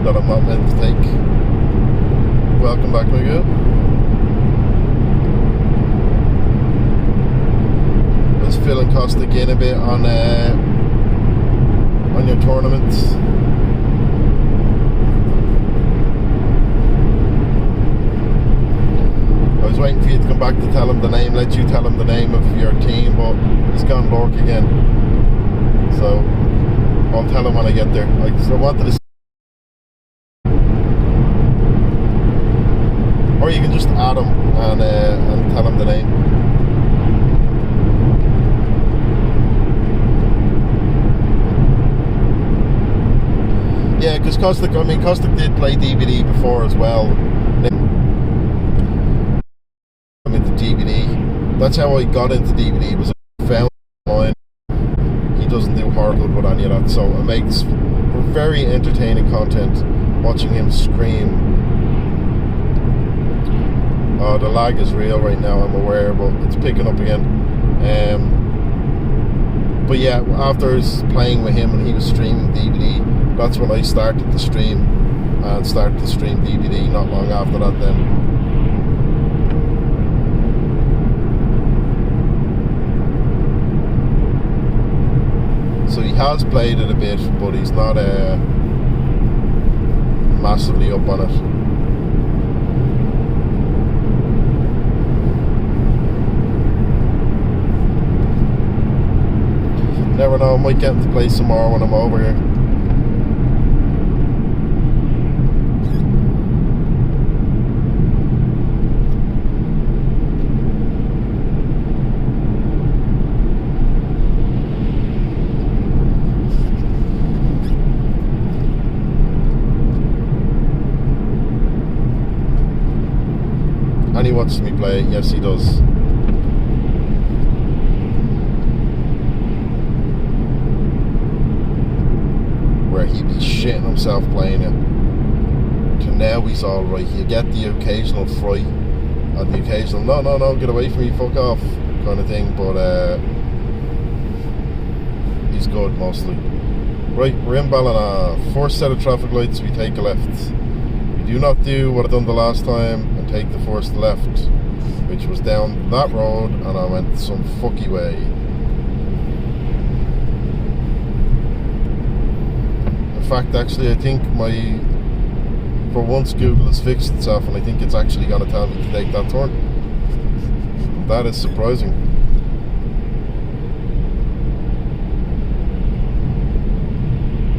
That I'm not meant to take. Welcome back, Mayo. Let's fill and cost again a bit on your tournaments. I was waiting for you to come back to tell him the name, let you tell him the name of your team, but he's gone lurk again. So I'll tell him when I get there. I wanted to. Or you can just add him and tell him the name. Yeah, because Kostik did play DVD before as well. I'm into DVD. That's how I got into DVD. Was I found online. He doesn't do horrible with any of that, so it makes very entertaining content watching him scream. Oh, the lag is real right now, I'm aware, but it's picking up again. But yeah, after playing with him and he was streaming DVD, that's when I started to stream and started to stream DVD not long after that then. So he has played it a bit, but he's not massively up on it. Never know, I might get to play some more when I'm over here. And he watches me play it. Yes, he does. Where he'd be shitting himself playing it. To now he's alright. You get the occasional fright and the occasional no, get away from me, fuck off kind of thing, but he's good mostly. Right, we're in Ballina. First set of traffic lights, we take a left. We do not do what I done the last time and take the first left, which was down that road, and I went some fucky way. In fact, actually, I think for once Google has fixed itself, and I think it's actually going to tell me to take that turn. That is surprising.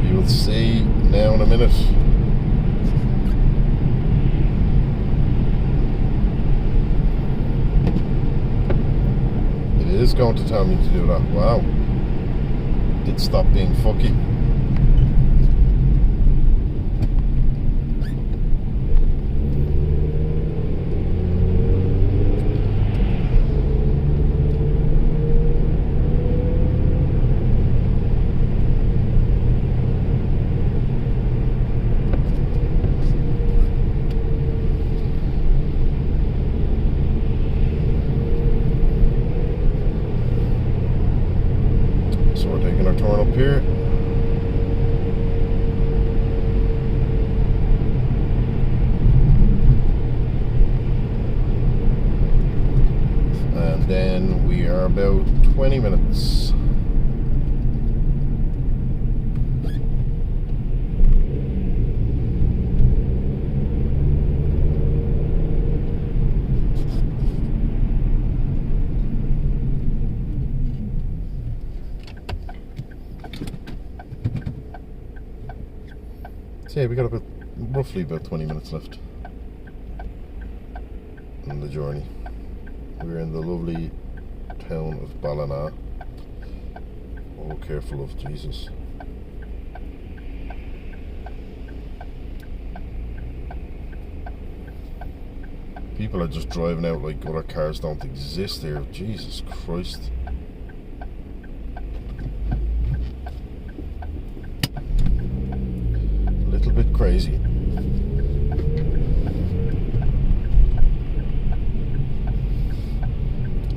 You will see now in a minute. It is going to tell me to do that. Wow. Did stop being fucky. Turn up here. And then we are about 20 minutes. So yeah, we got roughly about 20 minutes left on the journey. We're in the lovely town of Ballina. Oh, careful of Jesus. People are just driving out like other cars don't exist here. Jesus Christ. Bit crazy.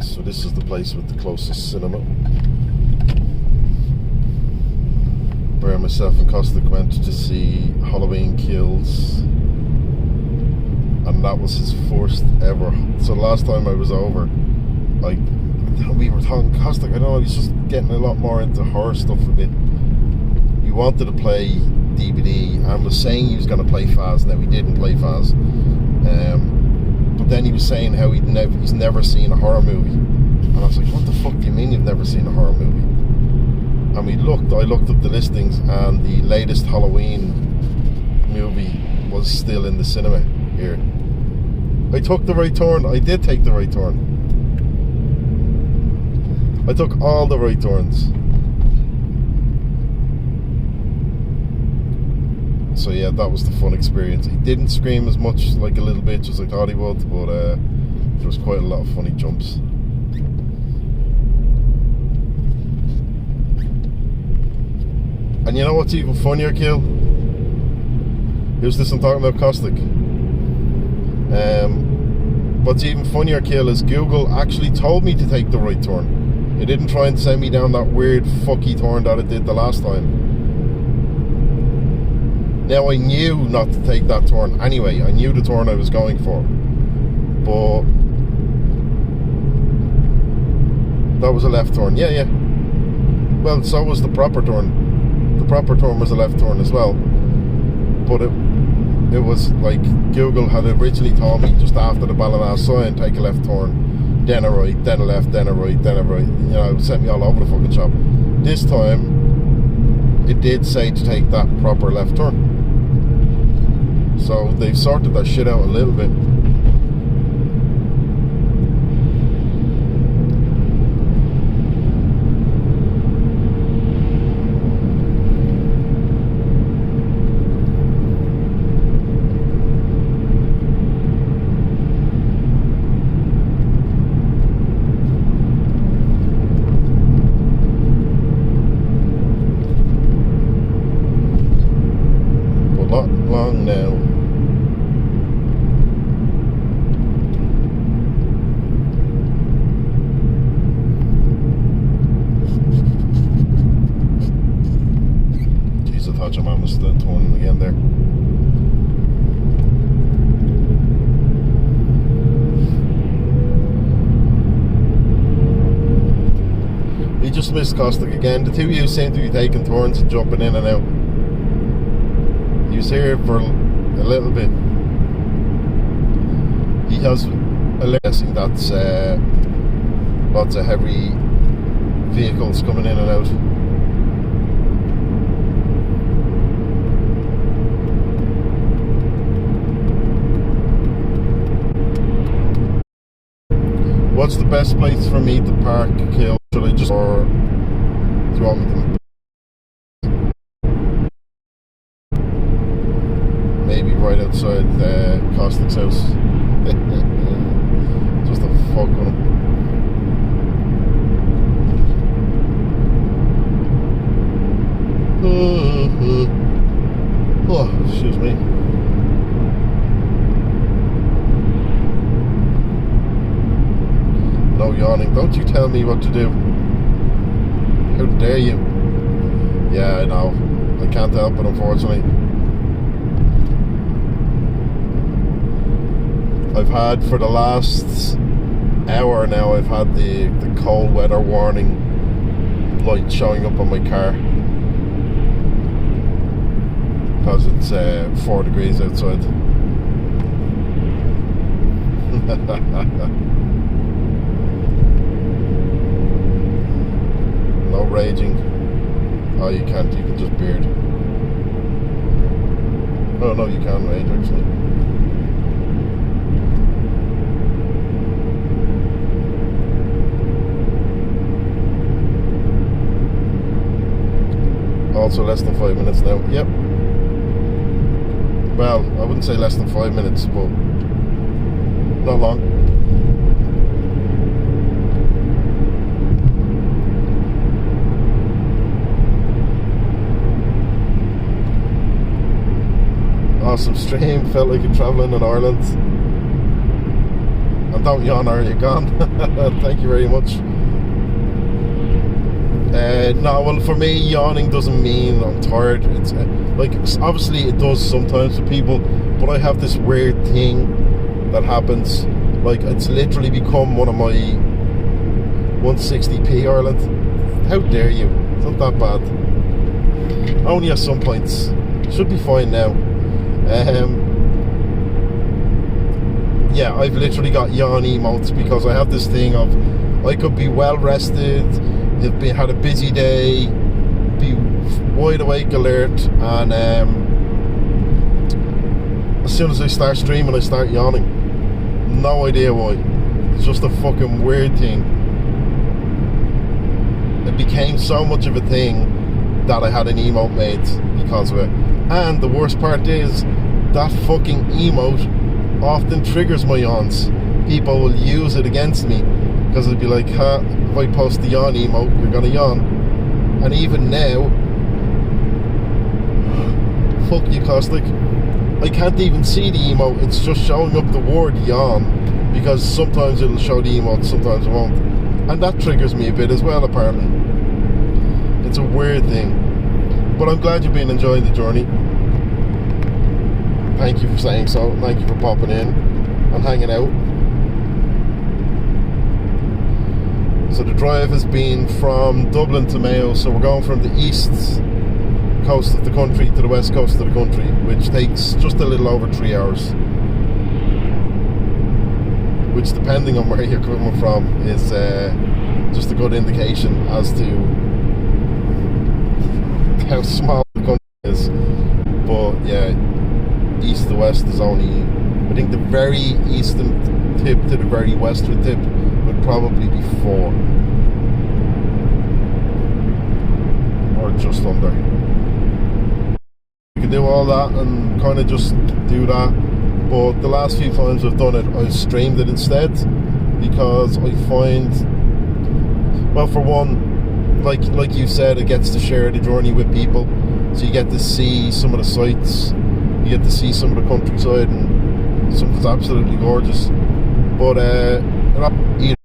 So this is the place with the closest cinema where myself and Costa went to see Halloween Kills, and that was his first ever. So last time I was over, we were talking, Costa, I don't know, he's just getting a lot more into horror stuff a bit. He wanted to play DVD and was saying he was going to play Faz. Now he didn't play Faz, but then he was saying how he's never seen a horror movie, and I was like, what the fuck do you mean you've never seen a horror movie? And I looked up the listings, and the latest Halloween movie was still in the cinema here. I took the right turn. I did take the right turn. I took all the right turns. So yeah, that was the fun experience. He didn't scream as much, like a little bitch, as I thought he would, but there was quite a lot of funny jumps. And you know what's even funnier, Kill? Who's this I'm talking about, Caustic? What's even funnier, Kill, is Google actually told me to take the right turn. It didn't try and send me down that weird fucky turn that it did the last time. Now, I knew not to take that turn anyway. I knew the turn I was going for. But that was a left turn. Yeah. Well, so was the proper turn. The proper turn was a left turn as well. But it was like Google had originally told me just after the Ballina sign, take a left turn, then a right, then a left, then a right, then a right. You know, it sent me all over the fucking shop. This time, it did say to take that proper left turn. So they've sorted that shit out a little bit. not long now. Jeez, I thought your man was still turning again there. He just missed Costick again. The two of you seem to be taking turns and jumping in and out. He was here for a little bit. He has a guessing that's lots of heavy vehicles coming in and out. What's the best place for me to park, Kill? Should I just, or do you want me to? Maybe right outside Costick's house. Just to fuck with him. Oh, excuse me. No yawning. Don't you tell me what to do. How dare you? Yeah, I know. I can't help it, unfortunately. I've had, for the last hour now, I've had the cold weather warning light showing up on my car. Because it's 4 degrees outside. No raging. Oh, you can't. You can just beard. Oh no, you can rage actually. Also less than 5 minutes now. Yep. Well, I wouldn't say less than 5 minutes, but not long. Awesome stream, felt like you're travelling in Ireland. And don't yawn, are you gone? Thank you very much. No, well, for me, yawning doesn't mean I'm tired. It's like, obviously it does sometimes to people, but I have this weird thing that happens. Like, it's literally become one of my 160p Ireland. How dare you? It's not that bad. Only at some points. Should be fine now. Yeah, I've literally got yawn emotes because I have this thing of I could be well rested, had a busy day, be wide awake alert, and as soon as I start streaming I start yawning. No idea why. It's just a fucking weird thing. It became so much of a thing that I had an emote made because of it. And the worst part is that fucking emote often triggers my yawns. People will use it against me because it'd be like, huh, if I post the yawn emote, you're gonna yawn. And even now, fuck you, Caustic, I can't even see the emote. It's just showing up the word yawn because sometimes it'll show the emote, sometimes it won't. And that triggers me a bit as well, apparently. It's a weird thing. But I'm glad you've been enjoying the journey. Thank you for saying so. Thank you for popping in and hanging out. So the drive has been from Dublin to Mayo. So we're going from the east coast of the country to the west coast of the country, which takes just a little over 3 hours. Which, depending on where you're coming from, is just a good indication as to how small the country is. But yeah, east to west is only, I think the very eastern tip to the very western tip would probably be 4 or just under. You can do all that and kind of just do that, but the last few times I've done it, I've streamed it instead because I find, well, for one, like you said, it gets to share the journey with people, so you get to see some of the sights you get to see some of the countryside, and something's absolutely gorgeous. But either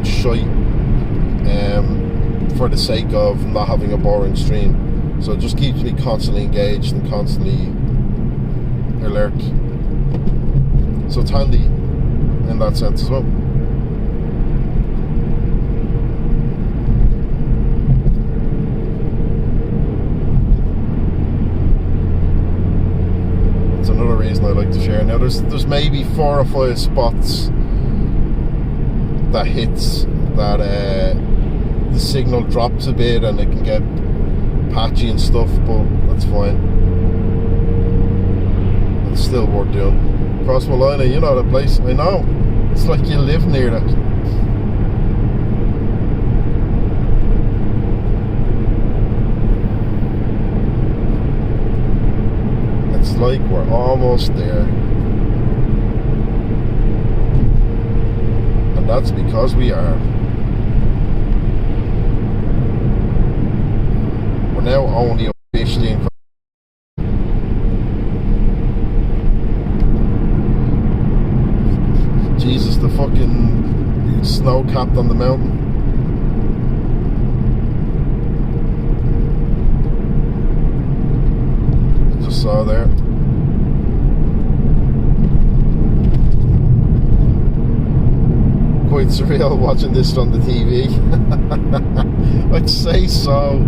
shite for the sake of not having a boring stream. So it just keeps me constantly engaged and constantly alert. So it's handy in that sense as well. It's another reason I like to share. Now there's maybe 4 or 5 spots that hits that the signal drops a bit and it can get patchy and stuff, but that's fine. It's still worth doing. Cross Malina, you know the place. I know. It's like you live near that. It's like we're almost there. And that's because we are. We're now only officially in. Jesus, the fucking snow capped on the mountain. I just saw there. Quite surreal watching this on the TV. I'd say so.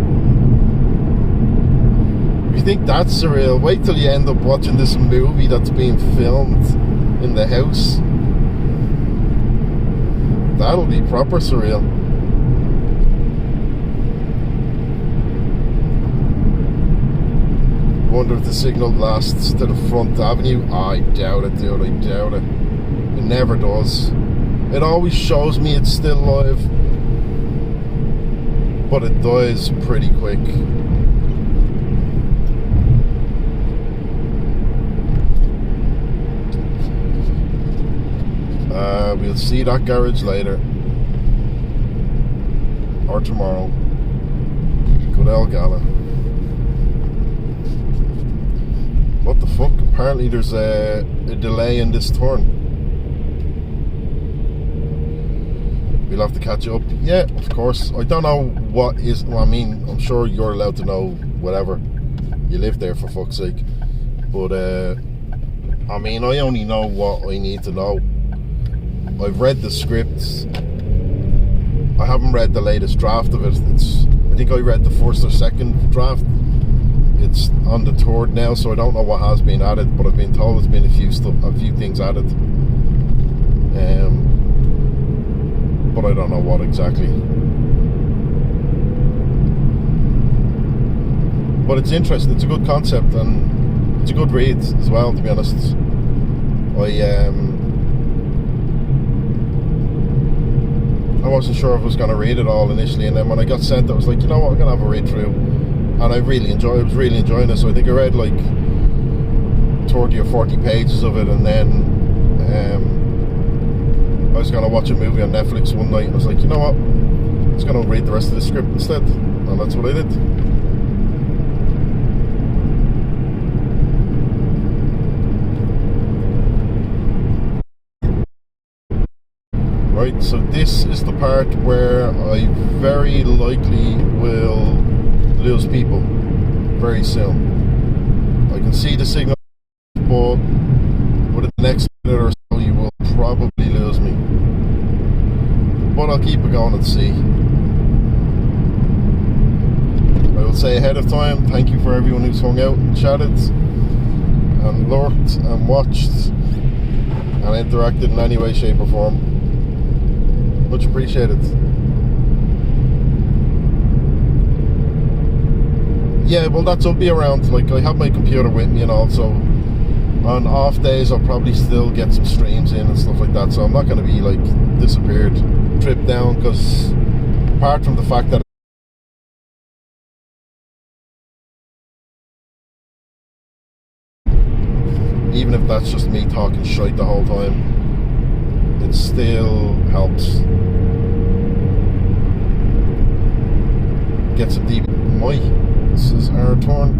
If you think that's surreal, wait till you end up watching this movie that's being filmed in the house. That'll be proper surreal. Wonder if the signal lasts to the front avenue. I doubt it, dude. I doubt it. It never does. It always shows me it's still live, but it dies pretty quick. We'll see that garage later. Or tomorrow. Good old Gala. What the fuck? Apparently there's a delay in this turn. We'll have to catch up. Yeah, of course. I don't know what is... Well, I mean, I'm sure you're allowed to know whatever. You live there, for fuck's sake. But, I mean, I only know what I need to know. I've read the script. I haven't read the latest draft of it. I think I read the first or second draft. It's on the third now, so I don't know what has been added, but I've been told there's been a few things added. But I don't know what exactly. But it's interesting. It's a good concept and it's a good read as well, to be honest. I wasn't sure if I was going to read it all initially, and then when I got sent it, I was like, you know what, I'm going to have a read through. And I was really enjoying it. So I think I read like 30 or 40 pages of it, and then I was going to watch a movie on Netflix one night, and I was like, you know what, I'm just going to read the rest of the script instead. And that's what I did. Right, so this is the part where I very likely will lose people very soon. I can see the signal, but within the next minute or so you will probably lose me. But I'll keep it going and see. I will say ahead of time, thank you for everyone who's hung out and chatted and lurked and watched and interacted in any way, shape or form. Much appreciated. Yeah, well, I'll be around. Like, I have my computer with me and all, so on off days I'll probably still get some streams in and stuff like that, so I'm not going to be like disappeared, tripped down, because apart from the fact that even if that's just me talking shite the whole time, it still helps. Get some deep. This is our turn.